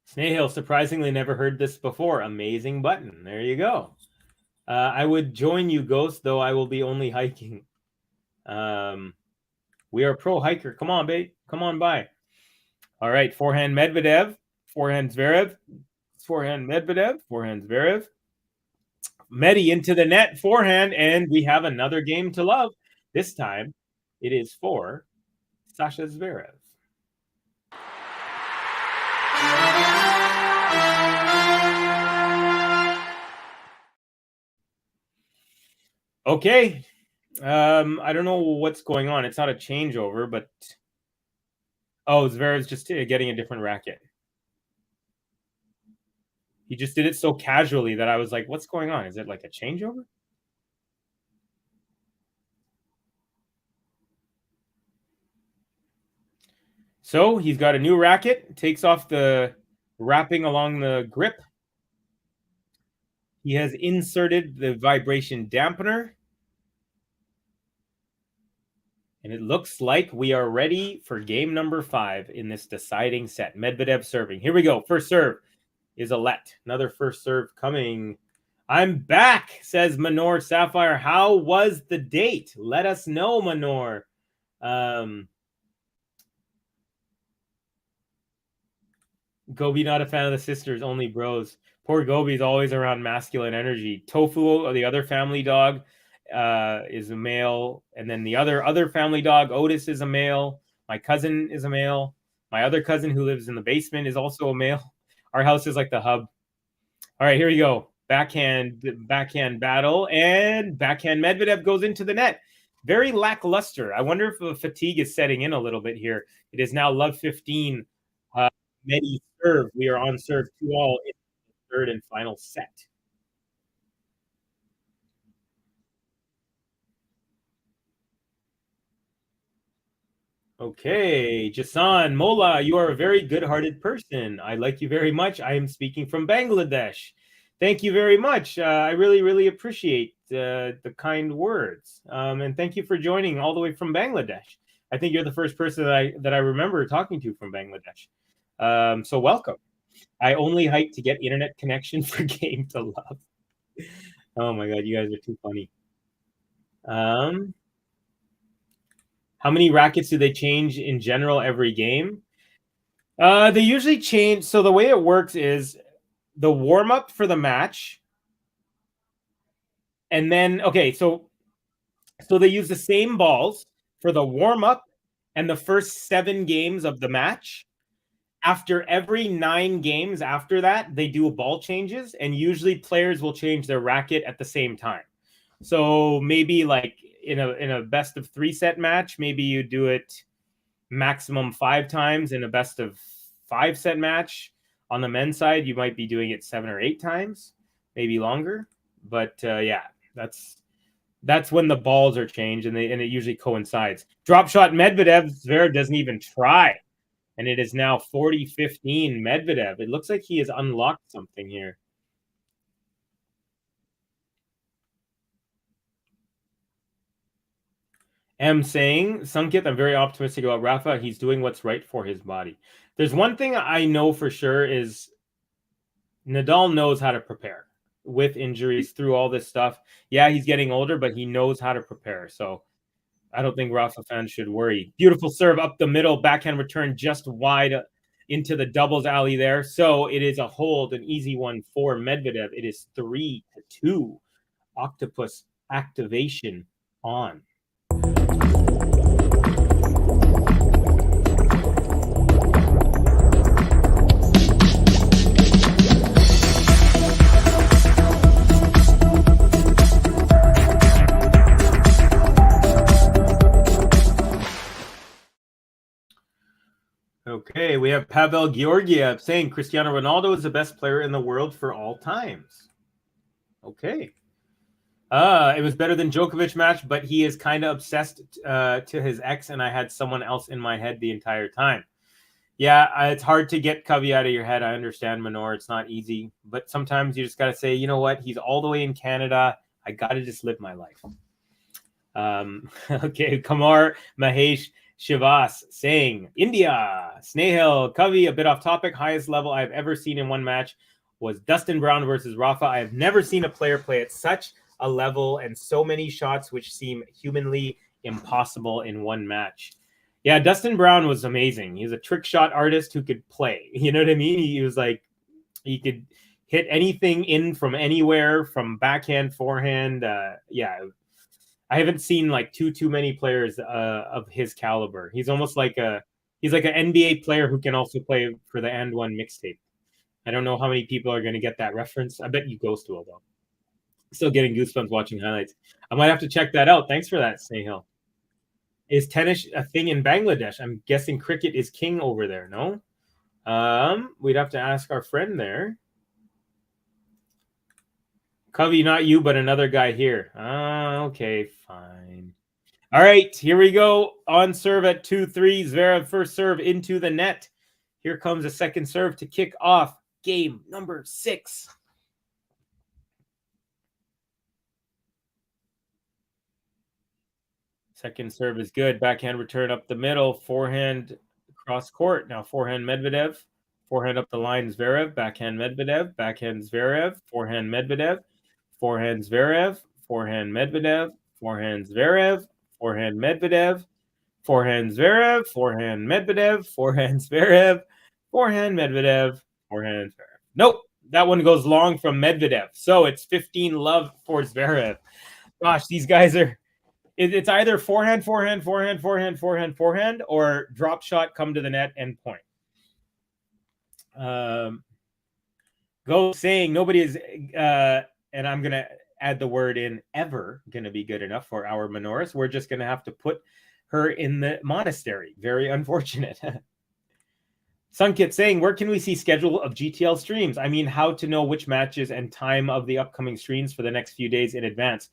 Snail, surprisingly never heard this before. Amazing button. There you go. I would join you, Ghost, though I will be only hiking. We are pro hiker. Come on, babe. Come on by. All right. Forehand Medvedev. Forehand Zverev. Forehand Medvedev. Forehand Zverev. Medi into the net. Forehand. And we have another game to love. This time it is for Sascha Zverev. Okay. I don't know what's going on. It's not a changeover, but Zverev's just getting a different racket. He just did it so casually that I was like, what's going on? Is it like a changeover? So he's got a new racket, takes off the wrapping along the grip. He has inserted the vibration dampener. And it looks like we are ready for game number 5 in this deciding set. Medvedev serving. Here we go. First serve is a let. Another first serve coming. I'm back, says Manor Sapphire. How was the date? Let us know, Manor. Gobi not a fan of the sisters, only bros. Poor Gobi's always around masculine energy. Tofu, the other family dog, is a male, and then the other family dog, Otis, is a male. My cousin is a male. My other cousin who lives in the basement is also a male. Our house is like the hub. All right, here we go. Backhand battle, and backhand Medvedev goes into the net. Very lackluster. I wonder if the fatigue is setting in a little bit here. It is now love 15. Medi serve. We are on serve 2-all in the third and final set. Okay, Jason Mola, you are a very good-hearted person. I like you very much. I am speaking from Bangladesh. Thank you very much. I really, really appreciate the kind words. And thank you for joining all the way from Bangladesh. I think you're the first person that I remember talking to from Bangladesh. So welcome. I only hike to get internet connection for Game to Love. Oh my God, you guys are too funny. How many rackets do they change in general every game? They usually change. So the way it works is the warm-up for the match. And then, okay, so they use the same balls for the warm-up and the first 7 games of the match. After every 9 games after that, they do ball changes, and usually players will change their racket at the same time. So maybe like in a best of 3 set match, maybe you do it maximum 5 times. In a best of 5 set match on the men's side, you might be doing it 7 or 8 times, maybe longer. But yeah, that's when the balls are changed, and it usually coincides. Drop shot Medvedev. Zverev doesn't even try. And it is now 40-15 Medvedev. It looks like he has unlocked something here. M saying, Sankit, I'm very optimistic about Rafa. He's doing what's right for his body. There's one thing I know for sure is Nadal knows how to prepare with injuries through all this stuff. Yeah, he's getting older, but he knows how to prepare. So I don't think Rafa fans should worry. Beautiful serve up the middle, backhand return just wide into the doubles alley there. So it is a hold, an easy one for Medvedev. It is 3-2. Octopus activation on. Okay, we have Pavel Georgiev saying Cristiano Ronaldo is the best player in the world for all times. Okay. It was better than Djokovic match, but he is kind of obsessed to his ex, and I had someone else in my head the entire time. Yeah, it's hard to get Covey out of your head. I understand, Manor. It's not easy. But sometimes you just got to say, you know what? He's all the way in Canada. I got to just live my life. Okay, Kamar Mahesh Shivas saying, India, Snehal, Covey, a bit off topic. Highest level I've ever seen in one match was Dustin Brown versus Rafa. I have never seen a player play at such a level and so many shots which seem humanly impossible in one match. Yeah, Dustin Brown was amazing. He's a trick shot artist who could play. You know what I mean? He was like, he could hit anything in from anywhere, from backhand, forehand. Yeah, I haven't seen like too many players of his caliber. He's almost like he's like an NBA player who can also play for the And One mixtape. I don't know how many people are going to get that reference. I bet you Ghost will, though. Still getting goosebumps watching highlights. I might have to check that out. Thanks for that, Snehal. Is tennis a thing in Bangladesh? I'm guessing cricket is king over there, no? We'd have to ask our friend there. Covey, not you, but another guy here. Okay, fine. All right, here we go. On serve at 2-3. Zverev first serve into the net. Here comes a second serve to kick off game number 6. Second serve is good. Backhand return up the middle. Forehand cross court. Now forehand Medvedev. Forehand up the line Zverev. Backhand Medvedev. Backhand Zverev. Forehand Medvedev. Forehand Zverev. Forehand Medvedev. Forehand Zverev. Forehand Medvedev. Forehand Zverev. Forehand Medvedev. Forehand Zverev. Forehand Medvedev. Forehand Zverev. Nope. That one goes long from Medvedev. So it's 15 love for Zverev. Gosh, these guys are... It's either forehand, forehand, forehand, forehand, forehand, forehand, or drop shot, come to the net, and point. Go saying nobody is, and I'm going to add the word in, ever going to be good enough for our Minoris. We're just going to have to put her in the monastery. Very unfortunate. Sunkit saying, where can we see schedule of GTL streams? I mean, how to know which matches and time of the upcoming streams for the next few days in advance.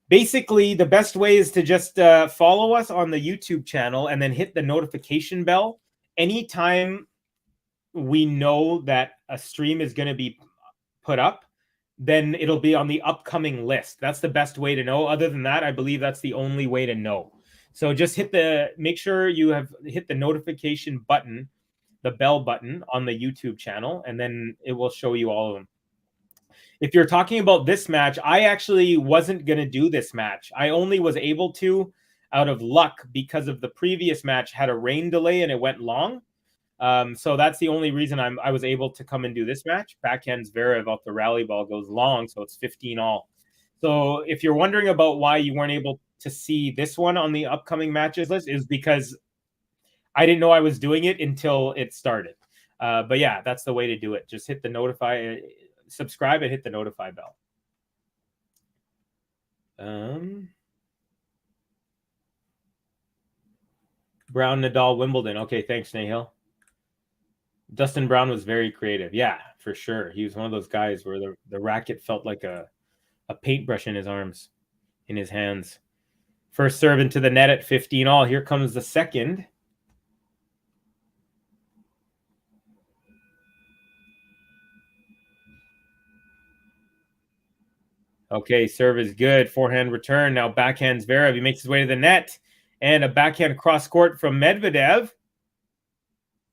Basically, the best way is to just follow us on the YouTube channel and then hit the notification bell. Anytime we know that a stream is going to be put up, then it'll be on the upcoming list. That's the best way to know. Other than that, I believe that's the only way to know. So just make sure you have hit the notification button, the bell button on the YouTube channel, and then it will show you all of them. If you're talking about this match, I actually wasn't going to do this match. I only was able to out of luck because of the previous match had a rain delay and it went long. So that's the only reason I was able to come and do this match. Backhand Zverev off the rally ball goes long, so it's 15 all. So if you're wondering about why you weren't able to see this one on the upcoming matches list, is because I didn't know I was doing it until it started. But yeah, that's the way to do it. Just hit the subscribe and hit the notify bell. Brown, Nadal, Wimbledon. Okay, thanks, Nahil. Dustin Brown was very creative. Yeah, for sure. He was one of those guys where the racket felt like a paintbrush in his arms, in his hands. First serve into the net at 15 all. Here comes the second. Okay, serve is good. Forehand return. Now backhand Zverev. He makes his way to the net. And a backhand cross court from Medvedev.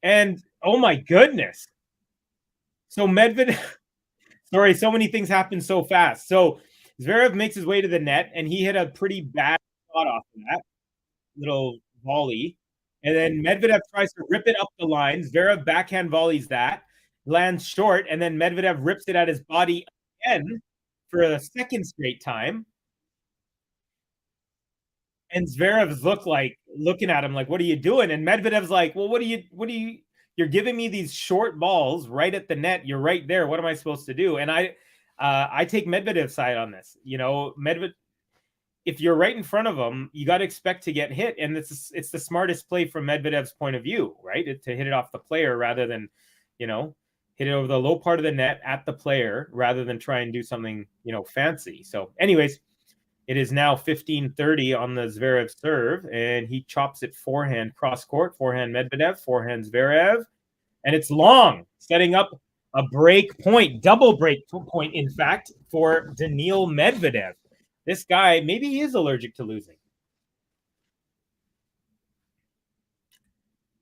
And, oh my goodness. So Medvedev... Sorry, so many things happen so fast. So Zverev makes his way to the net, and he hit a pretty bad shot off of that little volley. And then Medvedev tries to rip it up the line. Zverev backhand volleys that. Lands short, and then Medvedev rips it at his body again for a second straight time. And Zverev's looking at him like, what are you doing? And Medvedev's like, well, you're giving me these short balls right at the net. You're right there. What am I supposed to do? And I take Medvedev's side on this. You know, if you're right in front of him, you got to expect to get hit. And it's the smartest play from Medvedev's point of view, right? To hit it off the player rather than, hit it over the low part of the net at the player rather than try and do something, fancy. So anyways, it is now 15-30 on the Zverev serve, and he chops it forehand cross court, forehand Medvedev, forehand Zverev, and it's long, setting up a break point, double break point, in fact, for Daniil Medvedev. This guy, maybe he is allergic to losing.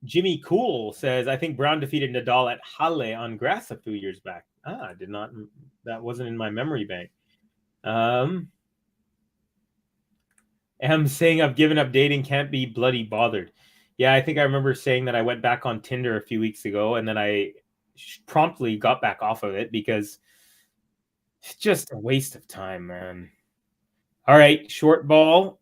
Jimmy Cool says, I think Brown defeated Nadal at Halle on grass a few years back. I did not. That wasn't in my memory bank. I'm saying I've given up dating, can't be bloody bothered. Yeah, I think I remember saying that I went back on Tinder a few weeks ago, and then I promptly got back off of it because it's just a waste of time, man. All right, short ball.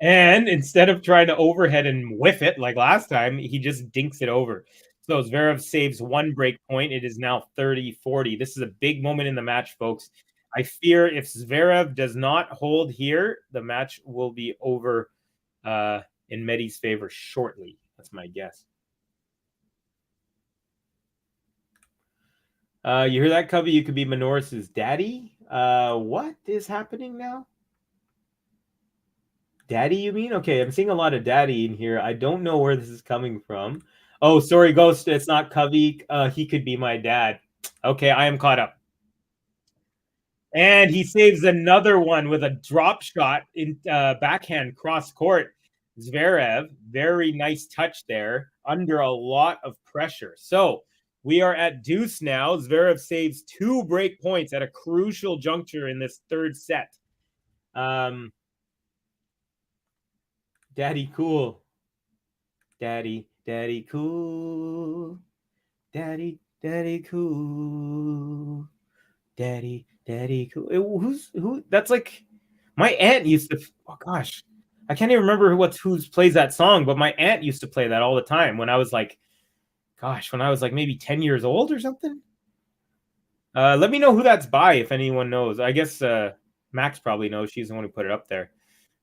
And instead of trying to overhead and whiff it like last time, he just dinks it over. So Zverev saves one break point. It is now 30-40. This is a big moment in the match, folks. I fear if Zverev does not hold here, the match will be over in Medi's favor shortly. That's my guess. You hear that, Covey? You could be Minoris's daddy. What is happening now? Daddy, you mean? Okay, I'm seeing a lot of daddy in here. I don't know where this is coming from. Oh, sorry, Ghost. It's not Covey. He could be my dad. Okay, I am caught up. And he saves another one with a drop shot in backhand cross court. Zverev, very nice touch there under a lot of pressure. So we are at deuce now. Zverev saves 2 break points at a crucial juncture in this third set. Daddy cool. Daddy cool. Daddy cool. Daddy cool. Who? That's like my aunt used to. Oh gosh, I can't even remember who plays that song, but my aunt used to play that all the time when I was like, maybe 10 years old or something. Let me know who that's by if anyone knows. I guess Max probably knows. She's the one who put it up there.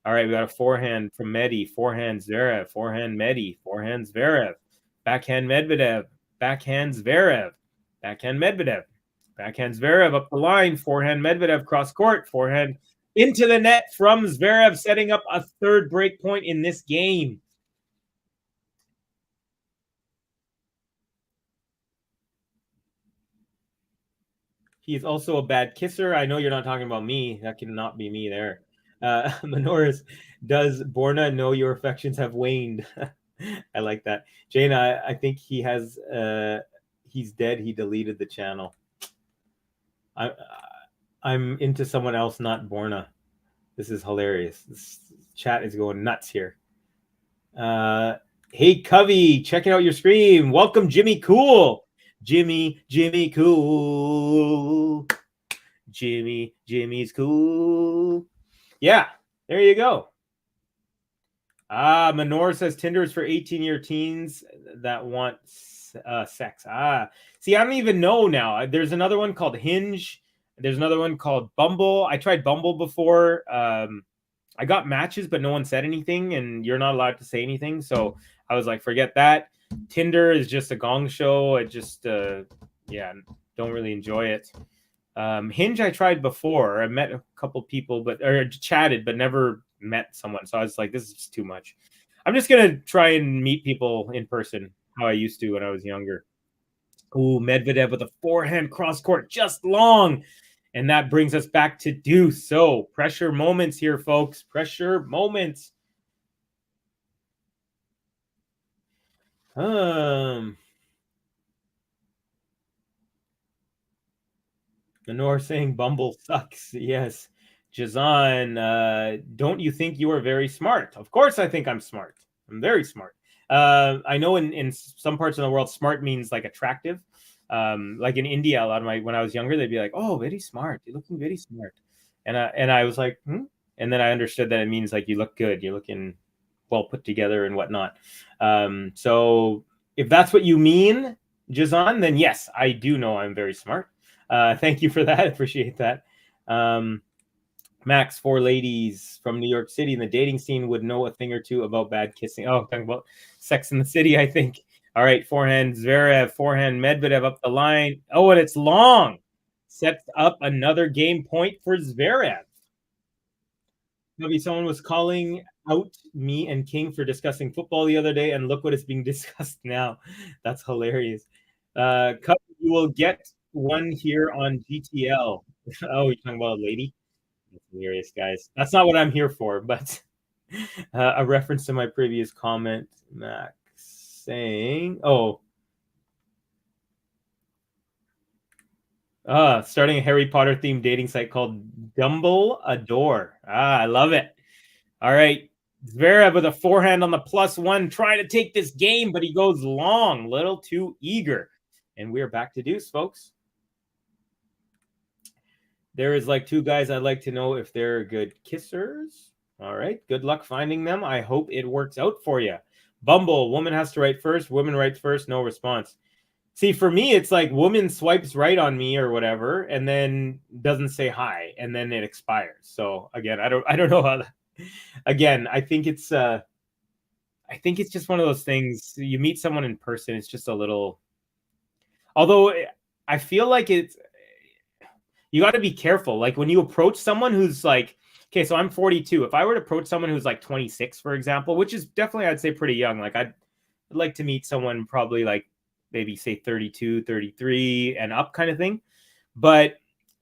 All right, we got a forehand from Medi, forehand Zverev, forehand Medi, forehand Zverev, backhand Medvedev, backhand Zverev, backhand Medvedev, backhand Zverev up the line, forehand Medvedev cross court, forehand into the net from Zverev, setting up a third break point in this game. He is also a bad kisser. I know you're not talking about me. That cannot be me there. Manoris, does Borna know your affections have waned? I like that. Jaina, I think he has, he's dead. He deleted the channel. I'm into someone else, not Borna. This is hilarious. This chat is going nuts here. Hey, Covey, checking out your stream. Welcome, Jimmy Cool. Jimmy Cool. Jimmy's cool. Yeah, there you go. Manor says Tinder is for 18-year teens that want sex. See, I don't even know now. There's another one called Hinge. There's another one called Bumble. I tried Bumble before. I got matches, but no one said anything, and you're not allowed to say anything. So I was like, forget that. Tinder is just a gong show. I just, don't really enjoy it. Hinge I tried before. I met a couple people, or chatted, but never met someone. So I was like, this is just too much. I'm just gonna try and meet people in person how I used to when I was younger. Ooh, Medvedev with a forehand cross court, just long. And that brings us back to deuce. So pressure moments here, folks. Pressure moments. Manor saying Bumble sucks. Yes. Jazan, don't you think you are very smart? Of course I think I'm smart. I'm very smart. I know in some parts of the world, smart means like attractive. Like in India, a lot of when I was younger, they'd be like, "Oh, very smart. You're looking very smart," and I was like, "Hmm." And then I understood that it means like you look good. You're looking well put together and whatnot. So if that's what you mean, Jazan, then yes, I do know I'm very smart. Thank you for that. I appreciate that. Max, 4 ladies from New York City in the dating scene would know a thing or two about bad kissing. Oh, talking about Sex in the City, I think. All right, forehand Zverev, forehand Medvedev up the line. Oh, and it's long. Sets up another game point for Zverev. Maybe someone was calling out me and King for discussing football the other day, and look what is being discussed now. That's hilarious. You will get one here on GTL. Oh, you're talking about a lady? That's hilarious, guys. That's not what I'm here for, but a reference to my previous comment, Max saying, starting a Harry Potter themed dating site called Dumble Adore. I love it. All right. Zverev with a forehand on the +1, trying to take this game, but he goes long, little too eager. And we're back to deuce, folks. There is like 2 guys I'd like to know if they're good kissers. All right. Good luck finding them. I hope it works out for you. Bumble, woman has to write first. Woman writes first. No response. See, for me, it's like woman swipes right on me or whatever, and then doesn't say hi, and then it expires. So again, I don't know how that, again, I think it's just one of those things. You meet someone in person, it's just a little, although I feel like you got to be careful. Like when you approach someone who's like, okay, so I'm 42. If I were to approach someone who's like 26, for example, which is definitely, I'd say pretty young, like I'd like to meet someone probably like maybe say 32, 33 and up kind of thing. But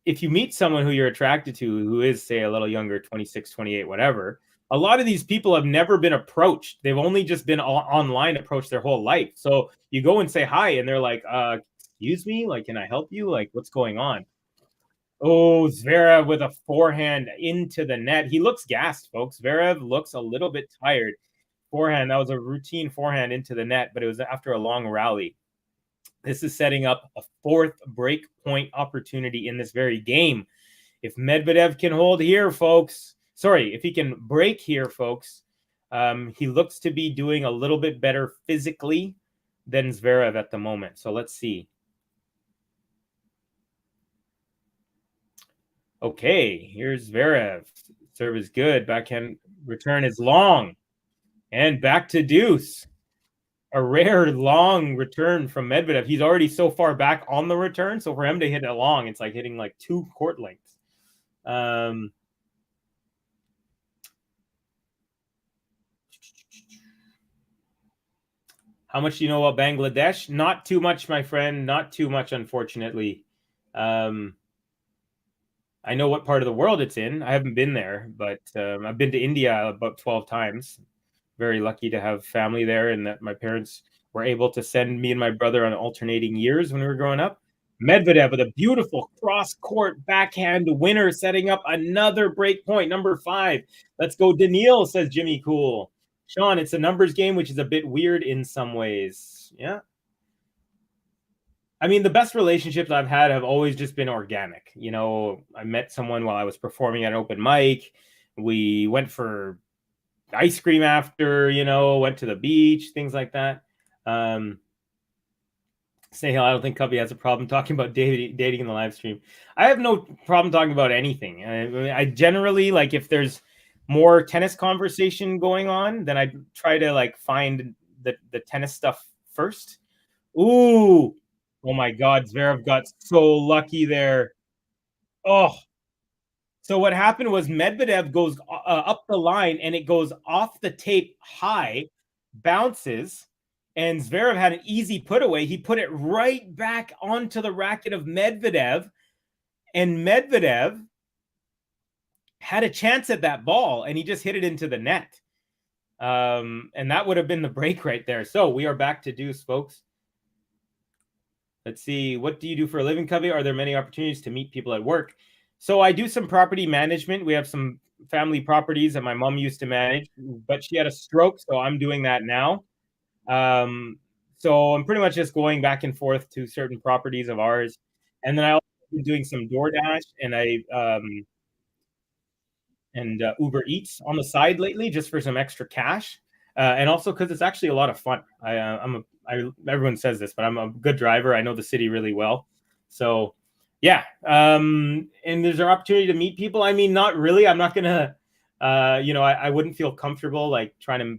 if you meet someone who you're attracted to, who is say a little younger, 26, 28, whatever, a lot of these people have never been approached. They've only just been online approached their whole life. So you go and say hi and they're like, excuse me, like, can I help you? Like, what's going on? Oh, Zverev with a forehand into the net. He looks gassed, folks. Zverev looks a little bit tired. Forehand, that was a routine forehand into the net, but it was after a long rally. This is setting up a fourth break point opportunity in this very game. If Medvedev can hold here, folks, if he can break here, folks, he looks to be doing a little bit better physically than Zverev at the moment. So let's see. Okay, here's Zverev. Serve is good. Backhand return is long. And back to deuce. A rare long return from Medvedev. He's already so far back on the return. So for him to hit it long, it's like hitting like 2 court lengths. How much do you know about Bangladesh? Not too much, my friend. Not too much, unfortunately. I know what part of the world it's in. I haven't been there, but I've been to India about 12 times. Very lucky to have family there and that my parents were able to send me and my brother on alternating years when we were growing up. Medvedev with a beautiful cross-court backhand winner, setting up another break point, number 5. Let's go, Daniil, says Jimmy Cool. Sean, it's a numbers game, which is a bit weird in some ways. Yeah. I mean, the best relationships I've had have always just been organic. You know, I met someone while I was performing at an open mic. We went for ice cream after, went to the beach, things like that. Snehal, I don't think Cubby has a problem talking about dating in the live stream. I have no problem talking about anything. I generally, like, if there's more tennis conversation going on, then I try to like find the tennis stuff first. Ooh. Oh my God, Zverev got so lucky there. Oh. So what happened was Medvedev goes up the line and it goes off the tape high, bounces, and Zverev had an easy put away. He put it right back onto the racket of Medvedev, and Medvedev had a chance at that ball, and he just hit it into the net. And that would have been the break right there. So we are back to deuce, folks. Let's see. What do you do for a living, Covey? Are there many opportunities to meet people at work? So I do some property management. We have some family properties that my mom used to manage, but she had a stroke, so I'm doing that now. So I'm pretty much just going back and forth to certain properties of ours. And then I also been doing some DoorDash and Uber Eats on the side lately, just for some extra cash. And also because it's actually a lot of fun. Everyone says this, but I'm a good driver. I know the city really well. So yeah. And there's an opportunity to meet people. I mean, not really. I'm not going to, I wouldn't feel comfortable like trying to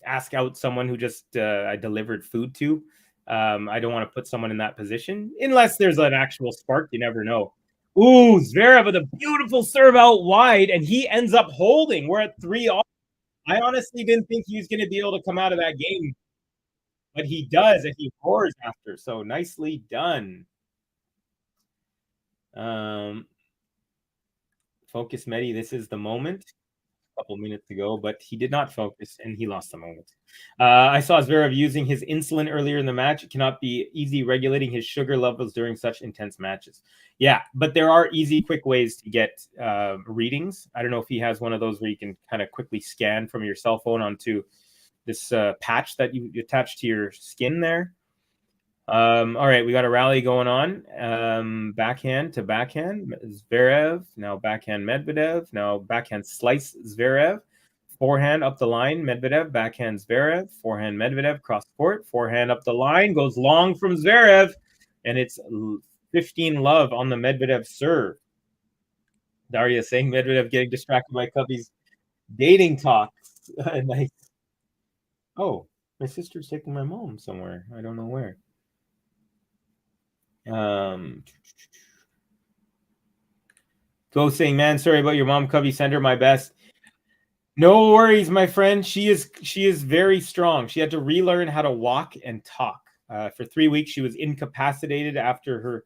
ask out someone who just I delivered food to. I don't want to put someone in that position unless there's an actual spark. You never know. Ooh, Zverev with a beautiful serve out wide, and he ends up holding. We're at 3-all. I honestly didn't think he was going to be able to come out of that game, but he does, and he roars after. So nicely done. Focus, Medi. This is the moment. A couple minutes ago, but he did not focus, and he lost the moment. I saw Zverev using his insulin earlier in the match. It cannot be easy regulating his sugar levels during such intense matches. Yeah, but there are easy, quick ways to get readings. I don't know if he has one of those where you can kind of quickly scan from your cell phone onto this patch that you attach to your skin there. All right, we got a rally going on. Backhand to backhand, Zverev. Now backhand Medvedev. Now backhand slice Zverev. Forehand up the line, Medvedev. Backhand Zverev. Forehand Medvedev. Cross court. Forehand up the line. Goes long from Zverev. And it's 15-love on the Medvedev serve. Daria saying Medvedev getting distracted by Cubby's dating talks. Nice. Oh, my sister's taking my mom somewhere. I don't know where. Go saying, man, sorry about your mom, Cubby. Send her my best. No worries, my friend. She is very strong. She had to relearn how to walk and talk. For 3 weeks, she was incapacitated after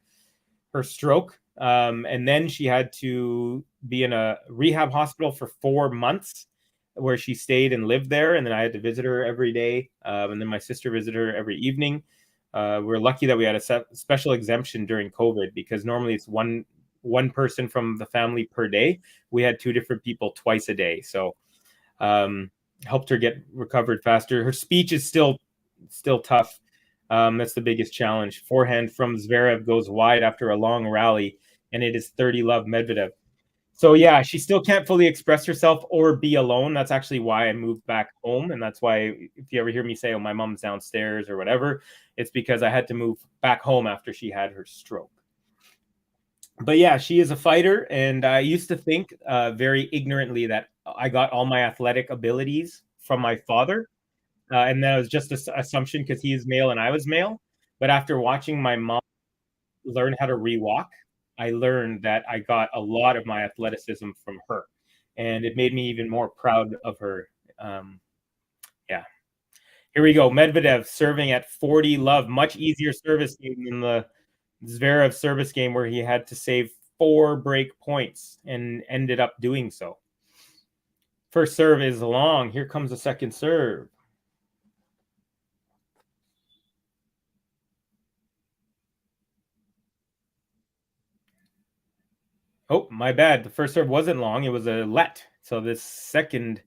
her stroke. And then she had to be in a rehab hospital for 4 months where she stayed and lived there. And then I had to visit her every day. And then my sister visited her every evening. We're lucky that we had a special exemption during COVID, because normally it's one person from the family per day. We had 2 different people twice a day. So helped her get recovered faster. Her speech is still tough. That's the biggest challenge. Forehand from Zverev goes wide after a long rally, and it is 30-love Medvedev. So yeah, she still can't fully express herself or be alone. That's actually why I moved back home. And that's why if you ever hear me say, oh, my mom's downstairs or whatever, it's because I had to move back home after she had her stroke. But yeah, she is a fighter. And I used to think very ignorantly that I got all my athletic abilities from my father. And that was just an assumption because he is male and I was male. But after watching my mom learn how to rewalk, I learned that I got a lot of my athleticism from her. And it made me even more proud of her. Yeah. Here we go. Medvedev serving at 40-love. Much easier service game than the Zverev service game where he had to save 4 break points and ended up doing so. First serve is long. Here comes the second serve. Oh, my bad. The first serve wasn't long. It was a let. So this second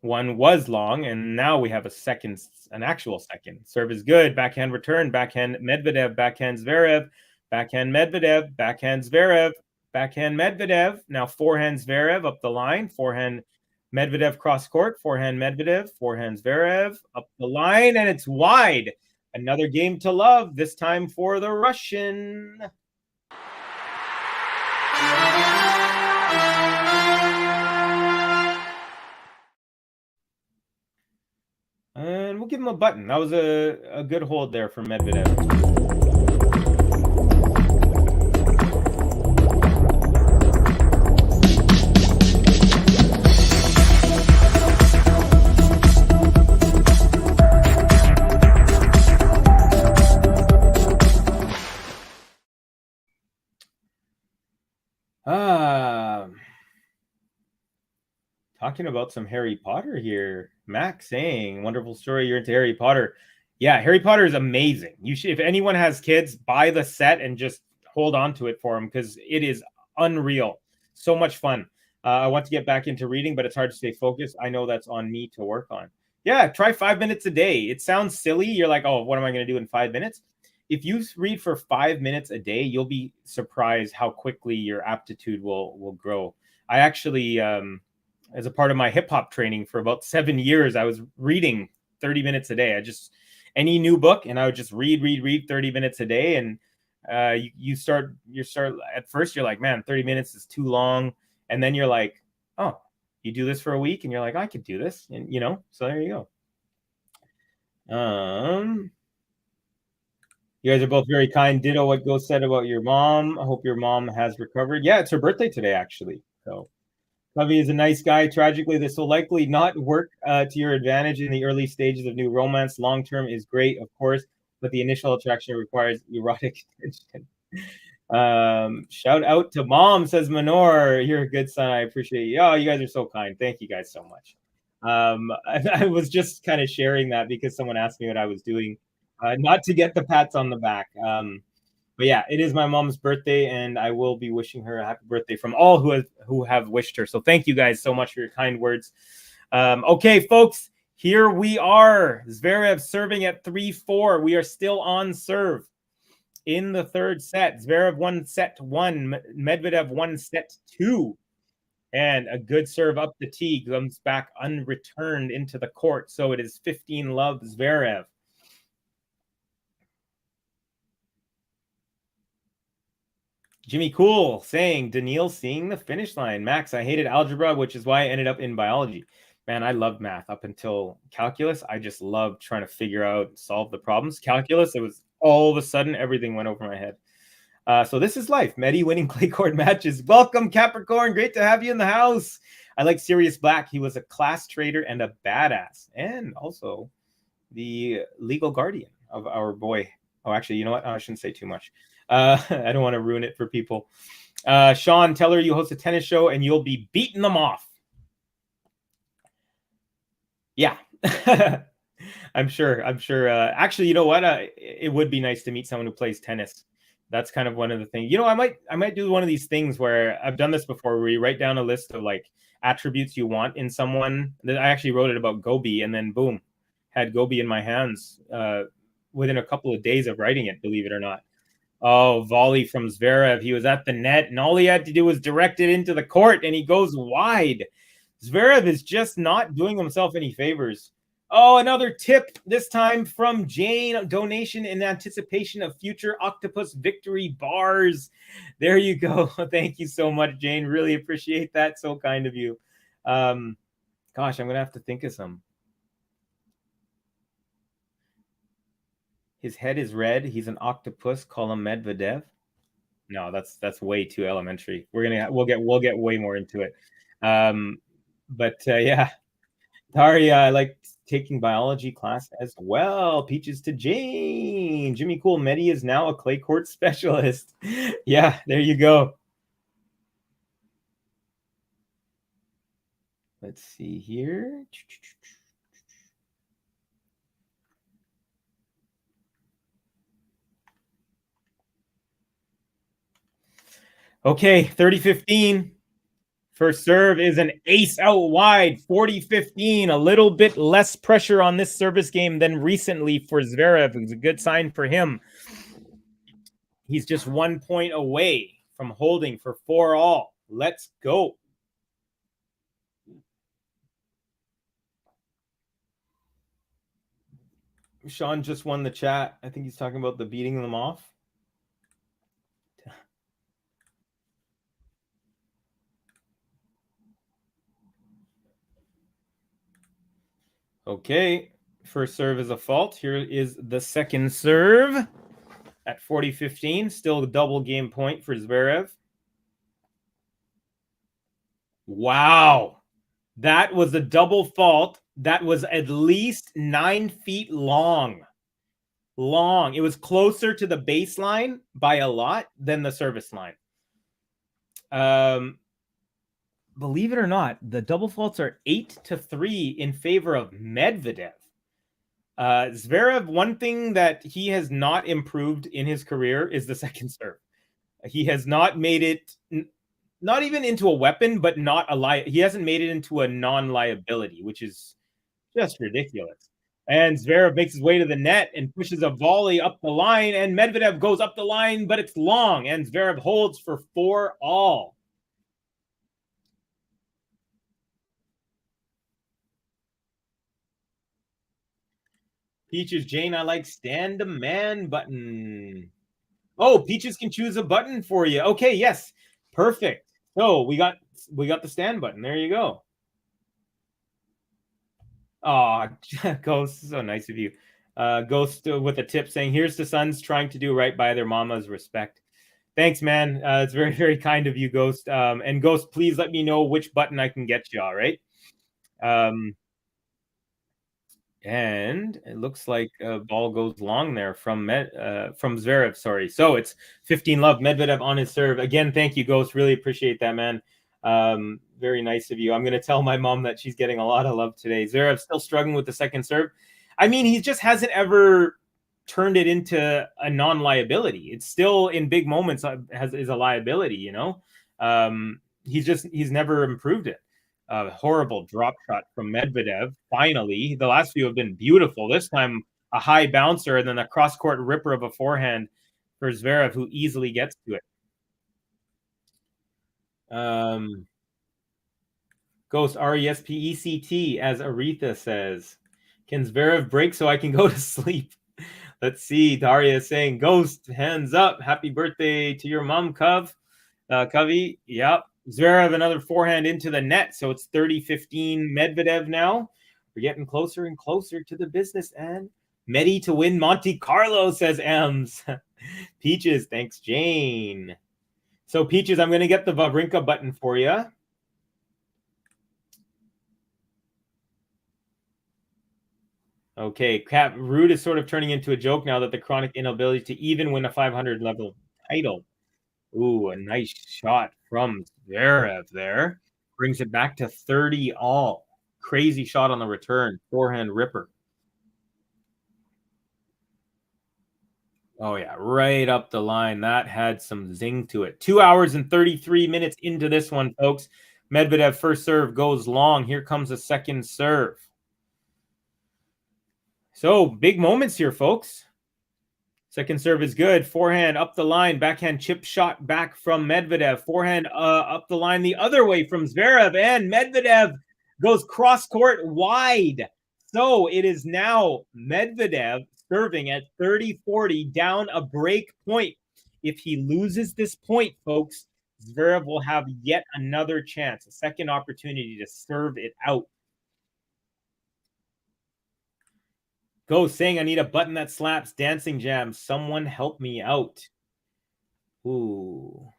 one was long, and now we have an actual second. Serve is good. Backhand return. Backhand Medvedev. Backhand Zverev. Backhand Medvedev. Backhand Zverev. Backhand Medvedev. Now forehand Zverev up the line. Forehand Medvedev cross court. Forehand Medvedev. Forehand Zverev up the line, and it's wide. Another game to love, this time for the Russian. And we'll give him a button. That was a good hold there for Medvedev. Talking about some Harry Potter here. Max saying, wonderful story, you're into Harry Potter. Yeah, Harry Potter is amazing. You should, if anyone has kids, buy the set and just hold on to it for them because it is unreal. So much fun. I want to get back into reading, but it's hard to stay focused. I know that's on me to work on. Yeah, try 5 minutes a day. It sounds silly. You're like, oh, what am I going to do in 5 minutes? If you read for 5 minutes a day, you'll be surprised how quickly your aptitude will grow. I actually, as a part of my hip hop training for about 7 years, I was reading 30 minutes a day. Any new book, and I would just read 30 minutes a day. And you start at first, you're like, man, 30 minutes is too long. And then you're like, oh, you do this for a week and you're like, I could do this. And so there you go. You guys are both very kind. Ditto what Ghost said about your mom. I hope your mom has recovered. Yeah, it's her birthday today, actually. So Covey is a nice guy. Tragically, this will likely not work to your advantage in the early stages of new romance. Long-term is great, of course, but the initial attraction requires erotic attention. Shout out to mom, says Manor. You're a good son. I appreciate you. Oh, you guys are so kind. Thank you guys so much. I was just kind of sharing that because someone asked me what I was doing, not to get the pats on the back. But yeah, it is my mom's birthday, and I will be wishing her a happy birthday from all who have wished her. So thank you guys so much for your kind words. Okay, folks, here we are. Zverev serving at 3-4. We are still on serve in the third set. Zverev won set 1. Medvedev won set 2. And a good serve up the tee comes back unreturned into the court. So it is 15-love Zverev. Jimmy Cool saying, Daniil seeing the finish line. Max, I hated algebra, which is why I ended up in biology. Man, I loved math up until calculus. I just loved trying to figure out, solve the problems. Calculus, it was all of a sudden, everything went over my head. So this is life. Medi winning clay court matches. Welcome, Capricorn. Great to have you in the house. I like Sirius Black. He was a class trader and a badass, and also the legal guardian of our boy. Oh, actually, you know what? I shouldn't say too much. I don't want to ruin it for people. Sean, tell her you host a tennis show and you'll be beating them off. Yeah. I'm sure. Actually, you know what? It would be nice to meet someone who plays tennis. That's kind of one of the things. You know, I might do one of these things where I've done this before, where you write down a list of like attributes you want in someone. I actually wrote it about Gobi, and then boom, had Gobi in my hands within a couple of days of writing it, believe it or not. Oh, volley from Zverev. He was at the net, and all he had to do was direct it into the court, and he goes wide. Zverev is just not doing himself any favors. Oh, another tip, this time from Jane. Donation in anticipation of future Octopus Victory bars. There you go. Thank you so much, Jane. Really appreciate that. So kind of you. Gosh, I'm going to have to think of some. His head is red. He's an octopus. Call him Medvedev. No, that's way too elementary. We'll get way more into it. Yeah. Daria, I like taking biology class as well. Peaches to Jane. Jimmy Cool Medi is now a clay court specialist. Yeah, there you go. Let's see here. Okay, 30-15. First serve is an ace out wide, 40-15. A little bit less pressure on this service game than recently for Zverev. It's a good sign for him. He's just 1 point away from holding for 4-all. Let's go. Sean just won the chat. I think he's talking about the beating them off. Okay, first serve is a fault. Here is the second serve at 40-15. Still a double game point for Zverev. Wow. That was a double fault. That was at least 9 feet long. It was closer to the baseline by a lot than the service line. Believe it or not, the double faults are 8-3 in favor of Medvedev. Zverev, one thing that he has not improved in his career is the second serve. He has not made it, not even into a weapon, but he hasn't made it into a non-liability, which is just ridiculous. And Zverev makes his way to the net and pushes a volley up the line, and Medvedev goes up the line, but it's long, and Zverev holds for 4-all. Peaches, Jane, I like stand a man button. Oh, Peaches can choose a button for you. Okay, yes. Perfect. So we got the stand button. There you go. Oh, Ghost, so nice of you. Ghost with a tip saying, here's the sons trying to do right by their mama's. Respect. Thanks, man. It's very, very kind of you, Ghost. And Ghost, please let me know which button I can get you, all right? And it looks like a ball goes long there from Zverev. Sorry. So it's 15-love. Medvedev on his serve. Again, thank you, Ghost. Really appreciate that, man. Very nice of you. I'm going to tell my mom that she's getting a lot of love today. Zverev still struggling with the second serve. I mean, he just hasn't ever turned it into a non-liability. It's still in big moments is a liability, you know? He's never improved it. Horrible drop shot from Medvedev. Finally, the last few have been beautiful. This time, a high bouncer and then a cross-court ripper of a forehand for Zverev, who easily gets to it. Ghost RESPECT, as Aretha says. Can Zverev break so I can go to sleep? Let's see. Daria is saying, Ghost, hands up. Happy birthday to your mom, Covey. Yep. Zverev, another forehand into the net. So it's 30-15 Medvedev now. We're getting closer and closer to the business. And Medi to win Monte Carlo, says Ems. Peaches, thanks, Jane. So, Peaches, I'm going to get the Wawrinka button for you. Okay, Cap Rude is sort of turning into a joke now that the chronic inability to even win a 500 level title. Ooh, a nice shot from Zverev there. Brings it back to 30 all. Crazy shot on the return. Forehand ripper. Oh, yeah, right up the line. That had some zing to it. 2 hours and 33 minutes into this one, folks. Medvedev first serve goes long. Here comes a second serve. So, big moments here, folks. Second serve is good. Forehand up the line. Backhand chip shot back from Medvedev. Forehand up the line the other way from Zverev. And Medvedev goes cross-court wide. So, it is now Medvedev serving at 30-40 down a break point. If he loses this point, folks, Zverev will have yet another chance, a second opportunity to serve it out. Go saying, I need a button that slaps. Dancing Jam. Someone help me out. Ooh.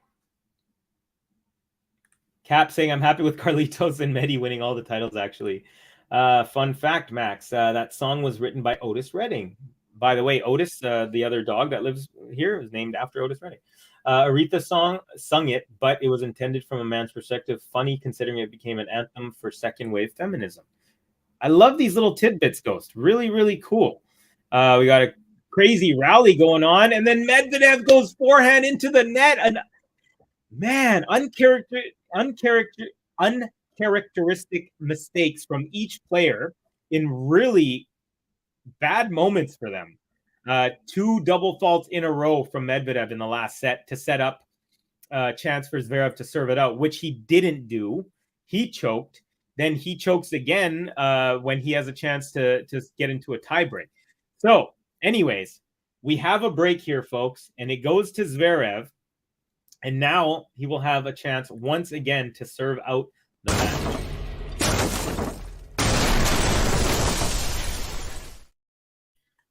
Cap saying, I'm happy with Carlitos and Medi winning all the titles, actually. Fun fact, Max. That song was written by Otis Redding. By the way, Otis, the other dog that lives here, is named after Otis Redding. Aretha sung it, but it was intended from a man's perspective. Funny, considering it became an anthem for second-wave feminism. I love these little tidbits, Ghost. Really, really cool. We got a crazy rally going on, and then Medvedev goes forehand into the net. And man, uncharacteristic mistakes from each player in really bad moments for them. 2 double faults in a row from Medvedev in the last set to set up a chance for Zverev to serve it out, which he didn't do. He choked. Then he chokes again when he has a chance to get into a tiebreak. So, anyways, we have a break here, folks, and it goes to Zverev. And now he will have a chance once again to serve out the match.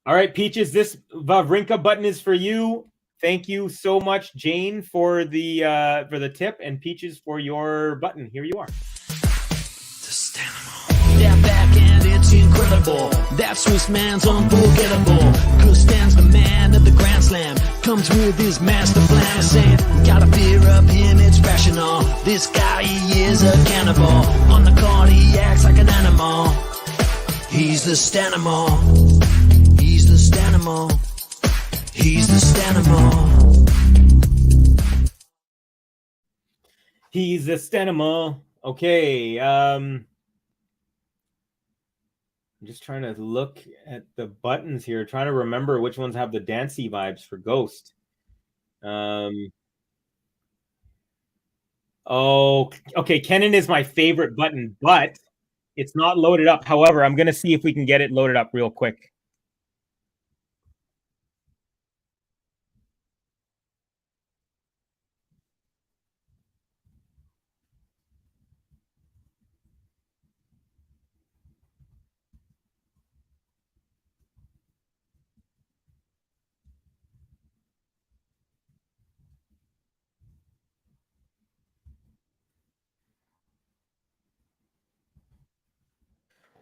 All right, Peaches, this Wawrinka button is for you. Thank you so much, Jane, for the tip, and Peaches for your button. Here you are. That backhand, it's incredible. That Swiss man's unforgettable. Cause stands the man at the Grand Slam. Comes with his master plan. Saying, gotta fear of him, it's rational. This guy, he is a cannibal. On the court, he acts like an animal. He's the Stanimal. He's the Stanimal. He's the Stanimal. He's the Stanimal. Okay, I'm just trying to look at the buttons here, trying to remember which ones have the dancey vibes for Ghost. Oh, okay. Kennen is my favorite button, but it's not loaded up. However, I'm going to see if we can get it loaded up real quick.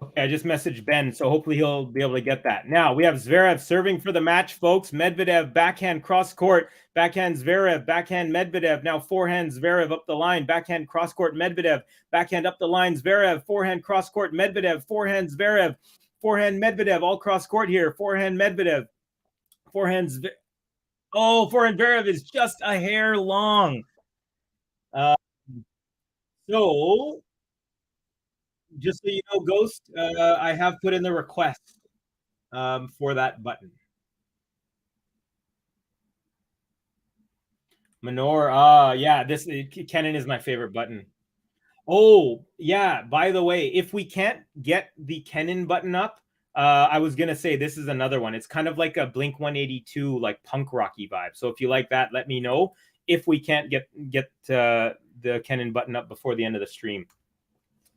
Okay, I just messaged Ben, so hopefully he'll be able to get that. Now, we have Zverev serving for the match, folks. Medvedev, backhand cross-court, backhand Zverev, backhand Medvedev. Now forehand Zverev up the line, backhand cross-court Medvedev, backhand up the line Zverev, forehand cross-court Medvedev, forehand Zverev, forehand Medvedev, all cross-court here, forehand Medvedev, forehand Zverev. Oh, forehand Zverev is just a hair long. So... just so you know, Ghost, I have put in the request for that button. Manor, yeah, this Kennen is my favorite button. Oh, yeah, by the way, if we can't get the Kennen button up, I was going to say this is another one. It's kind of like a Blink-182, like punk rocky vibe. So if you like that, let me know if we can't get the Kennen button up before the end of the stream.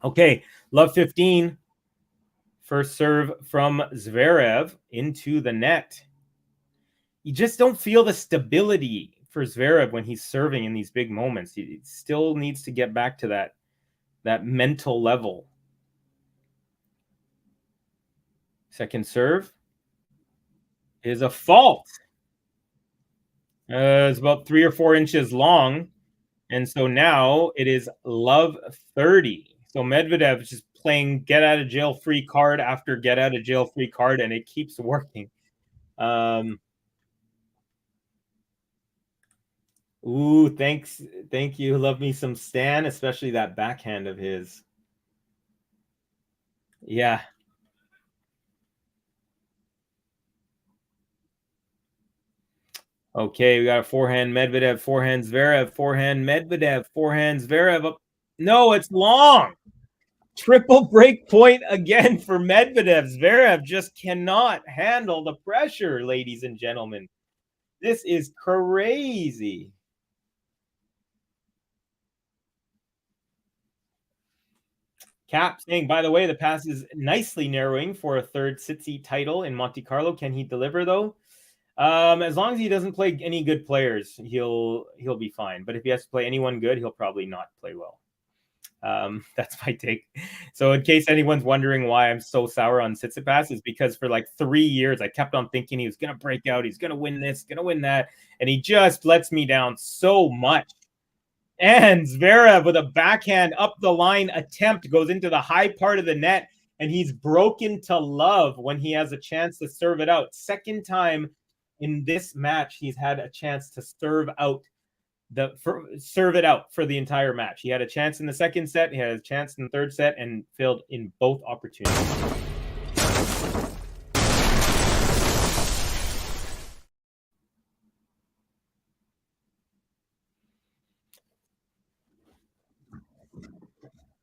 Okay, Love 15. First serve from Zverev into the net. You just don't feel the stability for Zverev when he's serving in these big moments. He still needs to get back to that mental level. Second serve is a fault. It's about 3 or 4 inches long. And so now it is love 30. So Medvedev is just playing get out of jail free card after get out of jail free card, and it keeps working. Ooh, thanks. Thank you. Love me some Stan, especially that backhand of his. Yeah. Okay, we got a forehand Medvedev, forehand Zverev, forehand Medvedev, forehand Zverev. Up. No, it's long. Triple break point again for Medvedev. Zverev just cannot handle the pressure, ladies and gentlemen. This is crazy. Cap saying, by the way, the pass is nicely narrowing for a third Sitsi title in Monte Carlo. Can he deliver, though? As long as he doesn't play any good players, he'll be fine. But if he has to play anyone good, he'll probably not play well. That's my take. So in case anyone's wondering why I'm so sour on Tsitsipas, is because for like 3 years, I kept on thinking he was going to break out. He's going to win this, going to win that. And he just lets me down so much. And Zverev with a backhand up the line attempt goes into the high part of the net. And he's broken to love when he has a chance to serve it out. Second time in this match, he's had a chance to serve it out for the entire match. He had a chance in the second set, he had a chance in the third set, and failed in both opportunities.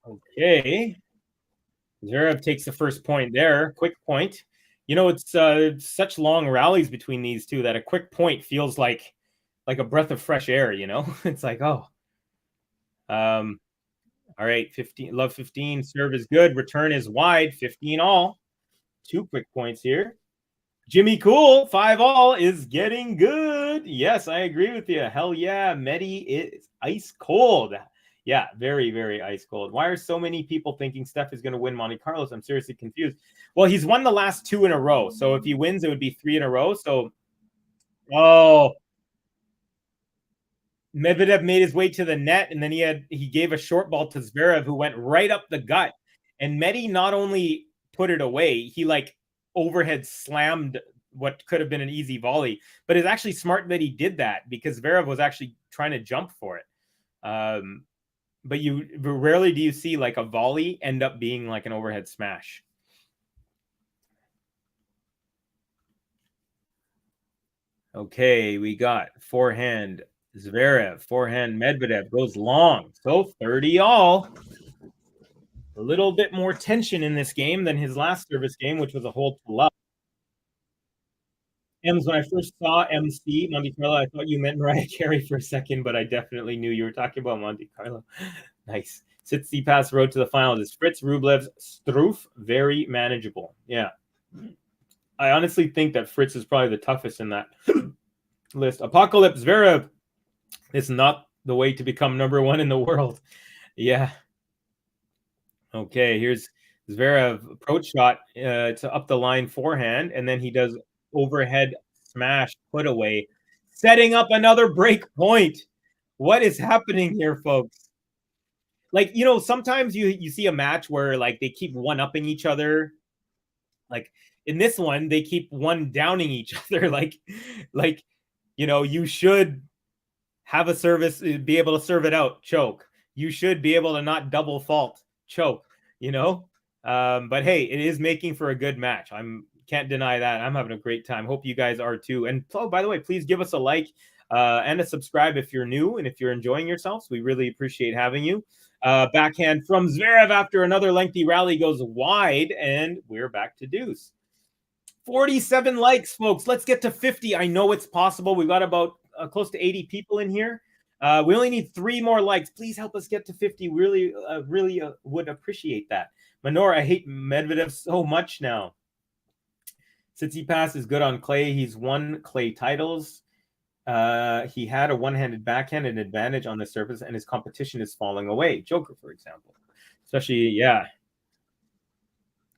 Okay. Zverev takes the first point there. Quick point. You know, it's such long rallies between these two that a quick point feels like a breath of fresh air, you know? It's like, oh. All right, 15. Love 15. Serve is good. Return is wide. 15 all. 2 quick points here. Jimmy Cool, 5 all is getting good. Yes, I agree with you. Hell yeah. Medi is ice cold. Yeah, very, very ice cold. Why are so many people thinking Steph is going to win Monte Carlos? I'm seriously confused. Well, he's won the last 2 in a row. So if he wins, it would be 3 in a row. So, Medvedev made his way to the net, and then he gave a short ball to Zverev, who went right up the gut. And Medi not only put it away, he like overhead slammed what could have been an easy volley. But it's actually smart that he did that, because Zverev was actually trying to jump for it. But rarely do you see like a volley end up being like an overhead smash. Okay, we got forehand Zverev, forehand Medvedev goes long. So 30 all. A little bit more tension in this game than his last service game, which was a hold to love. Ems, when I first saw MC Monte Carlo, I thought you meant Mariah Carey for a second, but I definitely knew you were talking about Monte Carlo. Nice. Tsitsipas road to the final. Is Fritz Rublev's Struff very manageable? Yeah. I honestly think that Fritz is probably the toughest in that list. Apocalypse Zverev is not the way to become number 1 in the world. Yeah. Okay, here's Zverev approach shot to up the line forehand, and then he does overhead smash put away, setting up another break point. What is happening here, folks? Like, you know, sometimes you see a match where like they keep one-upping each other. Like in this one, they keep one downing each other. Like, you know, you should have a service, be able to serve it out, choke. You should be able to not double fault, choke, you know? But hey, it is making for a good match. Can't deny that. I'm having a great time. Hope you guys are too. And by the way, please give us a like and a subscribe if you're new and if you're enjoying yourselves. We really appreciate having you. Backhand from Zverev after another lengthy rally goes wide, and we're back to deuce. 47 likes, folks. Let's get to 50. I know it's possible. We've got about close to 80 people in here. We only need 3 more likes. Please help us get to 50. Really would appreciate that. Manor, I hate Medvedev so much now. Tsitsipas is good on clay. He's won clay titles. He had a one-handed backhand advantage on the surface, and his competition is falling away. Joker, for example. Especially, yeah.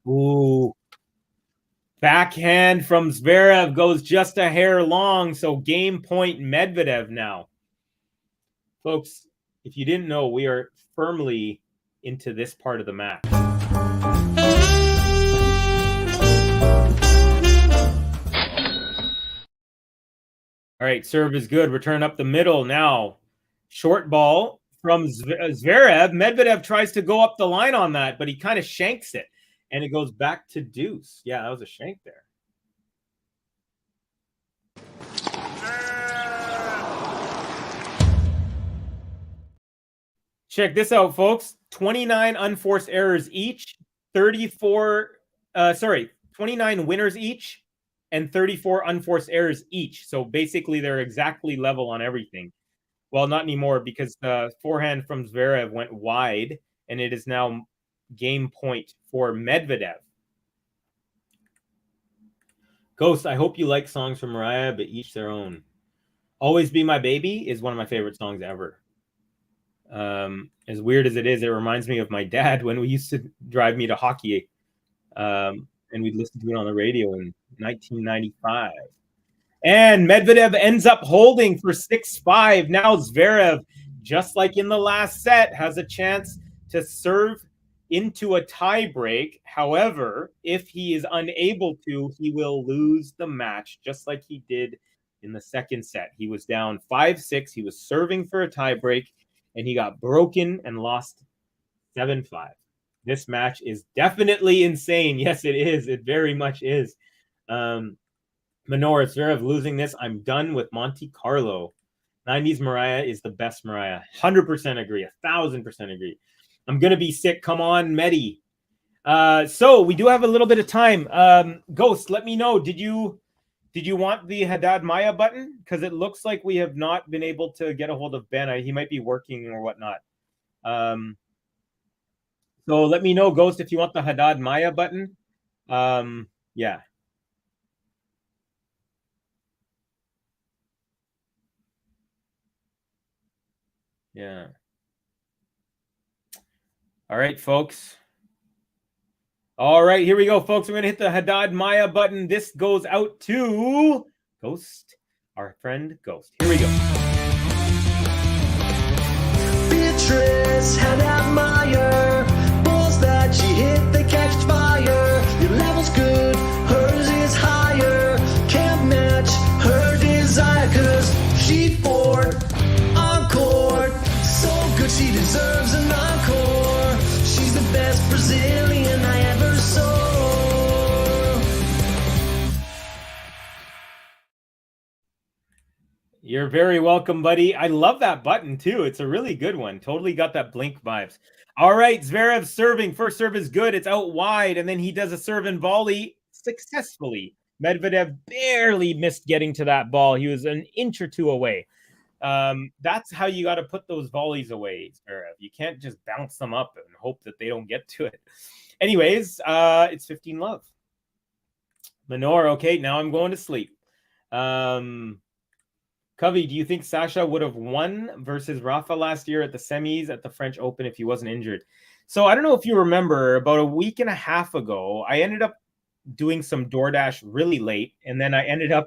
Ooh. Backhand from Zverev goes just a hair long, so game point Medvedev now. Folks, if you didn't know, we are firmly into this part of the match. All right, serve is good. Return up the middle now. Short ball from Zverev. Medvedev tries to go up the line on that, but he kind of shanks it. And it goes back to deuce. Yeah, that was a shank there. Check this out, folks. 29 unforced errors each, 29 winners each, and 34 unforced errors each. So basically, they're exactly level on everything. Well, not anymore, because the forehand from Zverev went wide, and it is now game point for Medvedev. Ghost, I hope you like songs from Mariah, but each their own. Always Be My Baby is one of my favorite songs ever. As weird as it is, it reminds me of my dad when we used to drive me to hockey, and we'd listen to it on the radio in 1995. And Medvedev ends up holding for 6-5. Now Zverev, just like in the last set, has a chance to serve into a tiebreak. However, if he is unable to, he will lose the match, just like he did in the second set. He was down 5-6. He was serving for a tiebreak, and he got broken and lost 7-5. This match is definitely insane. Yes, it is. It very much is. Manor, Zverev losing this. I'm done with Monte Carlo. 90s Mariah is the best Mariah. 100% agree. 1,000% agree. I'm going to be sick. Come on, Medi. So we do have a little bit of time. Ghost, let me know. Did you want the Haddad Maya button? Because it looks like we have not been able to get a hold of Ben. He might be working or whatnot. So let me know, Ghost, if you want the Haddad Maya button. Yeah. Yeah. All right, folks. All right, here we go, folks. We're going to hit the Haddad Maya button. This goes out to Ghost, our friend Ghost. Here we go. Beatrice Haddad Maya, balls that she hit, they catch fire. Your level's good, hers is higher. Can't match her desire, 'cause she bored on court. So good, she deserves an encore. She's the best Brazilian I ever saw. You're very welcome, buddy. I love that button, too. It's a really good one. Totally got that Blink vibes. All right, Zverev serving. First serve is good. It's out wide, and then he does a serve and volley successfully. Medvedev barely missed getting to that ball. He was an inch or two away. That's how you got to put those volleys away, Zverev. You can't just bounce them up and hope that they don't get to it. Anyways, it's 15-love. Manor, okay, now I'm going to sleep. Covey, do you think Sascha would have won versus Rafa last year at the semis at the French Open if he wasn't injured? So I don't know if you remember, about a week and a half ago, I ended up doing some DoorDash really late, and then I ended up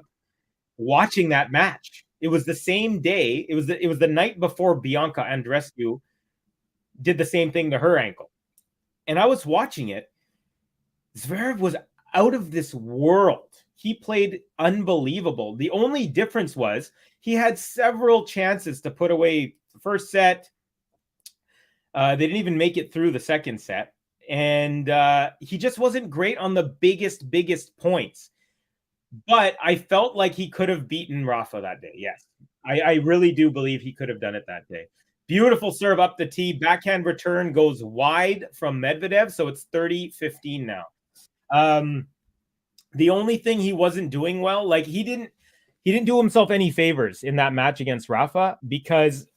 watching that match. It was the same day. It was the night before Bianca Andreescu did the same thing to her ankle. And I was watching it. Zverev was out of this world. He played unbelievable. The only difference was he had several chances to put away the first set. They didn't even make it through the second set. And he just wasn't great on the biggest points. But I felt like he could have beaten Rafa that day. Yes, I really do believe he could have done it that day. Beautiful serve up the tee. Backhand return goes wide from Medvedev. So it's 30-15 now. The only thing he wasn't doing well, like he didn't do himself any favors in that match against Rafa, because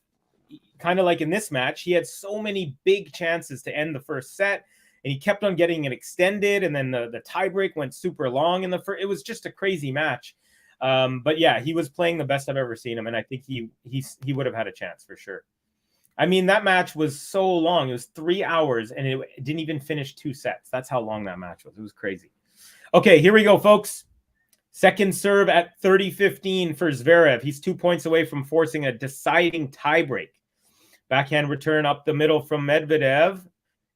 kind of like in this match, he had so many big chances to end the first set. and he kept on getting it extended, and then the tiebreak went super long in the first. It was just a crazy match. But yeah, he was playing the best I've ever seen him, and I think he would have had a chance for sure. I mean, that match was so long. It was 3 hours, and it didn't even finish 2 sets. That's how long that match was. It was crazy. Okay, here we go, folks. Second serve at 30-15 for Zverev. He's 2 points away from forcing a deciding tiebreak. Backhand return up the middle from Medvedev.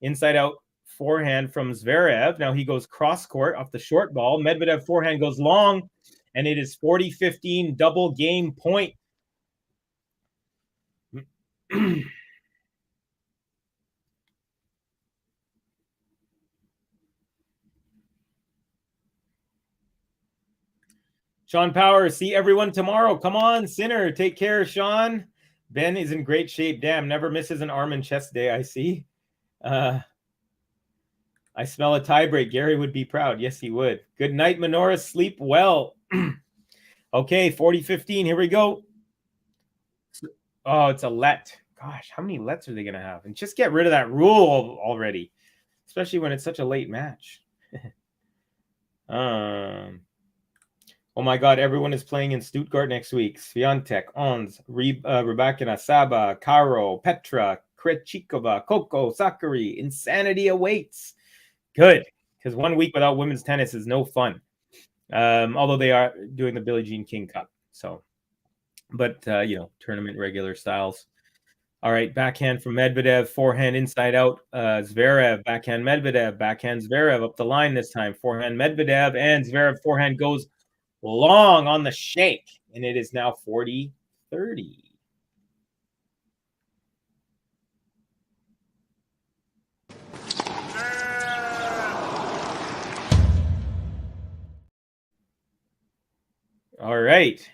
Inside out forehand from Zverev. Now he goes cross court off the short ball. Medvedev forehand goes long, and it is 40-15 double game point. Sean Power, see everyone tomorrow. Come on, Sinner. Take care, Sean. Ben is in great shape. Damn, never misses an arm and chest day, I see. I smell a tiebreak. Gary would be proud. Yes, he would. Good night, Menorah. Sleep well. Okay, 40-15. Here we go. Oh, it's a let. Gosh, how many lets are they going to have? And just get rid of that rule already, especially when it's such a late match. Oh my God, everyone is playing in Stuttgart next week. Swiatek, Ons, Rybakina, Saba, Caro, Petra, Krejcikova, Coco, Sakari. Insanity awaits. Good, because 1 week without women's tennis is no fun. Although they are doing the Billie Jean King Cup. So, but, tournament regular styles. All right, backhand from Medvedev, forehand inside out. Zverev, backhand Medvedev, backhand Zverev up the line this time. Forehand Medvedev, and Zverev forehand goes long on the shake, and it is now 40-30. All right.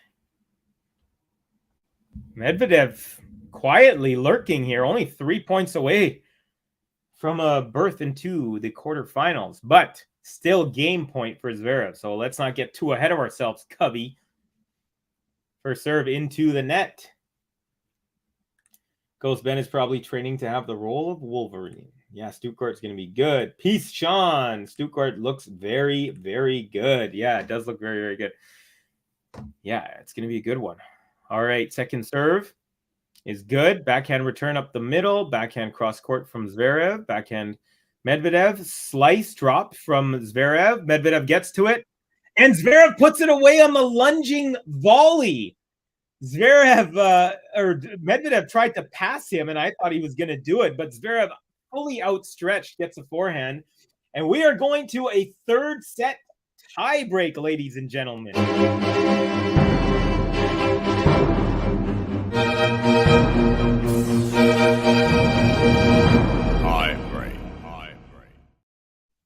Medvedev quietly lurking here, only 3 points away from a berth into the quarterfinals, but still game point for Zverev. So let's not get too ahead of ourselves, Covey. First serve into the net. Ghost Ben is probably training to have the role of Wolverine. Yeah, Stuttgart's going to be good. Peace, Sean. Stuttgart looks very, very good. Yeah, it does look very, very good. Yeah, it's going to be a good one. All right, second serve is good. Backhand return up the middle. Backhand cross court from Zverev. Backhand Medvedev. Slice drop from Zverev. Medvedev gets to it. And Zverev puts it away on the lunging volley. Medvedev tried to pass him, and I thought he was going to do it. But Zverev, fully outstretched, gets a forehand. And we are going to a third set tiebreak, ladies and gentlemen.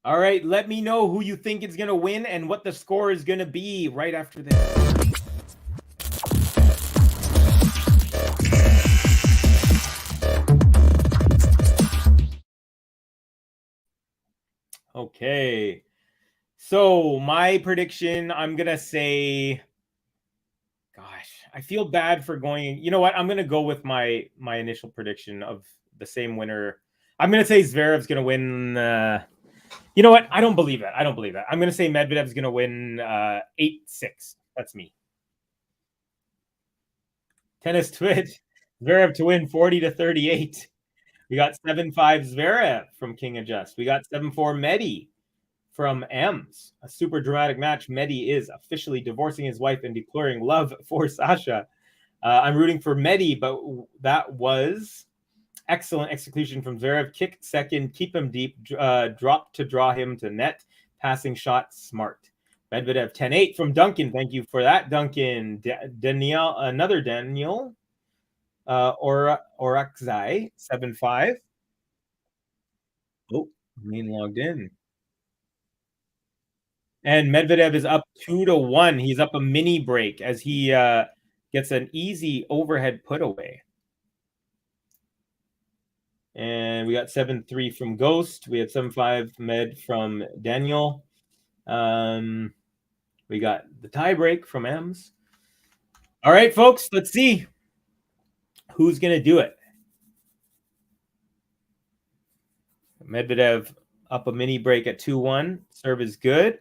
All right, let me know who you think is going to win and what the score is going to be right after this. Okay. So my prediction, I'm going to say, gosh, I feel bad for going. You know what? I'm going to go with my initial prediction of the same winner. I'm going to say Zverev's going to win. You know what? I don't believe that. I'm going to say Medvedev's going to win 8-6. That's me. Tennis Twitch. Zverev to win 40-38. We got 7-5 Zverev from King Adjust. We got 7-4 Medi from Ems. A super dramatic match. Medi is officially divorcing his wife and declaring love for Sascha. I'm rooting for Medi, but that was excellent execution from Zverev. Kick second, keep him deep, drop to draw him to net. Passing shot, smart. Medvedev 10-8 from Duncan. Thank you for that, Duncan. Daniil, another Daniil. Orakzai 7-5. Oh, main logged in. And Medvedev is up 2-1. He's up a mini break as he gets an easy overhead put away. And we got 7-3 from Ghost. We had 7-5 Med from Daniel. We got the tiebreak from Ems. All right, folks, let's see who's going to do it. Medvedev Up a mini break at 2-1. Serve is good.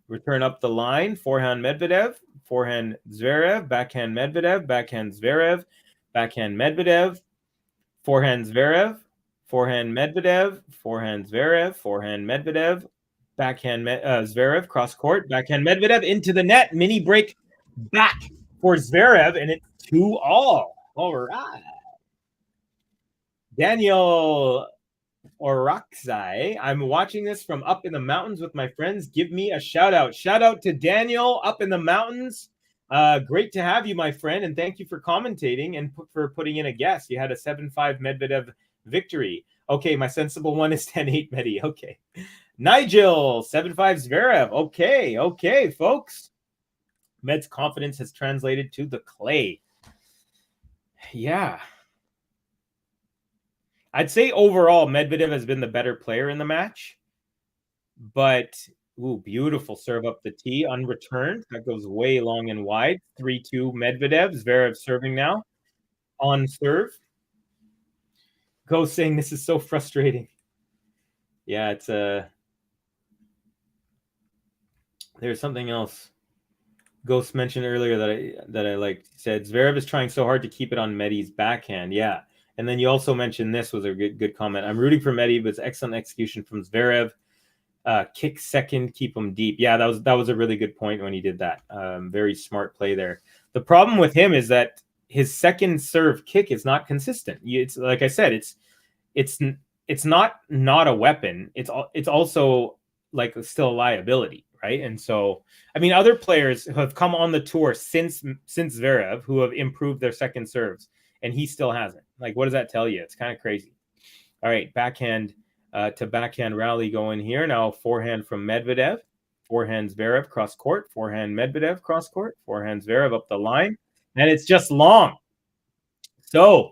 Return up the line. Forehand Medvedev. Forehand Zverev. Backhand Medvedev. Backhand Zverev. Backhand Medvedev. Forehand Zverev. Forehand Medvedev. Forehand Zverev. Forehand Medvedev. Backhand Zverev. Cross court. Backhand Medvedev into the net. Mini break back for Zverev. And it's 2-all. All right. Daniil Oraxai. I'm watching this from up in the mountains with my friends. Give me a shout out. Shout out to Daniel up in the mountains. Great to have you, my friend, and thank you for commentating and for putting in a guess. You had a 7-5 Medvedev victory. Okay, my sensible one is 10-8 Medi. Okay. Nigel, 7-5 Zverev. Okay, folks. Med's confidence has translated to the clay. Yeah. I'd say overall, Medvedev has been the better player in the match. But, beautiful serve up the tee, unreturned. That goes way long and wide. 3-2 Medvedev. Zverev serving now. On serve. Ghost saying this is so frustrating. Yeah, it's there's something else Ghost mentioned earlier that I liked. He said Zverev is trying so hard to keep it on Medi's backhand. Yeah. And then you also mentioned this was a good comment. I'm rooting for Medi, but it's excellent execution from Zverev. Kick second, keep him deep. Yeah, that was a really good point when he did that. Very smart play there. The problem with him is that his second serve kick is not consistent. It's like I said, it's not a weapon. It's also like still a liability, right? And so, I mean, other players who have come on the tour since Zverev who have improved their second serves, and he still hasn't. Like, what does that tell you? It's kind of crazy. All right, backhand to backhand rally going here. Now forehand from Medvedev. Forehand Zverev cross court. Forehand Medvedev cross court. Forehand Zverev up the line. And it's just long. So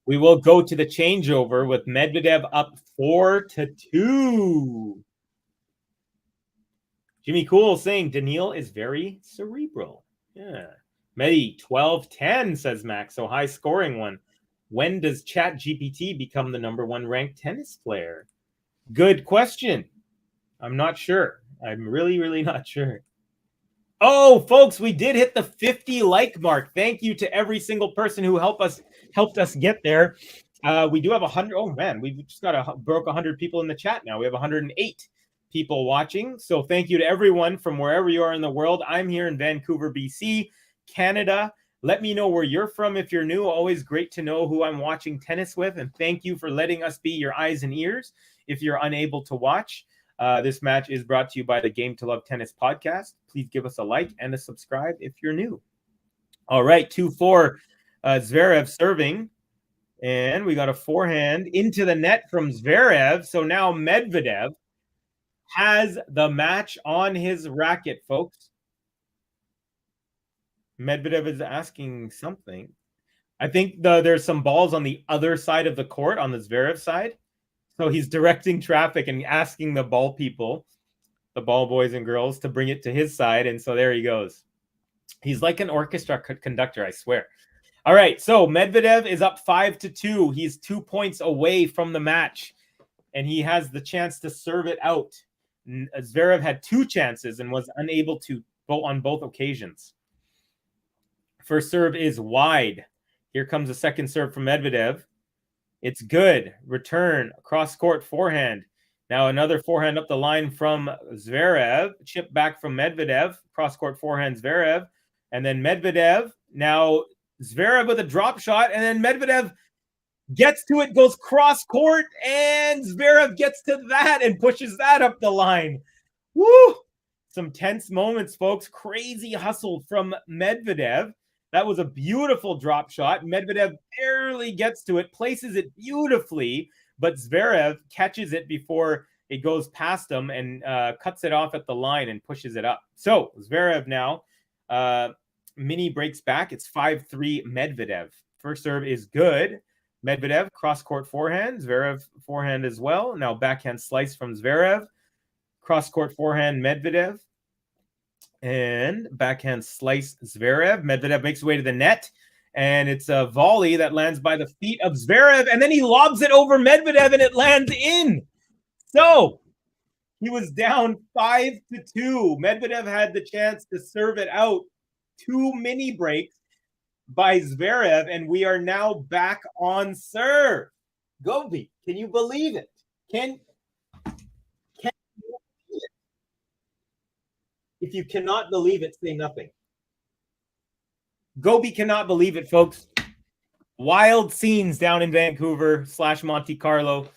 we will go to the changeover with Medvedev up 4-2. Jimmy Cool saying Daniil is very cerebral. Yeah. Medi 12-10, says Max. So high scoring one. When does ChatGPT become the #1 ranked tennis player? Good question. I'm not sure. I'm really, really not sure. Oh, folks, we did hit the 50 like mark. Thank you to every single person who helped us get there. We do have 100. Oh man, we've just broke 100 people in the chat now. We have 108 people watching. So thank you to everyone from wherever you are in the world. I'm here in Vancouver, BC, Canada. Let me know where you're from if you're new. Always great to know who I'm watching tennis with. And thank you for letting us be your eyes and ears if you're unable to watch. This match is brought to you by the Game to Love Tennis podcast. Please give us a like and a subscribe if you're new. All right, 2-4 Zverev serving. And we got a forehand into the net from Zverev. So now Medvedev has the match on his racket, folks. Medvedev is asking something. I think there's some balls on the other side of the court, on the Zverev side. So he's directing traffic and asking the ball people, the ball boys and girls, to bring it to his side. And so there he goes. He's like an orchestra conductor, I swear. All right, so Medvedev is up 5-2. He's 2 points away from the match, and he has the chance to serve it out. Zverev had 2 chances and was unable to vote on both occasions. First serve is wide. Here comes a second serve from Medvedev. It's good. Return. Cross court forehand. Now another forehand up the line from Zverev. Chip back from Medvedev. Cross court forehand Zverev. And then Medvedev. Now Zverev with a drop shot. And then Medvedev gets to it, goes cross court. And Zverev gets to that and pushes that up the line. Woo! Some tense moments, folks. Crazy hustle from Medvedev. That was a beautiful drop shot. Medvedev barely gets to it, places it beautifully, but Zverev catches it before it goes past him and cuts it off at the line and pushes it up. So Zverev now mini breaks back. It's 5-3 Medvedev. First serve is good. Medvedev cross-court forehand. Zverev forehand as well. Now backhand slice from Zverev. Cross-court forehand Medvedev. And backhand slice Zverev. Medvedev makes his way to the net. And it's a volley that lands by the feet of Zverev. And then he lobs it over Medvedev and it lands in. So He was down 5-2. Medvedev had the chance to serve it out. 2 mini breaks by Zverev, and we are now back on serve. Gobi, can you believe it? Can you believe it? If you cannot believe it, say nothing. Gobi cannot believe it, folks. Wild scenes down in Vancouver / Monte Carlo.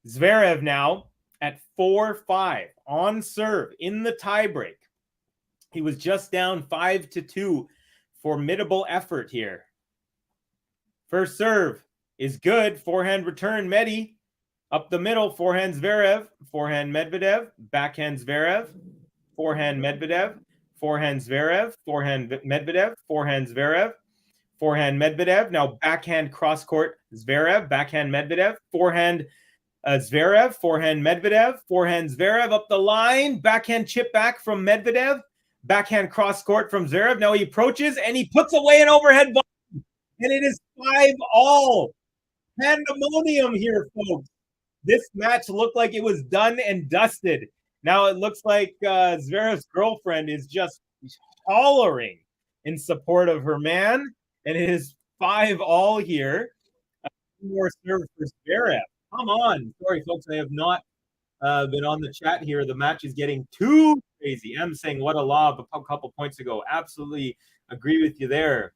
Zverev now at 4-5 on serve in the tiebreak. He was just down 5-2. Formidable effort here. First serve is good. Forehand return, Medi. Up the middle, forehand Zverev. Forehand Medvedev. Backhand Zverev. Forehand Medvedev. Forehand Zverev. Forehand Medvedev. Forehand Zverev. Forehand Medvedev. Now backhand cross court Zverev. Backhand Medvedev. Forehand Zverev. Forehand Medvedev. Forehand Zverev up the line. Backhand chip back from Medvedev. Backhand cross court from Zverev. Now he approaches and he puts away an overhead volley. And it is 5-all. Pandemonium here, folks. This match looked like it was done and dusted. Now it looks like Zverev's girlfriend is just hollering in support of her man. And it is 5-all here. More serve for Zverev. Come on. Sorry, folks. I have not been on the chat here. The match is getting too crazy. I'm saying what a lob a couple points ago. Absolutely agree with you there.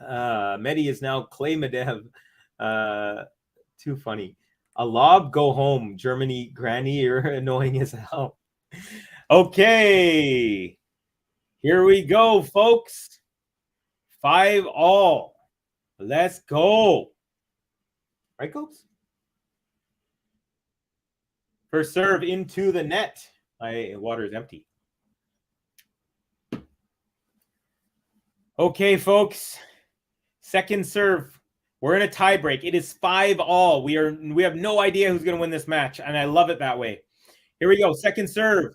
Medi is now Clay Medev. Too funny. A lob, go home. Germany, Granny, you're annoying as hell. Okay. Here we go, folks. 5-all. Let's go. Right, Copes? First serve into the net. My water is empty. Okay, folks. Second serve. We're in a tiebreak. It is 5-all. We have no idea who's going to win this match, and I love it that way. Here we go. Second serve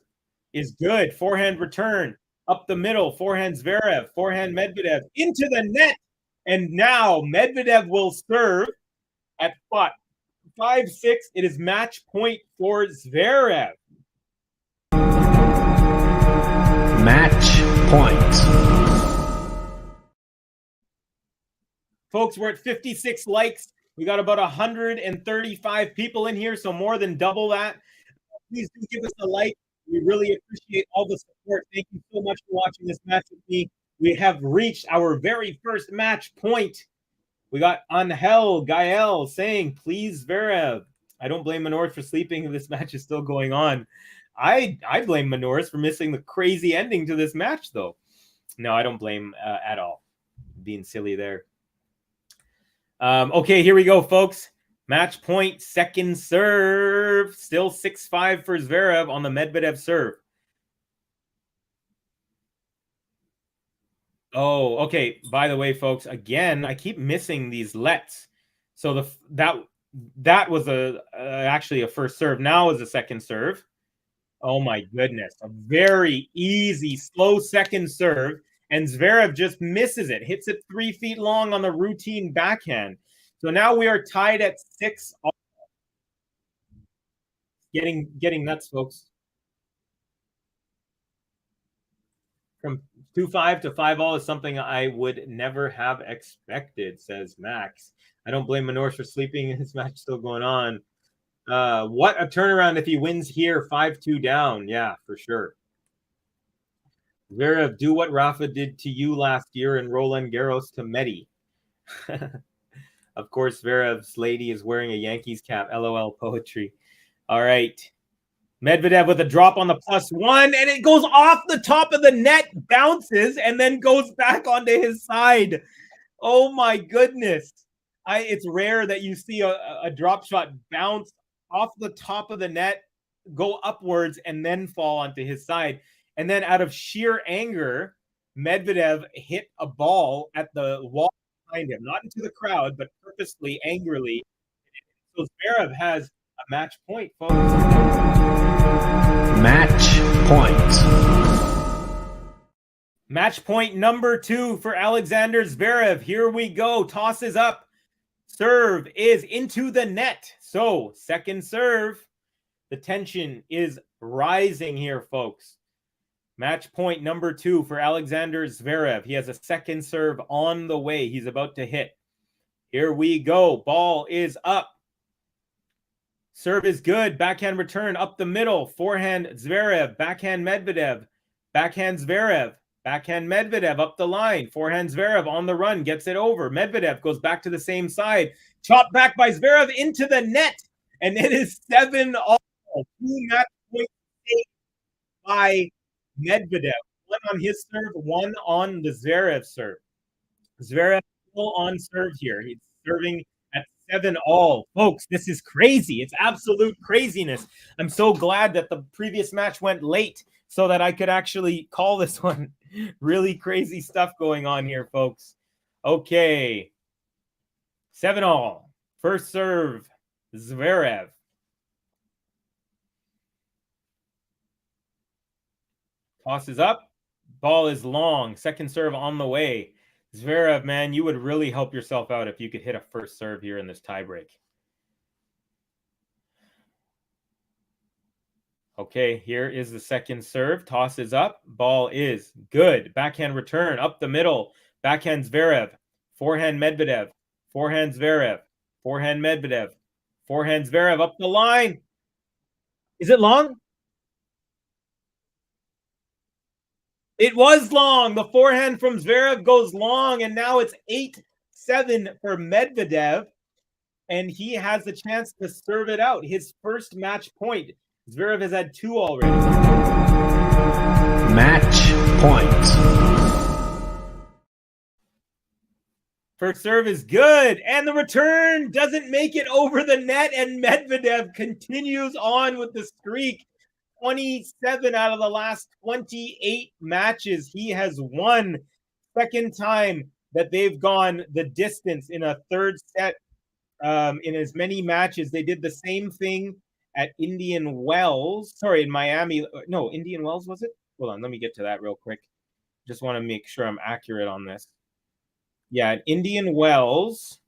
is good. Forehand return. Up the middle. Forehand Zverev. Forehand Medvedev. Into the net. And now Medvedev will serve at 5-6. It is match point for Zverev. Match point. Folks, we're at 56 likes. We got about 135 people in here, so more than double that. Please do give us a like. We really appreciate all the support. Thank you so much for watching this match with me. We have reached our very first match point. We got Angel Gael saying, please, Zverev. I don't blame Manors for sleeping if this match is still going on. I blame Manors for missing the crazy ending to this match, though. No, I don't blame at all. Being silly there. Okay, here we go, folks. Match point, second serve. Still 6-5 for Zverev on the Medvedev serve. Oh, okay. By the way, folks, again, I keep missing these lets. So that was actually a first serve. Now is a second serve. Oh my goodness. A very easy, slow second serve. And Zverev just misses it. Hits it 3 feet long on the routine backhand. So now we are tied at 6. Getting nuts, folks. From 2-5 to 5-all is something I would never have expected, says Max. I don't blame Manors for sleeping. His match is still going on. What a turnaround if he wins here, 5-2 down. Yeah, for sure. Zverev, do what Rafa did to you last year in Roland Garros to Medi. Of course, Zverev's lady is wearing a Yankees cap. LOL poetry. All right. Medvedev with a drop on the +1, and it goes off the top of the net, bounces, and then goes back onto his side. Oh, my goodness. It's rare that you see a drop shot bounce off the top of the net, go upwards, and then fall onto his side. And then out of sheer anger, Medvedev hit a ball at the wall behind him, not into the crowd, but purposely, angrily. So Zverev has a match point, folks. Match point. Match point number 2 for Alexander Zverev. Here we go. Tosses up. Serve is into the net. So second serve. The tension is rising here, folks. Match point number 2 for Alexander Zverev. He has a second serve on the way. He's about to hit. Here we go. Ball is up. Serve is good. Backhand return up the middle. Forehand Zverev. Backhand Medvedev. Backhand Zverev. Backhand Medvedev up the line. Forehand Zverev on the run. Gets it over. Medvedev goes back to the same side. Chopped back by Zverev into the net. And it is 7-all. 2 match points by Medvedev. 1 on his serve, 1 on the Zverev serve. Zverev still on serve here. He's serving at 7-all. Folks, this is crazy. It's absolute craziness. I'm so glad that the previous match went late so that I could actually call this one. Really crazy stuff going on here, folks. Okay. 7-all. First serve, Zverev. Toss is up. Ball is long. Second serve on the way. Zverev, man, you would really help yourself out if you could hit a first serve here in this tiebreak. Okay, here is the second serve. Toss is up. Ball is good. Backhand return up the middle. Backhand Zverev. Forehand Medvedev. Forehand Zverev. Forehand Medvedev. Forehand Zverev up the line. Is it long? It was long. The forehand from Zverev goes long, and now it's 8-7 for Medvedev, and he has the chance to serve it out. His first match point. Zverev has had 2 already. Match point. First serve is good, and the return doesn't make it over the net, and Medvedev continues on with the streak. 27 out of the last 28 matches he has won. Second time that they've gone the distance in a third set in as many matches. They did the same thing at Indian Wells. Sorry, in Miami. No, Indian Wells, was it? Hold on, let me get to that real quick. Just want to make sure I'm accurate on this. Yeah, at Indian Wells.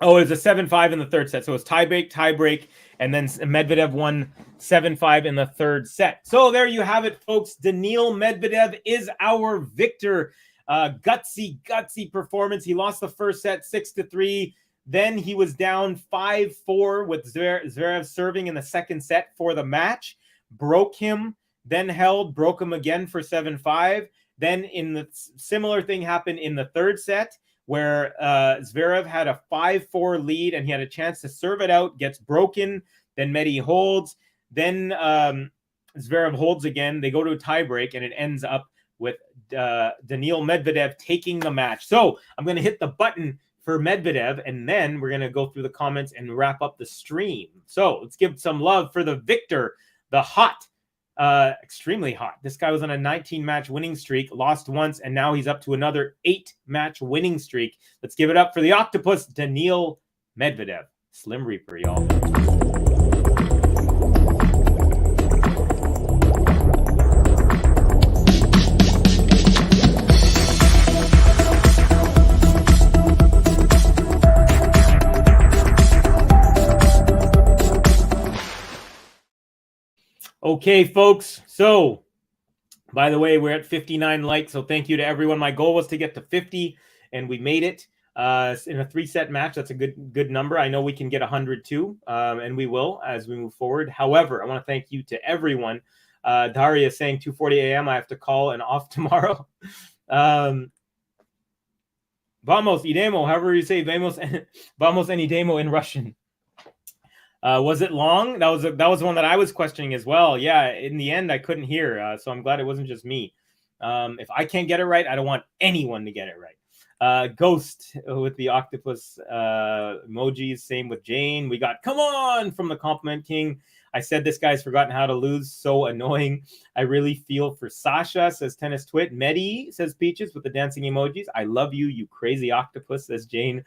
Oh, it was a 7-5 in the third set. So it was tiebreak, and then Medvedev won 7-5 in the third set. So there you have it, folks. Daniil Medvedev is our victor. Gutsy performance. He lost the first set 6-3. Then he was down 5-4 with Zverev serving in the second set for the match. Broke him, then held, broke him again for 7-5. Then in the similar thing happened in the third set, where Zverev had a 5-4 lead and he had a chance to serve it out, gets broken, then Medi holds, then Zverev holds again, they go to a tiebreak, and it ends up with Daniil Medvedev taking the match. So I'm going to hit the button for Medvedev, and then we're going to go through the comments and wrap up the stream. So let's give some love for the victor, the hot, extremely hot. This guy was on a 19-match winning streak, lost once, and now he's up to another 8-match winning streak. Let's give it up for the octopus, Daniil Medvedev. Slim Reaper, y'all. Okay, folks. So, by the way, we're at 59 likes. So thank you to everyone. My goal was to get to 50, and we made it in a 3-set match. That's a good number. I know we can get 100 too, and we will as we move forward. However, I want to thank you to everyone. Daria is saying 2:40 a.m. I have to call and off tomorrow. Vamos, idemo, however you say vamos and idemo in Russian. Was it long? That was one that I was questioning as well. Yeah, in the end, I couldn't hear, so I'm glad it wasn't just me. If I can't get it right, I don't want anyone to get it right. Ghost with the octopus emojis. Same with Jane. We got come on from the Compliment King. I said this guy's forgotten how to lose. So annoying. I really feel for Sascha, says Tennis Twit. Medi, says Peaches with the dancing emojis. I love you, you crazy octopus, says Jane.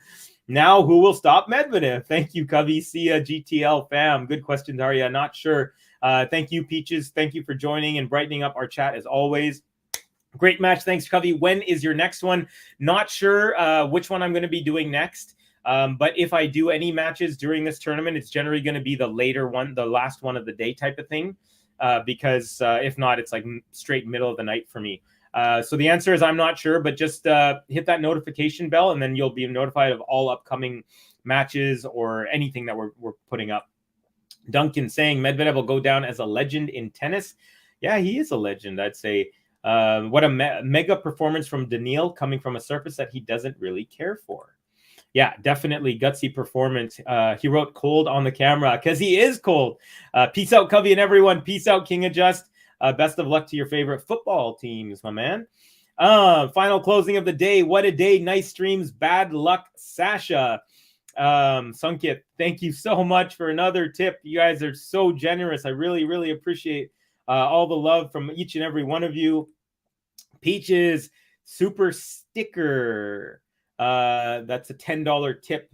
Now, who will stop Medvedev? Thank you, Covey. See ya, GTL fam. Good question, Daria. Not sure. Thank you, Peaches. Thank you for joining and brightening up our chat as always. Great match. Thanks, Covey. When is your next one? Not sure which one I'm going to be doing next. But if I do any matches during this tournament, it's generally going to be the later one, the last one of the day type of thing, because if not, it's like straight middle of the night for me. So the answer is I'm not sure, but just hit that notification bell, and then you'll be notified of all upcoming matches or anything that we're putting up. Duncan saying Medvedev will go down as a legend in tennis. Yeah, he is a legend, I'd say. What a mega performance from Daniil, coming from a surface that he doesn't really care for. Yeah, definitely gutsy performance. He wrote cold on the camera because he is cold. Peace out, Covey, and everyone. Peace out, King Adjust. Best of luck to your favorite football teams, my man. Final closing of the day. What a day. Nice streams. Bad luck, Sascha. Sunkit, thank you so much for another tip. You guys are so generous. I really, really appreciate all the love from each and every one of you. Peaches, super sticker. That's a $10 tip.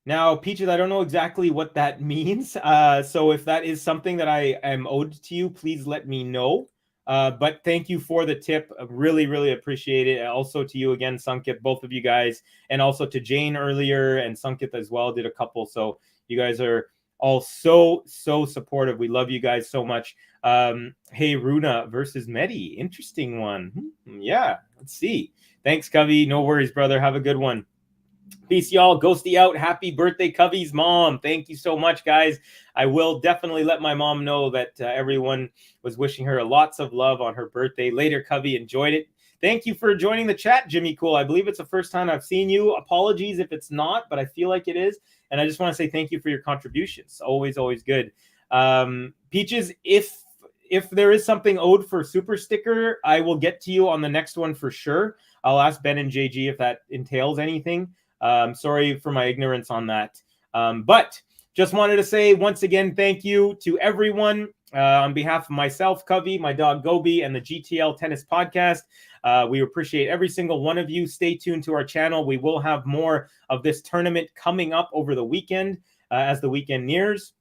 Now, Peaches, I don't know exactly what that means. So if that is something that I am owed to you, please let me know. But thank you for the tip. I really, really appreciate it. Also to you again, Sunkit, both of you guys, and also to Jane earlier, and Sunkit as well did a couple. So you guys are all so supportive. We love you guys so much. Hey, Runa versus Medi. Interesting one. Yeah, let's see. Thanks, Covey. No worries, brother. Have a good one. Peace, y'all. Ghosty out. Happy birthday, Covey's mom. Thank you so much, guys. I will definitely let my mom know that everyone was wishing her lots of love on her birthday. Later, Covey. Enjoyed it. Thank you for joining the chat, Jimmy Cool. I believe it's the first time I've seen you. Apologies if it's not, but I feel like it is. And I just want to say thank you for your contributions. Always good. Peaches, if there is something owed for Super Sticker, I will get to you on the next one for sure. I'll ask Ben and JG if that entails anything. Sorry for my ignorance on that. But just wanted to say once again, thank you to everyone on behalf of myself, Covey, my dog Gobi, and the GTL Tennis Podcast. We appreciate every single one of you. Stay tuned to our channel. We will have more of this tournament coming up over the weekend as the weekend nears.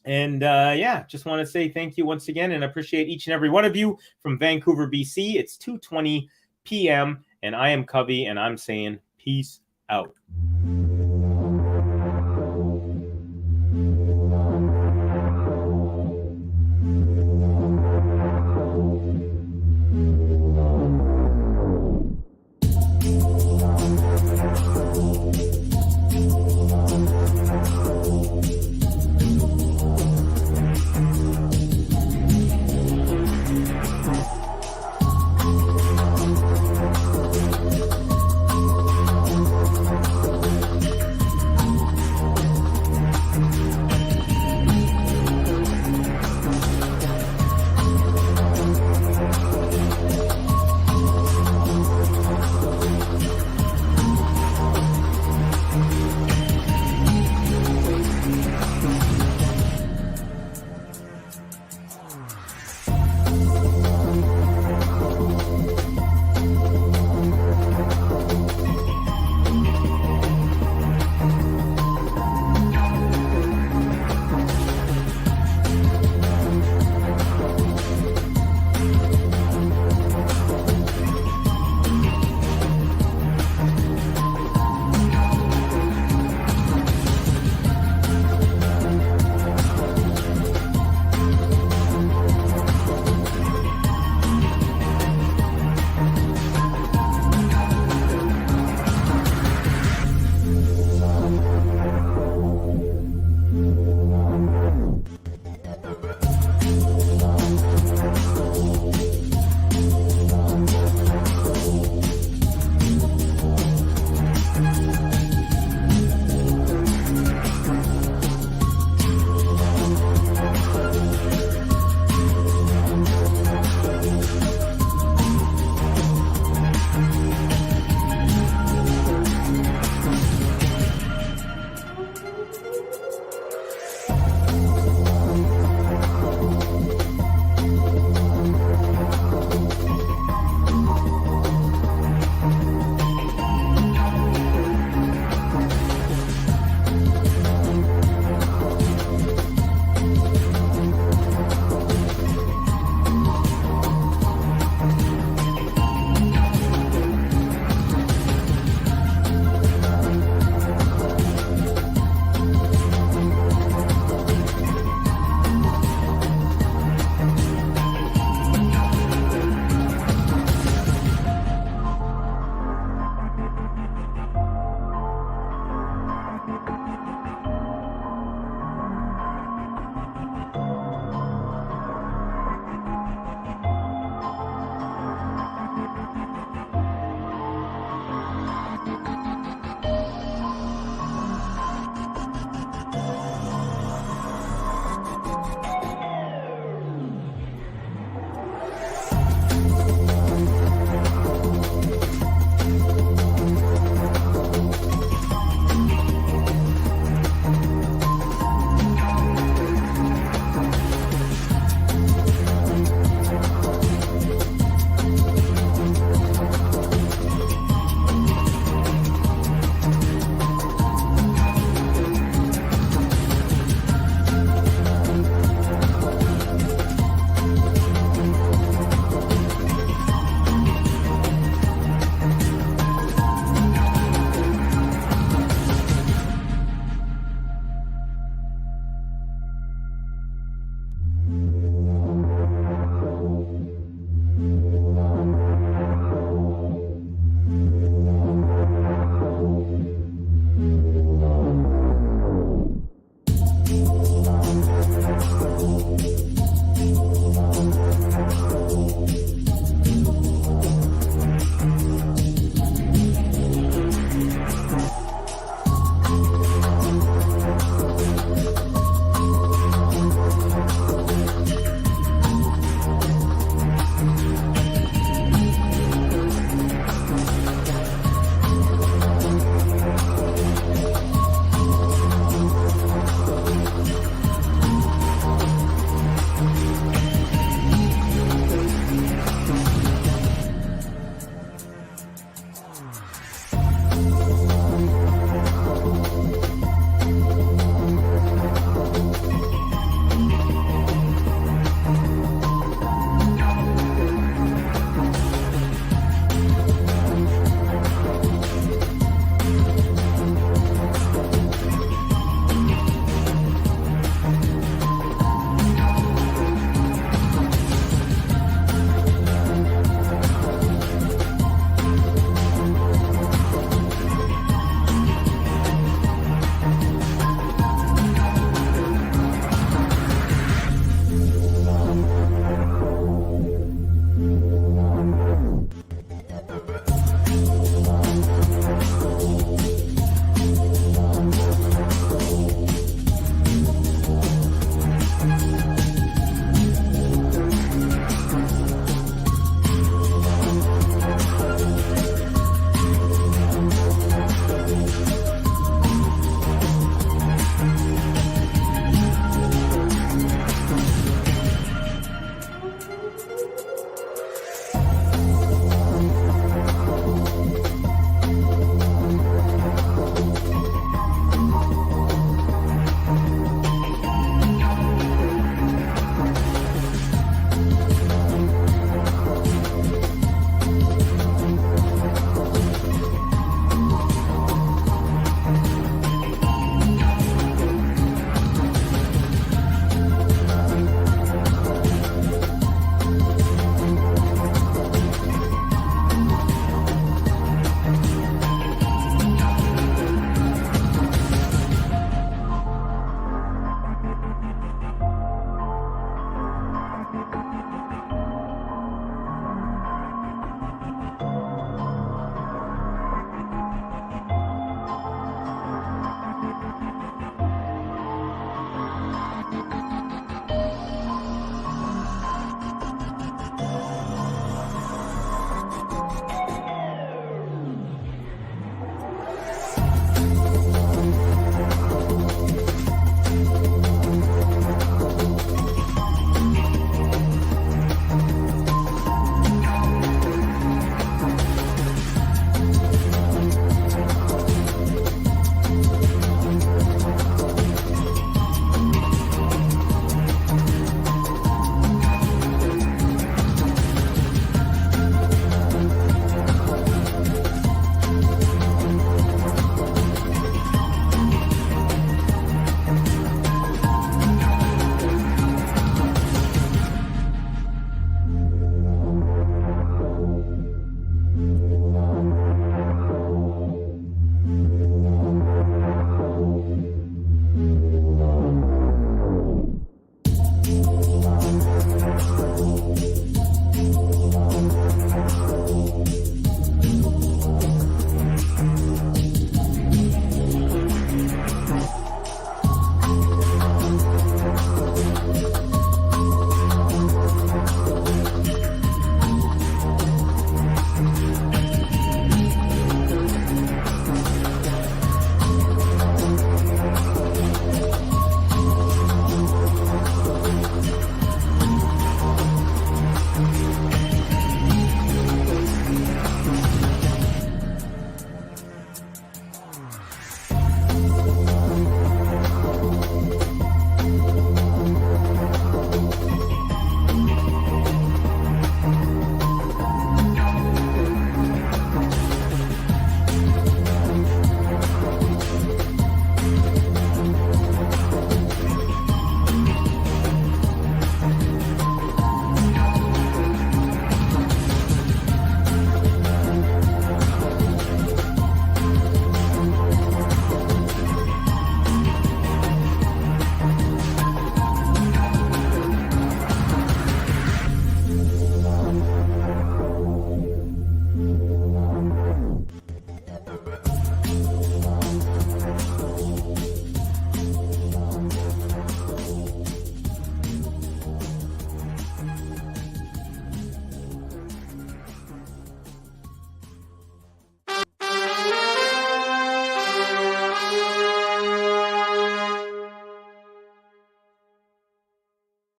And yeah, just want to say thank you once again and appreciate each and every one of you from Vancouver, BC. It's 2:20 p.m. and I am Covey, and I'm saying peace out.